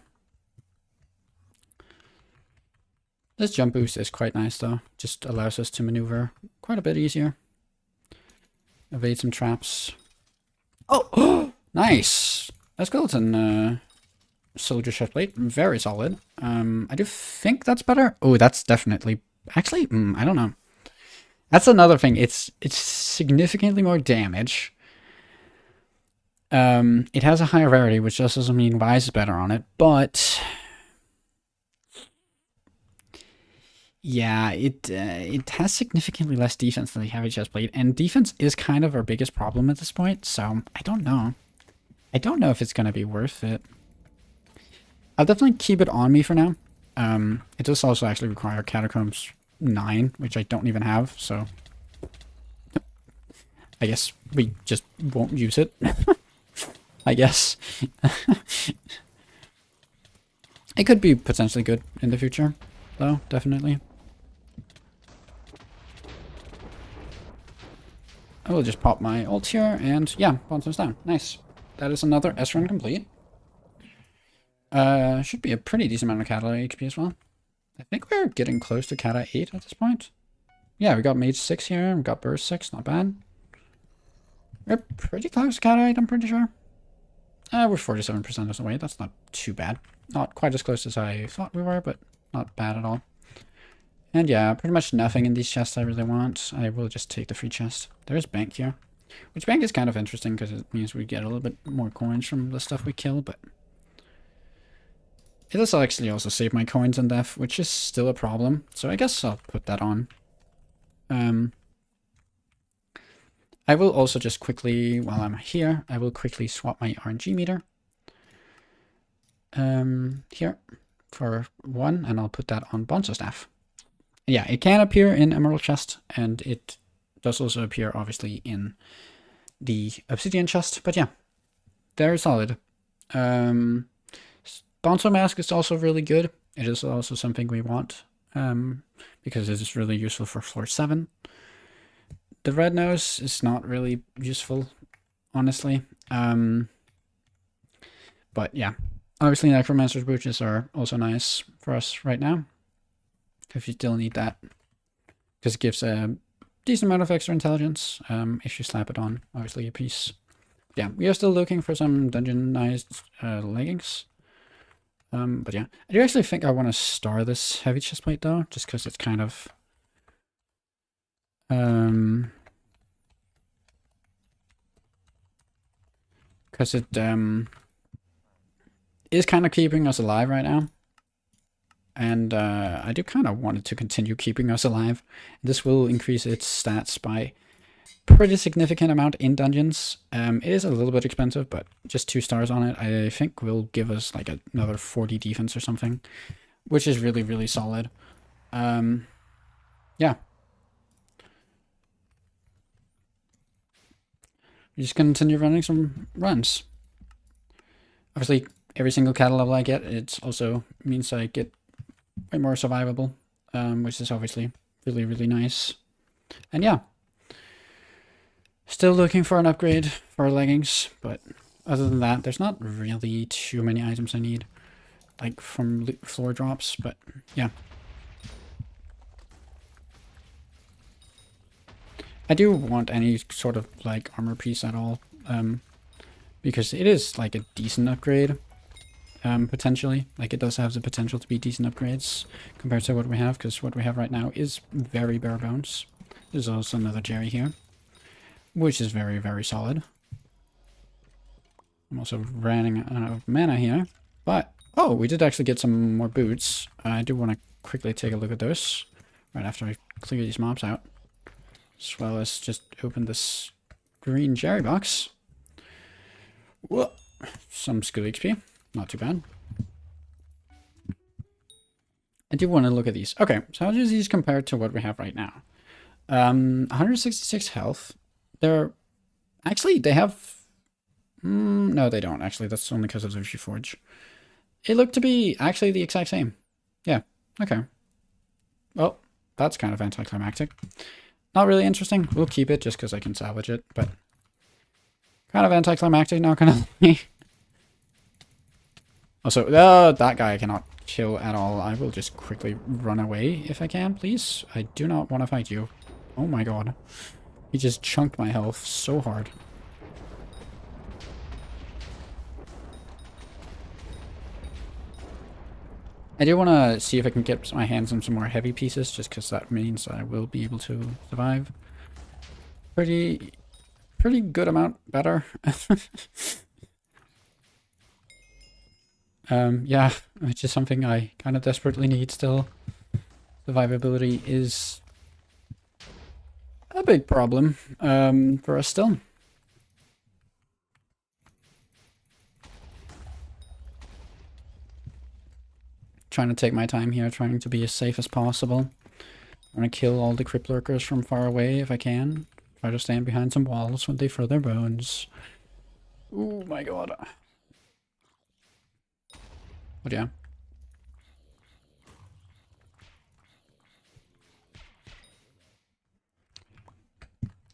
This jump boost is quite nice though. Just allows us to maneuver quite a bit easier. Evade some traps. Oh! Nice! A skeleton soldier chest plate. Very solid. I do think that's better. Oh, that's definitely... Actually, I don't know. That's another thing. It's significantly more damage. It has a higher rarity, which just doesn't mean Wise is better on it, but yeah, it has significantly less defense than the heavy chest plate, and defense is kind of our biggest problem at this point, so I don't know. I don't know if it's going to be worth it. I'll definitely keep it on me for now. It does also actually require Catacombs 9, which I don't even have, so I guess we just won't use it. I guess. It could be potentially good in the future, though, definitely. I will just pop my ult here, and yeah, Bonzo's down. Nice. That is another S run complete. Should be a pretty decent amount of Kata HP as well. I think we're getting close to Kata 8 at this point. Yeah, we got Mage 6 here, we got Burst 6, not bad. We're pretty close to Cat 8, I'm pretty sure. We're 47% of the way, that's not too bad. Not quite as close as I thought we were, but not bad at all. And yeah, pretty much nothing in these chests I really want. I will just take the free chest. There's Bank here. Which Bank is kind of interesting because it means we get a little bit more coins from the stuff we kill, but... it does actually also save my coins on death, which is still a problem. So I guess I'll put that on. I will also just quickly, while I'm here, I will quickly swap my RNG meter. Here for 1, and I'll put that on Bonzo Staff. Yeah, it can appear in Emerald Chest, and it does also appear, obviously, in the Obsidian Chest, but yeah, very solid. Bonzo Mask is also really good. It is also something we want, because it is really useful for floor 7. The Red Nose is not really useful, honestly. But yeah, obviously Necromancer's Brooches are also nice for us right now, if you still need that, because it gives a decent amount of extra intelligence if you slap it on, obviously, a piece. Yeah, we are still looking for some dungeonized leggings. But yeah, I do actually think I want to star this heavy chestplate though, just because it's kind of... because it is kind of keeping us alive right now. And I do kind of want it to continue keeping us alive. This will increase its stats by pretty significant amount in dungeons. It is a little bit expensive, but just 2 stars on it, I think will give us like another 40 defense or something, which is really, really solid. Yeah. We just continue running some runs. Obviously, every single cattle level I get, it also means I get way more survivable, which is obviously really, really nice. And yeah, still looking for an upgrade for leggings, but other than that, there's not really too many items I need, like from floor drops, but yeah. I do want any sort of like armor piece at all, because it is like a decent upgrade, potentially. Like it does have the potential to be decent upgrades compared to what we have, because what we have right now is very bare bones. There's also another Jerry here, which is very, very solid. I'm also running out of mana here, but oh, we did actually get some more boots. I do want to quickly take a look at those right after I clear these mobs out, as well as just open this green Jerry box. Whoa, some skill XP, not too bad. I do want to look at these. Okay, so how do these compare to what we have right now? 166 health. They're actually, they have... no, they don't, actually. That's only because of the Forge. It looked to be actually the exact same. Yeah, okay. Well, that's kind of anticlimactic. Not really interesting. We'll keep it just because I can salvage it, but... kind of anticlimactic, not gonna lie. Also, that guy I cannot kill at all. I will just quickly run away if I can, please. I do not want to fight you. Oh my god. He just chunked my health so hard. I do want to see if I can get my hands on some more heavy pieces, just because that means I will be able to survive. Pretty good amount better. Yeah, which is something I kind of desperately need still. Survivability is a big problem for us still. Trying to take my time here, trying to be as safe as possible. I want to kill all the crypt lurkers from far away if I can. Try to stand behind some walls when they throw their bones. Oh my god. But yeah.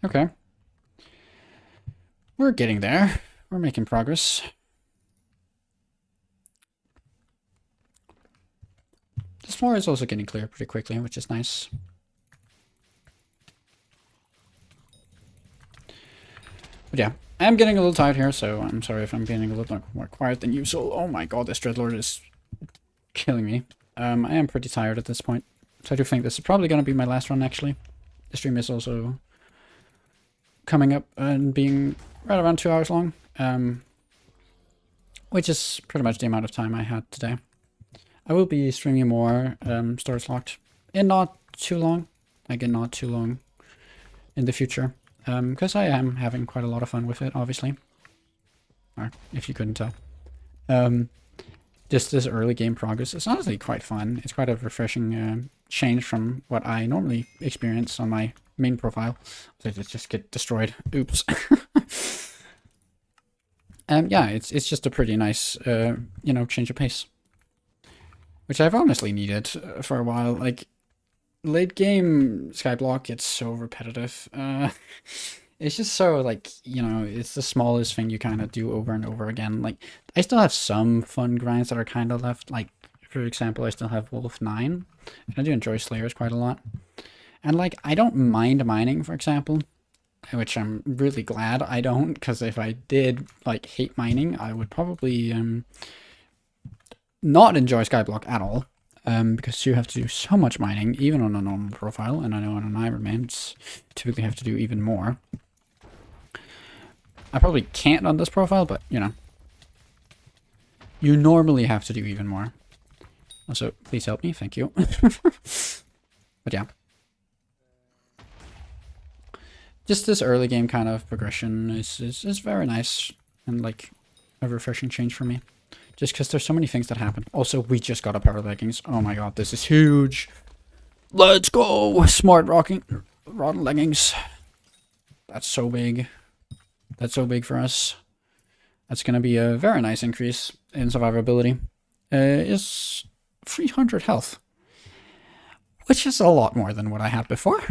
Okay. We're getting there. We're making progress. This floor is also getting clear pretty quickly, which is nice. But yeah, I'm getting a little tired here, so I'm sorry if I'm getting a little more quiet than usual. Oh my god, this Dreadlord is killing me. I am pretty tired at this point, so I do think this is probably going to be my last run, actually. The stream is also coming up and being right around 2 hours long, which is pretty much the amount of time I had today. I will be streaming more Stars Locked in not too long, like in not too long in the future, because I am having quite a lot of fun with it, obviously, or if you couldn't tell. Just this early game progress is honestly quite fun. It's quite a refreshing change from what I normally experience on my main profile. So just get destroyed. Oops. Yeah, it's just a pretty nice, you know, change of pace, which I've honestly needed for a while. Like, late game Skyblock gets so repetitive. It's just so, like, you know, it's the smallest thing you kind of do over and over again. Like, I still have some fun grinds that are kind of left. Like, for example, I still have Wolf 9. And I do enjoy Slayers quite a lot. And, like, I don't mind mining, for example, which I'm really glad I don't, because if I did, like, hate mining, I would probably not enjoy Skyblock at all. Because you have to do so much mining, even on a normal profile, and I know on an Iron Man, it's typically have to do even more. I probably can't on this profile, but, you know. You normally have to do even more. Also, please help me, thank you. But yeah. Just this early game kind of progression is very nice, and like a refreshing change for me. Just because there's so many things that happen. Also, we just got a pair of leggings. Oh my god, this is huge. Let's go! Smart rocking rotten leggings. That's so big. That's so big for us. That's going to be a very nice increase in survivability. Is 300 health. Which is a lot more than what I had before.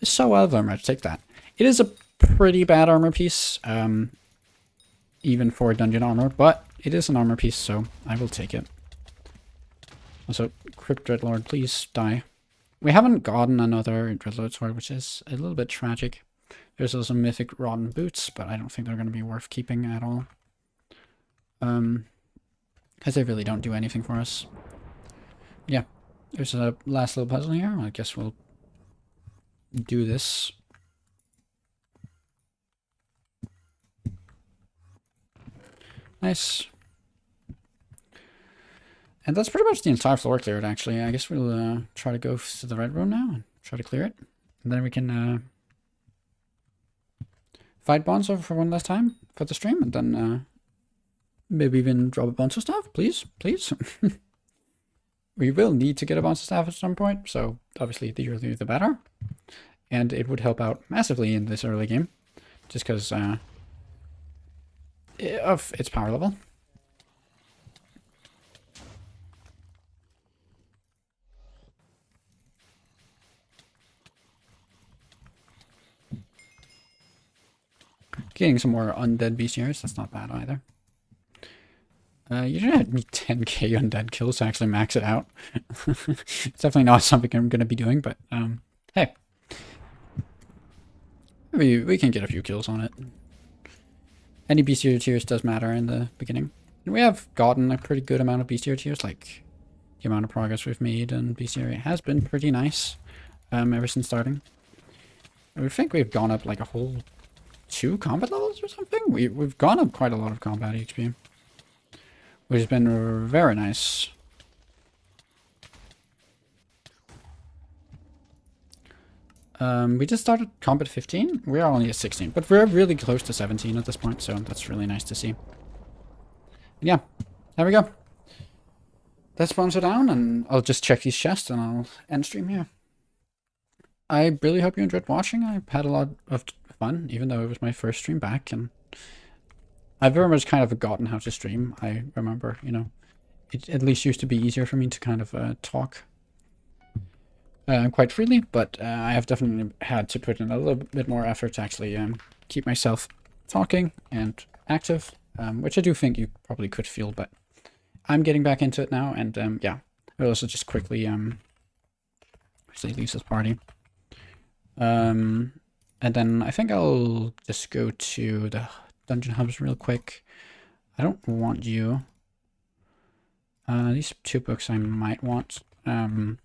So I'll very much take that. It is a pretty bad armor piece. Even for dungeon armor, but it is an armor piece, so I will take it. Also, Crypt Dreadlord, please die. We haven't gotten another Dreadlord sword, which is a little bit tragic. There's also mythic rotten boots, but I don't think they're going to be worth keeping at all. Because they really don't do anything for us. Yeah, there's a last little puzzle here. I guess we'll do this. Nice. And that's pretty much the entire floor cleared, actually. I guess we'll try to go to the red room now and try to clear it. And then we can fight Bonzo for one last time for the stream. And then maybe even drop a Bonzo staff, please. Please. We will need to get a Bonzo staff at some point. So obviously the earlier the better. And it would help out massively in this early game. Just because of its power level. Getting some more undead bestiaries, that's not bad either. You should need 10k undead kills to actually max it out. It's definitely not something I'm going to be doing, but hey. We can get a few kills on it. Any bestiary tiers does matter in the beginning. And we have gotten a pretty good amount of bestiary tiers, like the amount of progress we've made in bestiary has been pretty nice ever since starting. I think we've gone up like a whole 2 combat levels or something. We've gone up quite a lot of combat XP, which has been very nice. We just started combat 15. We are only at 16, but we're really close to 17 at this point, so that's really nice to see. And yeah, there we go. Let's sponsor down, and I'll just check these chests, and I'll end stream here. I really hope you enjoyed watching. I had a lot of fun, even though it was my first stream back, and I've very much kind of forgotten how to stream. I remember, you know, it at least used to be easier for me to kind of talk quite freely, but I have definitely had to put in a little bit more effort to actually keep myself talking and active, which I do think you probably could feel, but I'm getting back into it now, and yeah, I'll also just quickly actually leave this party. And then I think I'll just go to the dungeon hubs real quick. I don't want you. These 2 books I might want. But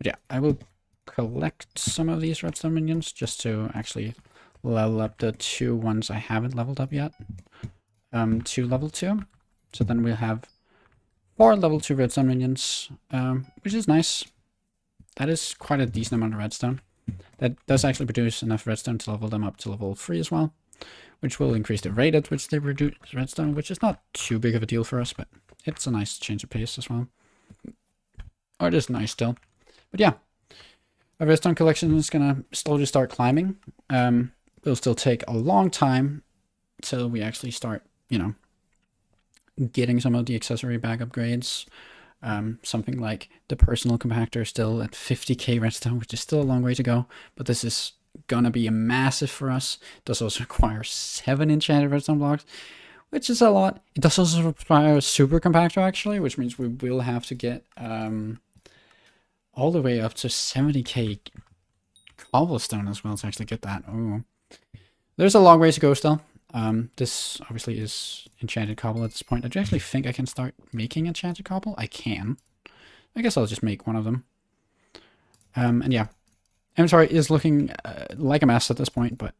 yeah, I will collect some of these redstone minions just to actually level up the 2 ones I haven't leveled up yet. To level 2. So then we'll have 4 level 2 redstone minions, which is nice. That is quite a decent amount of redstone. That does actually produce enough redstone to level them up to level 3 as well, which will increase the rate at which they produce redstone, which is not too big of a deal for us, but it's a nice change of pace as well. Or just nice still. But yeah, our redstone collection is gonna slowly start climbing. It'll still take a long time till we actually start, you know, getting some of the accessory bag upgrades. Something like the personal compactor still at 50k redstone, which is still a long way to go, but this is gonna be a massive for us. It does also require 7 enchanted redstone blocks, which is a lot. It does also require a super compactor actually, which means we will have to get all the way up to 70k cobblestone as well to actually get that. Oh, there's a long way to go still. This obviously is enchanted cobble at this point. I do actually think I can start making enchanted cobble. I can. I guess I'll just make one of them. And yeah, inventory is looking like a mess at this point, but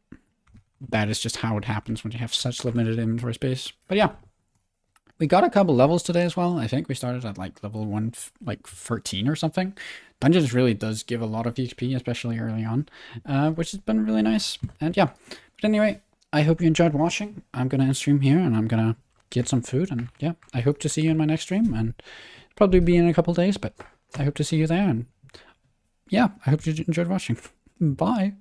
that is just how it happens when you have such limited inventory space. But yeah, we got a couple levels today as well. I think we started at like level 1, like 13 or something. Dungeons really does give a lot of XP, especially early on, which has been really nice. And yeah, but anyway, I hope you enjoyed watching. I'm going to end stream here and I'm going to get some food. And yeah, I hope to see you in my next stream, and probably be in a couple days, but I hope to see you there. And yeah, I hope you enjoyed watching. Bye.